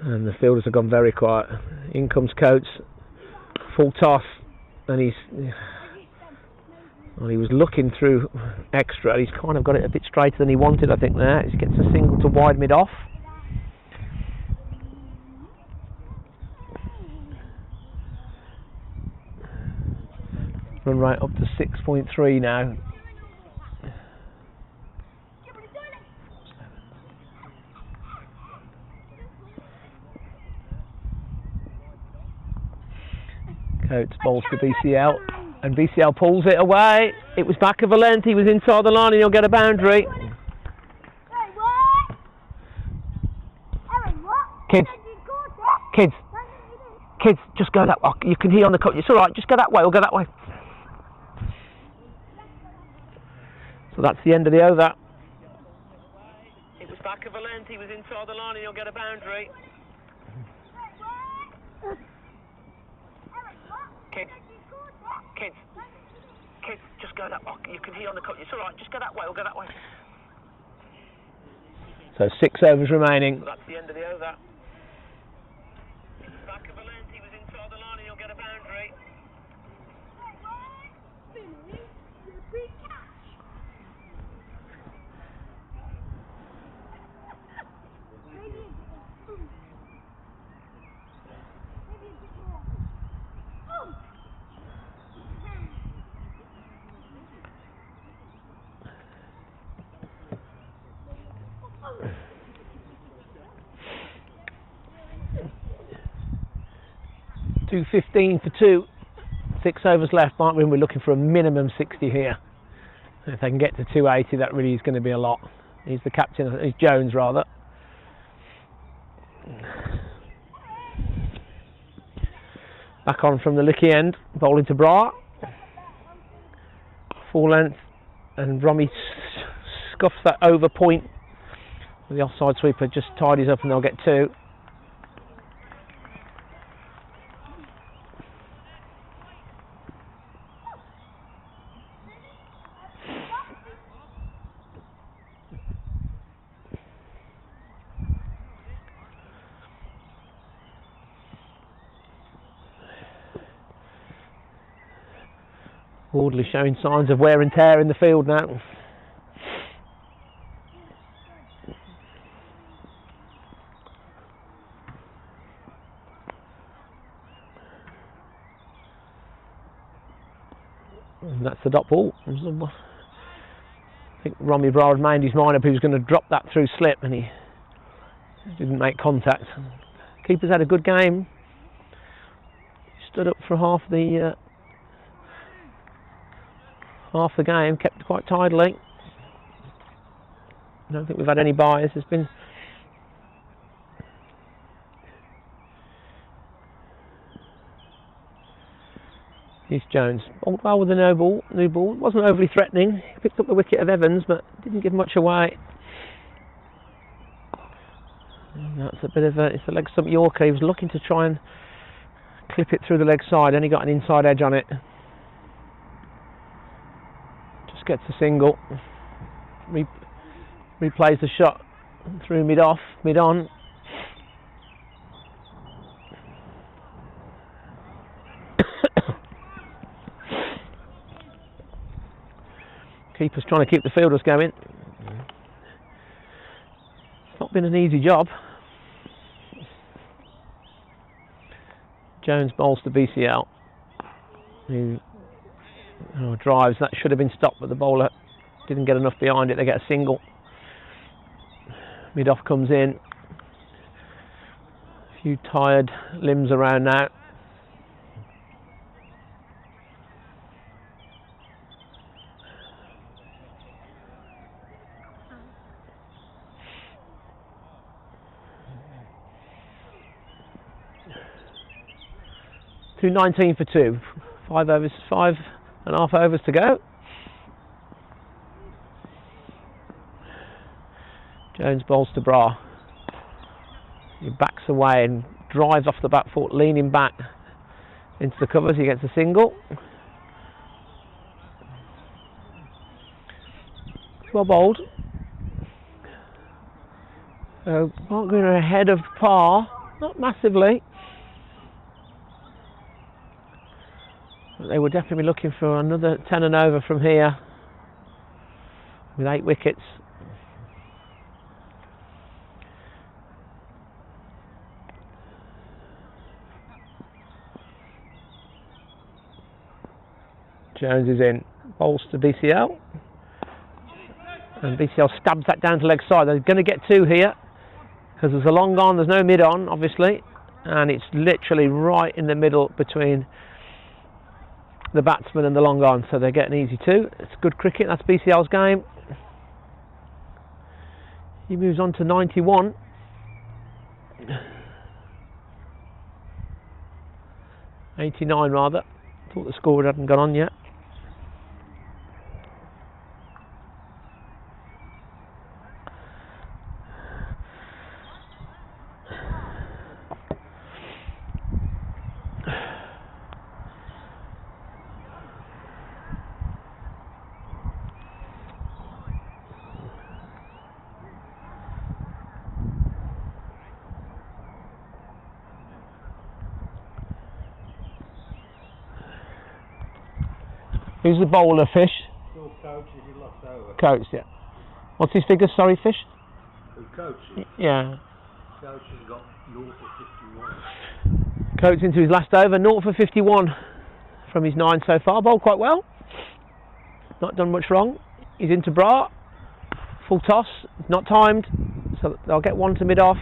And the fielders have gone very quiet. In comes Coates, full toss, and well, he was looking through extra. He's kind of got it a bit straighter than he wanted, I think, there. He gets a single to wide mid-off. Run right up to 6.3 now. Coates bowls to BCL. And BCL pulls it away. It was back of a length. He was inside the line, and he'll get a boundary. Kids, just go that way. You can hear on the cut. It's all right. Just go that way. We'll go that way. So that's the end of the over. It was back of a length. He was inside the line, and you'll get a boundary. Kids, just go that way. You can hear on the cut. It's all right. Just go that way. We'll go that way. So 6 overs remaining. So that's the end of the over. Back of a length, he was inside the line, and you'll get a boundary. .215 for 2, 6 overs left. Might win. We're looking for a minimum 60 here. If they can get to 280, that really is going to be a lot. He's the captain. He's Jones rather. Back on from the Licky end, bowling to Bra. Full length, and Romy scuffs that over point. The offside sweeper just tidies up, and they'll get 2. Audley showing signs of wear and tear in the field now. And that's the dot ball. I think Romy Bra had made his mind up he was going to drop that through slip, and he didn't make contact. Keeper's had a good game. Stood up for half the game, kept quite tidily. I don't think we've had any buys. There's been here's Jones. Bowled well with the new ball. Wasn't overly threatening. He picked up the wicket of Evans, but didn't give much away. And that's a bit of it's a leg stump Yorker. He was looking to try and clip it through the leg side, and he got an inside edge on it. Gets a single, replays the shot through mid-on. Keeper's trying to keep the fielders going. It's not been an easy job. Jones bowls to BCL. Drives, that should have been stopped, but the bowler didn't get enough behind it. They get a single. Mid-off comes in. A few tired limbs around now. .219 for 2. 5 overs, 5.5 overs to go. Jones bowls to Bra. He backs away and drives off the back foot, leaning back into the covers. He gets a single. Well bowled. So Barnt going ahead of par, not massively. They will definitely be looking for another 10 and over from here with 8 wickets. Jones is in, bowls to BCL, and BCL stabs that down to leg side. They're going to get 2 here because there's a long on, there's no mid on obviously, and it's literally right in the middle between the batsman and the long on, so they get an easy 2. It's good cricket. That's BCL's game. He moves on to 91. 89 rather. Thought the score hadn't gone on yet. Who's the bowler, Fish? Still Coates, he lost over. Coates, yeah. What's his figure, sorry, Fish? Who, Coates? Yeah. Coates has got 0 for 51. Coates into his last over, 0 for 51 from his 9 so far. Bowled quite well. Not done much wrong. He's into Barnt. Full toss, not timed, so they'll get one to mid-off.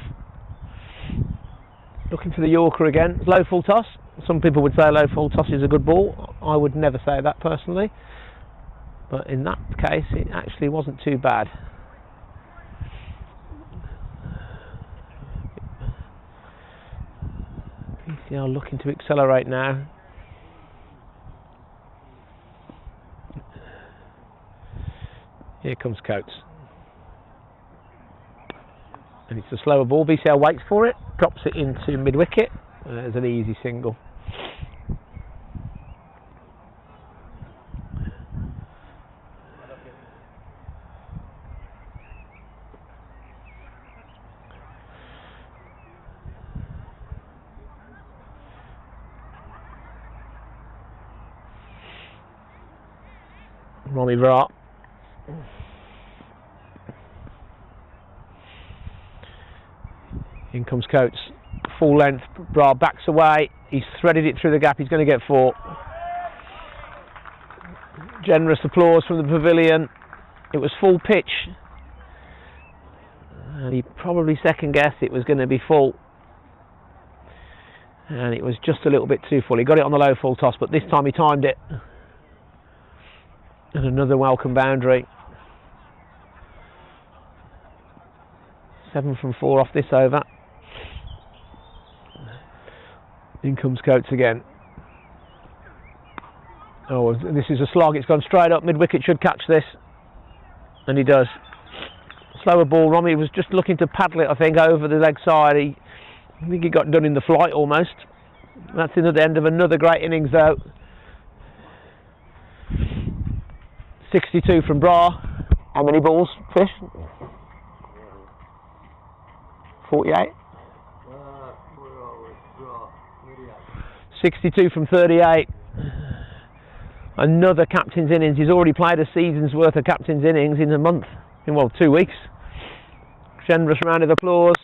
Looking for the Yorker again. Low full toss. Some people would say low full toss is a good ball. I would never say that personally. But in that case, it actually wasn't too bad. PCL looking to accelerate now. Here comes Coates. And it's a slower ball. BCL waits for it, drops it into mid-wicket. There's an easy single. Ronnie Barnt. In comes Coates. Full length. Barnt backs away. He's threaded it through the gap. He's going to get 4. Generous applause from the pavilion. It was full pitch. And he probably second guessed it was going to be full. And it was just a little bit too full. He got it on the low full toss, but this time he timed it. And another welcome boundary. 7 from 4 off this over. In comes Coates again. Oh, this is a slog. It's gone straight up. Mid-wicket should catch this. And he does. Slower ball. Romy was just looking to paddle it, I think, over the leg side. I think he got done in the flight almost. That's the end of another great innings, though. 62 from Barnt. How many balls, Fish? 48? 62 from 38. Another captain's innings. He's already played a season's worth of captain's innings in a month. In, well, 2 weeks. Generous round of applause.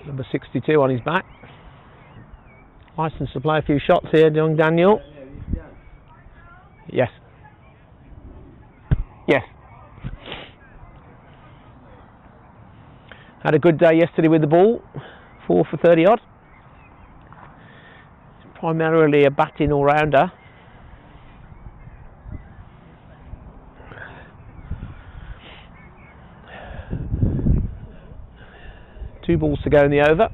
Number 62 on his back. Licensed to play a few shots here, young Daniel. Yes. Yes. Had a good day yesterday with the ball. 4 for 30 odd. Primarily a batting all-rounder. Two balls to go in the over.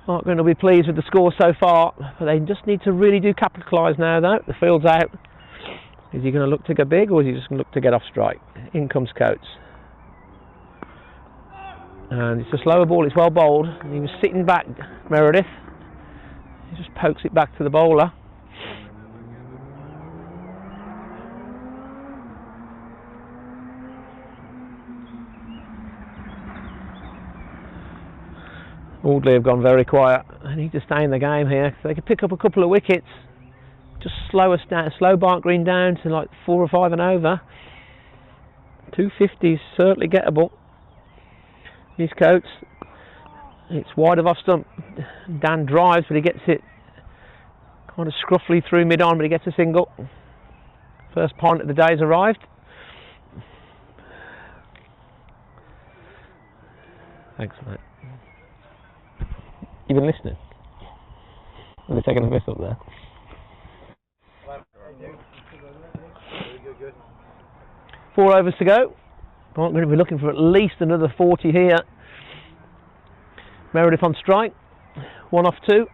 Markman will be pleased with the score so far, but they just need to really do capitalise now though. The field's out. Is he going to look to go big, or is he just going to look to get off strike? In comes Coates. And it's a slower ball, it's well bowled. He was sitting back, Meredith. He just pokes it back to the bowler. Audley have gone very quiet. They need to stay in the game here. So they could pick up a couple of wickets. Just slow us down, slow Barnt Green down to like 4 or 5 and over. 250 is certainly gettable. Here's Coates. It's wide of off stump. Dan drives, but he gets it kind of scruffily through mid-on, but he gets a single. First pint of the day has arrived. Thanks, mate. You been listening? Are they taking a piss up there? Good. 4 overs to go. I'm going to be looking for at least another 40 here. Meredith on strike. 1 off 2.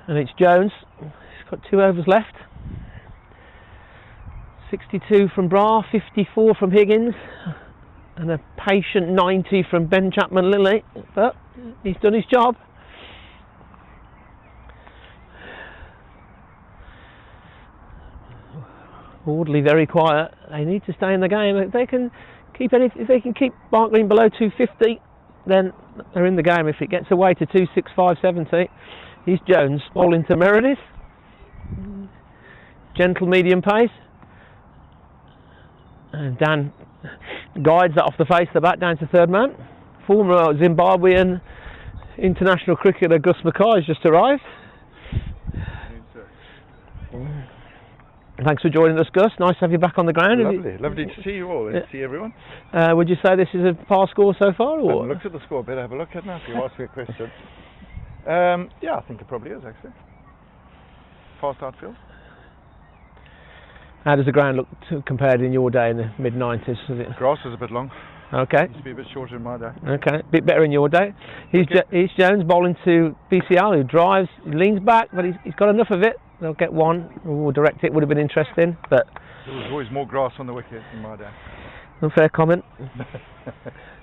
And it's Jones. He's got 2 overs left. 62 from Bra, 54 from Higgins, and a patient 90 from Ben Chapman Lilly. But he's done his job. Audley very quiet. They need to stay in the game. If they can keep Barnt Green below 250, then they're in the game. If it gets away to 265.70, here's Jones bowling to Meredith. Gentle medium pace, and Dan guides that off the face of the bat down to third man. Former Zimbabwean international cricketer Gus Mackay has just arrived. Thanks for joining us, Gus. Nice to have you back on the ground. Lovely to see you all and to see everyone. Would you say this is a par score so far? Or? I haven't looked at the score, better have a look at it now if you ask me a question. Yeah, I think it probably is actually. Fast outfield. How does the ground look compared in your day in the mid-90s? Grass is a bit long. Okay. It used to be a bit shorter in my day. Okay, a bit better in your day. Here's Jones bowling to BCL, who drives, leans back, but he's got enough of it. They'll get one. Or direct it would have been interesting, but There was always more grass on the wicket in my day. Unfair comment.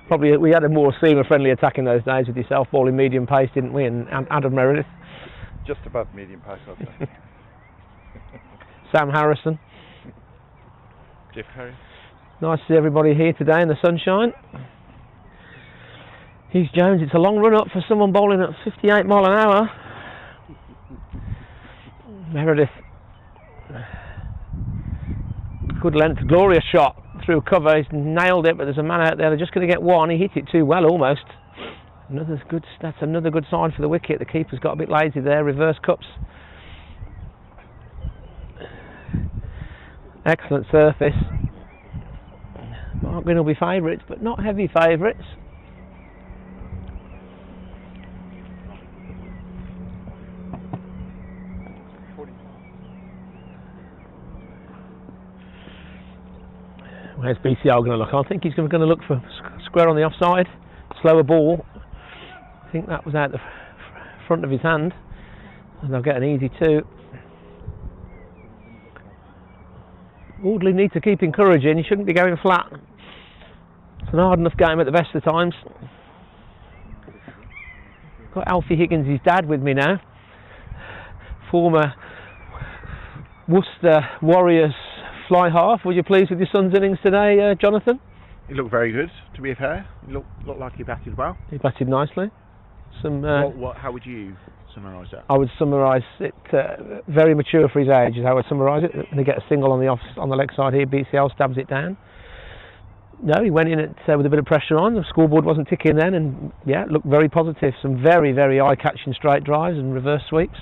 Probably we had a more seamer-friendly attack in those days with yourself bowling medium pace, didn't we? And Adam Meredith. Just about medium pace, I'd say. Sam Harrison. Jeff Harry. Nice to see everybody here today in the sunshine. Here's Jones. It's a long run up for someone bowling at 58 mile an hour. Meredith. Good length, glorious shot through cover. He's nailed it, but there's a man out there. They're just going to get one. He hit it too well, almost. That's another good sign for the wicket. The keeper's got a bit lazy there. Reverse cups. Excellent surface. Barnt Green will be favourites, but not heavy favourites. Where's BCL going to look? I think he's going to look for square on the offside. Slower ball. I think that was out the front of his hand. And they'll get an easy 2. Audley needs to keep encouraging. He shouldn't be going flat. It's an hard enough game at the best of times. Got Alfie Higgins, his dad, with me now. Former Worcester Warriors fly half. Were you pleased with your son's innings today, Jonathan? He looked very good, to be fair. He looked like he batted well. He batted nicely. How would you summarise that? I would summarise it very mature for his age is how I would summarise it. And they get a single on the leg side here. BCL stabs it down. No, he went in with a bit of pressure on. The scoreboard wasn't ticking then, and yeah, it looked very positive. Some very, very eye-catching straight drives and reverse sweeps.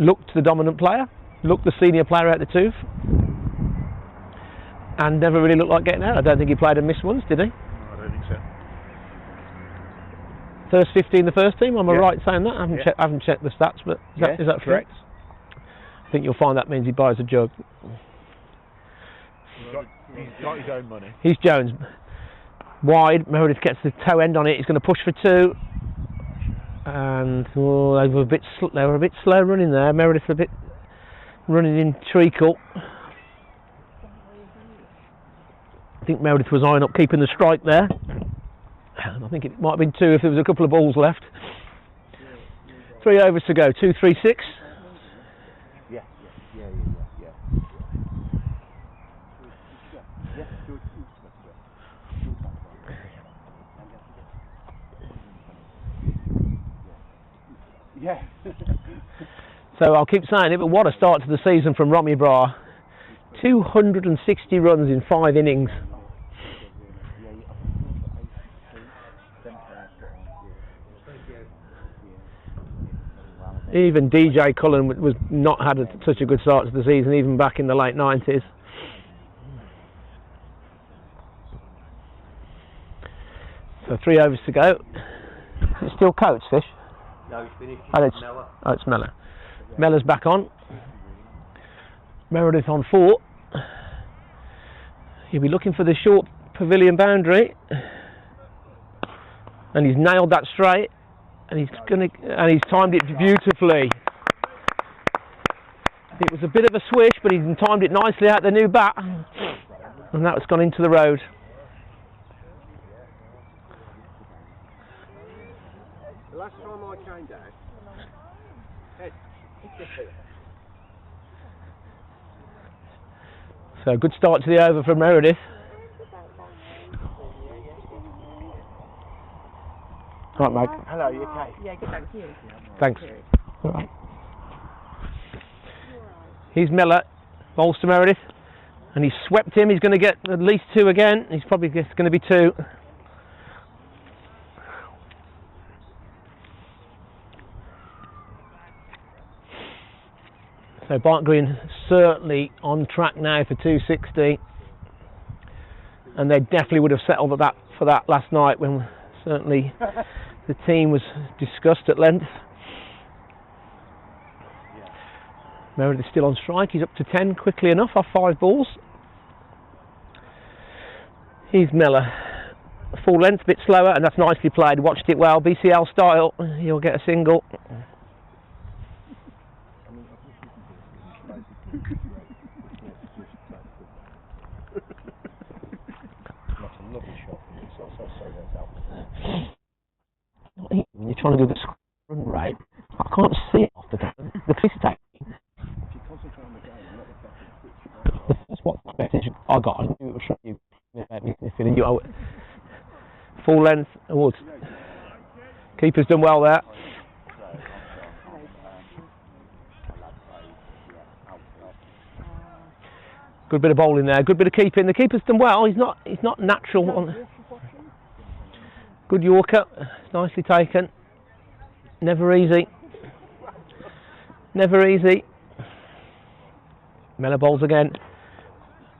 Looked the dominant player. Looked the senior player out the tooth. And never really looked like getting out. I don't think he played and missed once, did he? No, I don't think so. First 15 the first team, am I right saying that? I haven't checked the stats, but is that correct? I think you'll find that means he buys a jug. He's got his own money. Here's Jones. Wide, Meredith gets the toe end on it, he's going to push for 2. And they were a bit slow running there. Meredith a bit running in treacle. I think Meredith was eyeing up keeping the strike there. I think it might have been 2 if there was a couple of balls left. 3 overs to go, 2, 3, 6. Yeah. Yeah. So I'll keep saying it, but what a start to the season from Romy Bra. 260 runs in 5 innings. Even DJ Cullen was not had such a good start to the season, even back in the late 90s. So 3 overs to go. Is it still Coates, Fish? No, he's finished. It's Mellor. Mellor's back on. Meredith on 4. He'll be looking for the short pavilion boundary, and he's nailed that straight, and he's timed it beautifully. It was a bit of a swish, but he's timed it nicely out the new bat, and that's gone into the road. The last time I came down, So good start to the over from Meredith. Right, Mike. hello, you okay? Yeah, good, thank you. Thanks. All right. Here's Mellor, bowls to Meredith, and he's swept him. He's going to get at least 2 again. He's probably going to be 2. So Barnt Green certainly on track now for 260, and they definitely would have settled for that last night when certainly the team was discussed at length. Meredith still on strike. He's up to 10 quickly enough off 5 balls. Here's Mellor, full length, a bit slower, and that's nicely played. Watched it well, BCL style. He'll get a single. You're trying to do this run right. I can't see it off the ground. The police attack. That's what message I got. I knew it was from you. Feeling you. Full length awards. Keeper's done well there. Good bit of bowling there. Good bit of keeping. The keeper's done well. He's not natural on. Good Yorker, nicely taken. Never easy. Never easy. Mellor bowls again.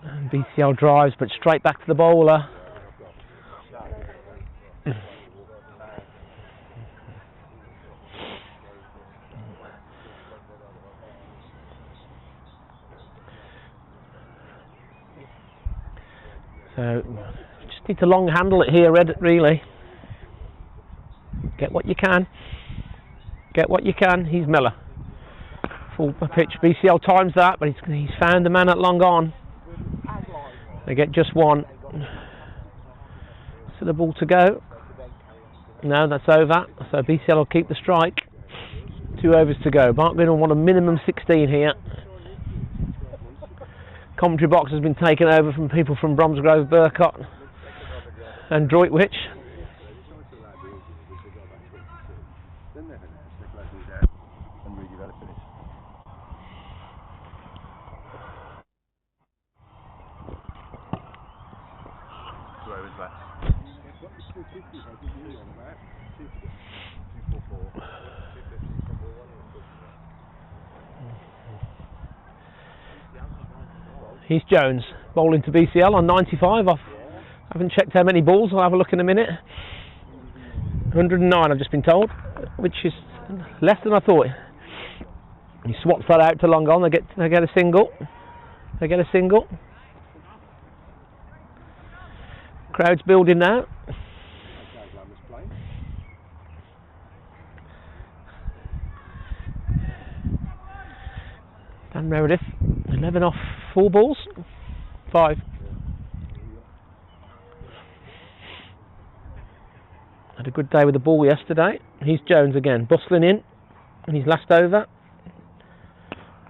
And BCL drives, but straight back to the bowler. So, just need to long handle it here, Red, really. Get what you can. Get what you can. He's Mellor. Full pitch. BCL times that, but he's found the man at long on. They get just 1. So the ball to go. No, that's over. So BCL will keep the strike. 2 overs to go. Barnt Green will want a minimum 16 here. Commentary box has been taken over from people from Bromsgrove, Burcott and Droitwich. Here's Jones, bowling to BCL on 95 off. I haven't checked how many balls, I'll have a look in a minute. 109 I've just been told, which is less than I thought. He swats that out to long on, they get a single. They get a single. Crowd's building now. Dan Meredith, 11 off 4 balls, 5. Had a good day with the ball yesterday. Here's Jones again, bustling in, and he's last over.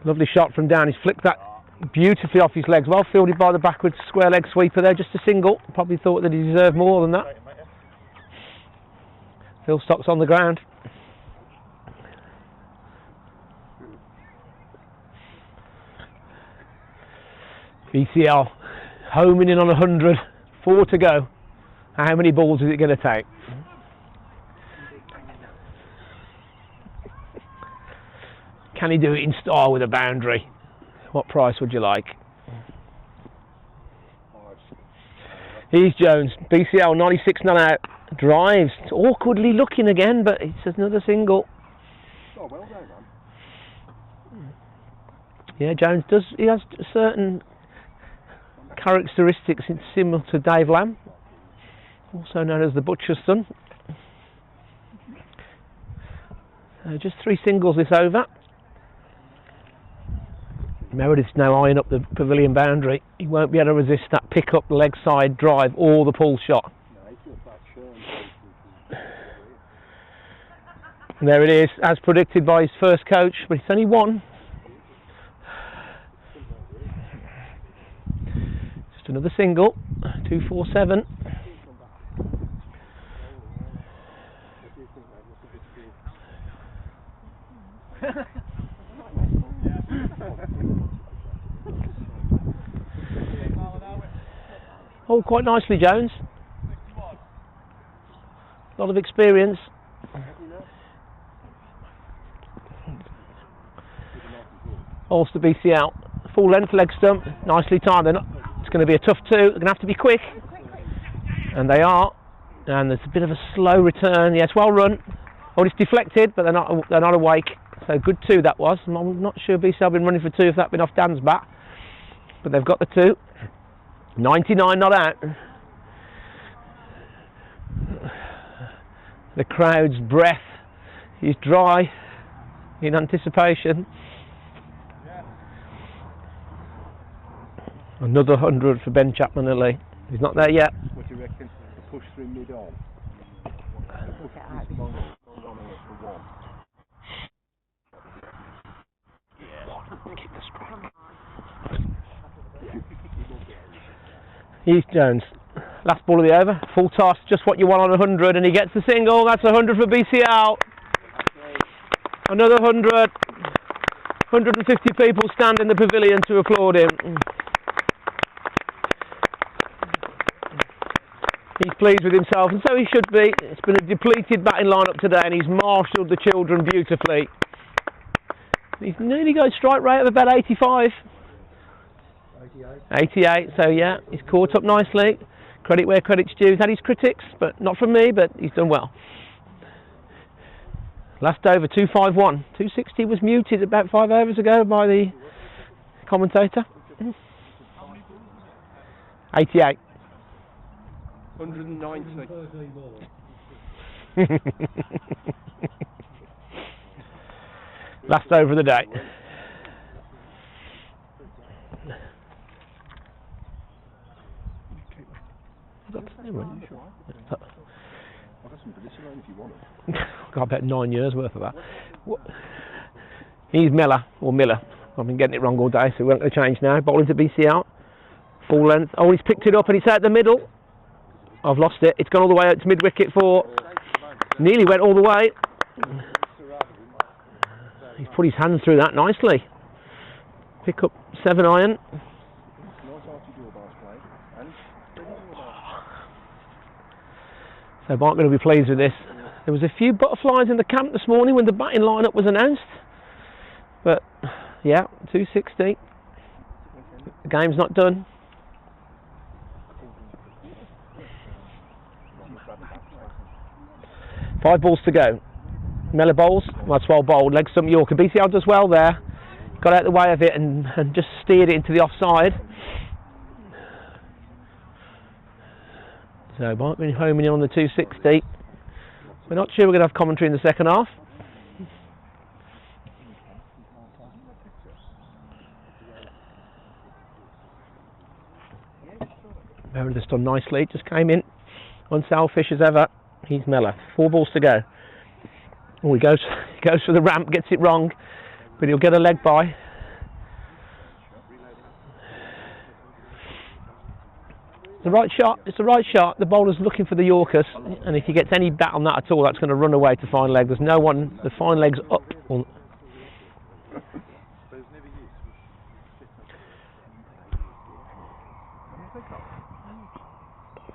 Lovely shot from down. He's flicked that beautifully off his legs. Well fielded by the backwards square leg sweeper there, just a single. Probably thought that he deserved more than that. Phil Stock's on the ground. BCL homing in on 100, 4 to go. How many balls is it going to take? Can he do it in style with a boundary? What price would you like? Here's Jones, BCL 96 not out. Drives, it's awkwardly looking again, but it's another single. Oh, well done, man. Yeah, Jones does. He has certain characteristics similar to Dave Lamb, also known as the Butcher's son. Just 3 singles this over. Meredith's now eyeing up the pavilion boundary. He won't be able to resist that pick up leg side drive or the pull shot. And there it is, as predicted by his first coach, but it's only one. Just another single, 247. Oh, quite nicely, Jones. A lot of experience. Ulster BC out. Full length leg stump, nicely timed. It's going to be a tough 2. They're going to have to be quick. And they are. And there's a bit of a slow return. Yes, well run. Oh, it's deflected, but they're not awake. So good 2 that was. I'm not sure BC have been running for 2 if that had been off Dan's bat. But they've got the 2. 99 not out. The crowd's breath is dry in anticipation. Another 100 for Ben Chapman-Lee. He's not there yet. What do you reckon? The push through mid-on. Here's Jones. Last ball of the over. Full toss, just what you want on 100, and he gets the single. That's 100 for BCL. Another 100. 150 people stand in the pavilion to applaud him. He's pleased with himself, and so he should be. It's been a depleted batting lineup today, and he's marshalled the children beautifully. He's nearly got a strike rate of about 85. 88, so yeah, he's caught up nicely. Credit where credit's due. He's had his critics, but not from me, but he's done well. Last over, 251. 260 was muted about 5 overs ago by the commentator. 88. 190. Last over of the day. Got about 9 years worth of that. He's Miller, or Miller. I've been getting it wrong all day, so we're not going to change now. Bowling to BC out. Full length. Oh, he's picked it up and it's out the middle. I've lost it. It's gone all the way out to mid-wicket for... Nearly went all the way. He's put his hands through that nicely. Pick up 7 iron. So Barnt going to be pleased with this. There was a few butterflies in the camp this morning when the batting lineup was announced. But, yeah, 260. The game's not done. Five balls to go. Miller bowls. That's well bowled. Leg stump Yorker. BCL does well there. Got out the way of it and just steered it into the offside. So Barnt been homing in on the 260. We're not sure we're going to have commentary in the second half. Meredith's done nicely. Just came in. Unselfish as ever. He's Miller. 4 balls to go. Oh, he goes for the ramp, gets it wrong, but he'll get a leg by. The right shot. It's the right shot. The bowler's looking for the Yorkers, and if he gets any bat on that at all, that's going to run away to fine leg. There's no one. The fine leg's up.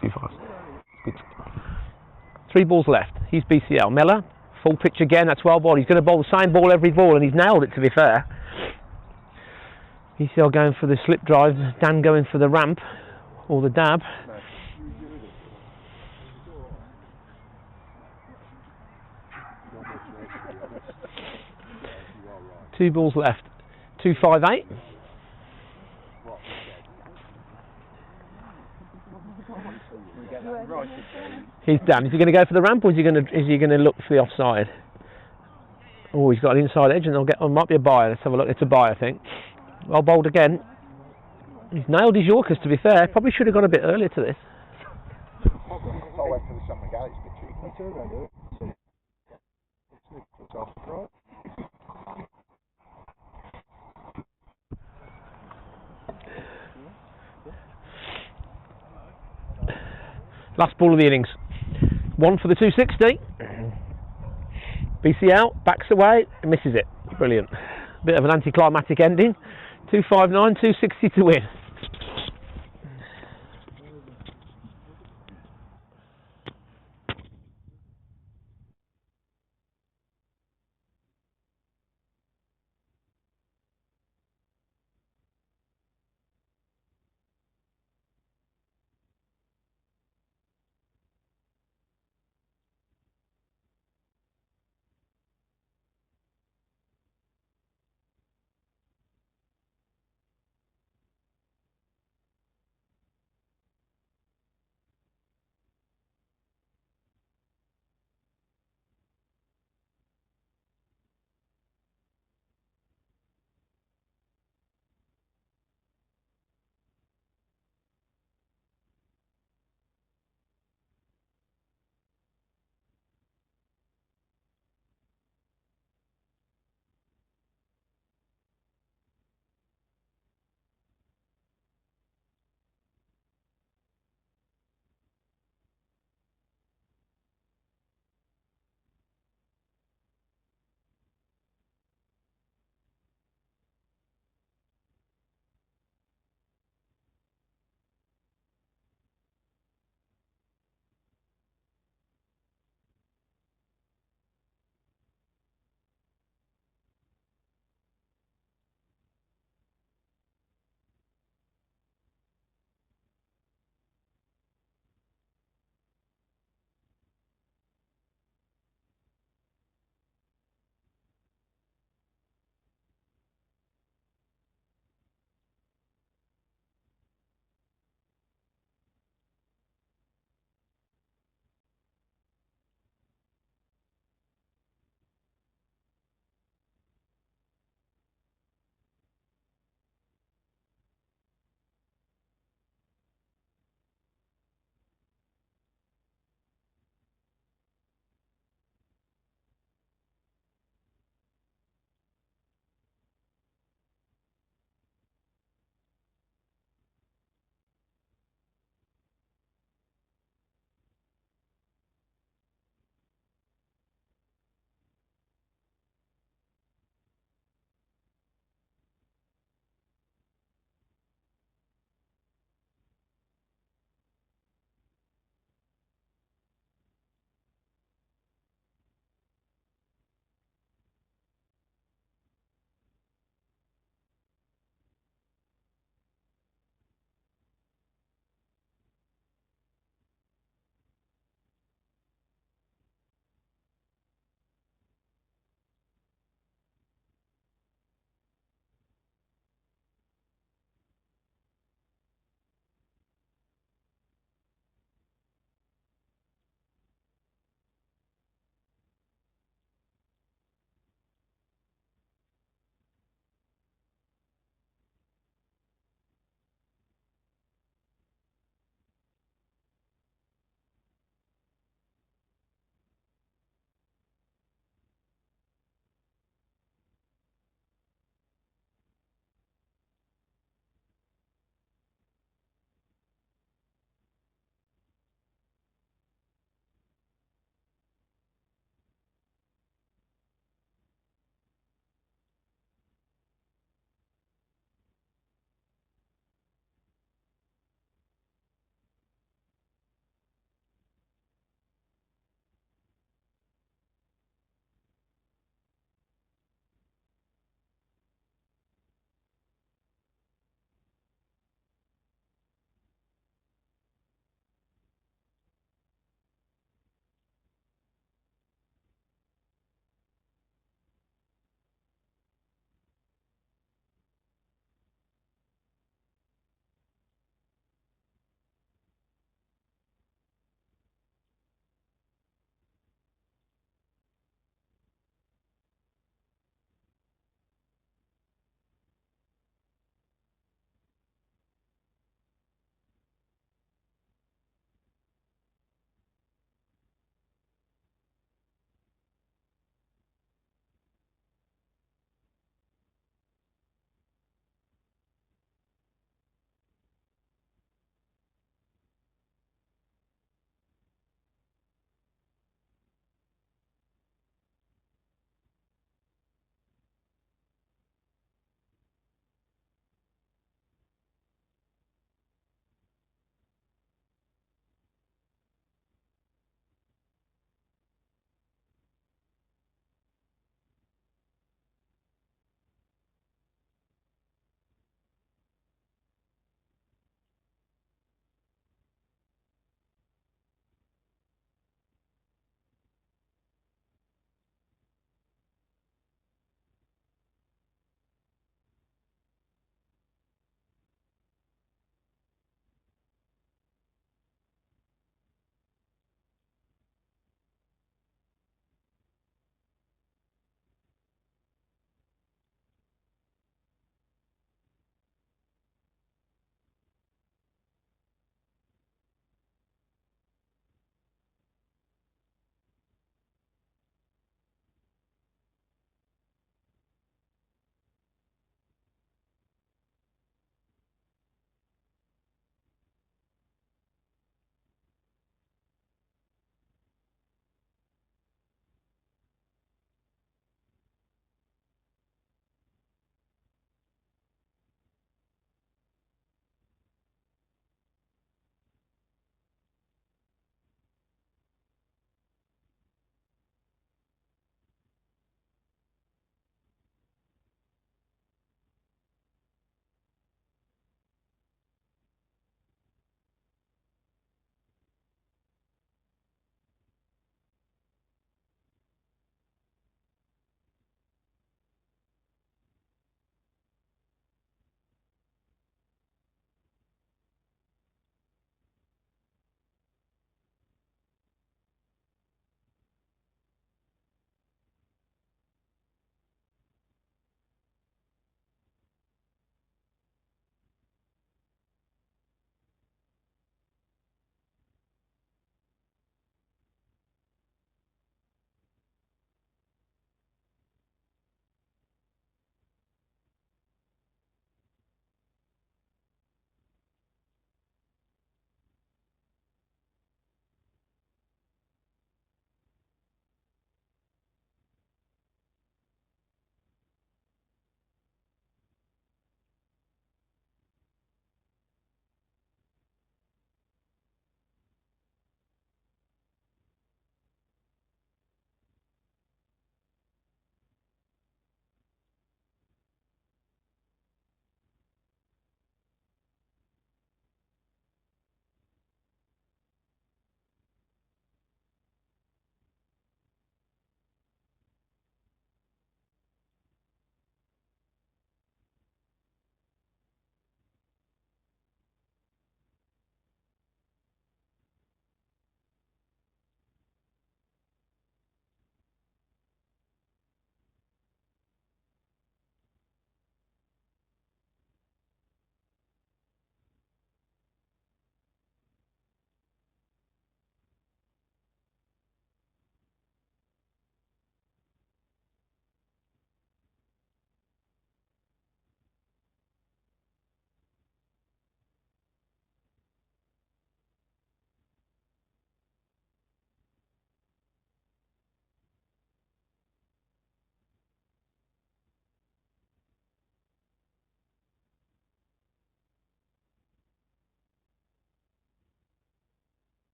Too fast. Good. 3 balls left. He's BCL. Miller, Full pitch again, that's well bowled. He's going to bowl the same ball every ball, and he's nailed it, to be fair. ECL going for the slip drive, Dan going for the ramp, or the dab. Two balls left. 258. He's Dan. Is he going to go for the ramp, or is he going to look for the offside? Oh, he's got an inside edge, and might be a bye. Let's have a look. It's a bye, I think. Well bowled again. He's nailed his Yorkers, to be fair. Probably should have gone a bit earlier to this. I went for the Summer Galleys, but cheap. Last ball of the innings. One for the 260. BC out, backs away, misses it. Brilliant. Bit of an anticlimactic ending. 259, 260 to win.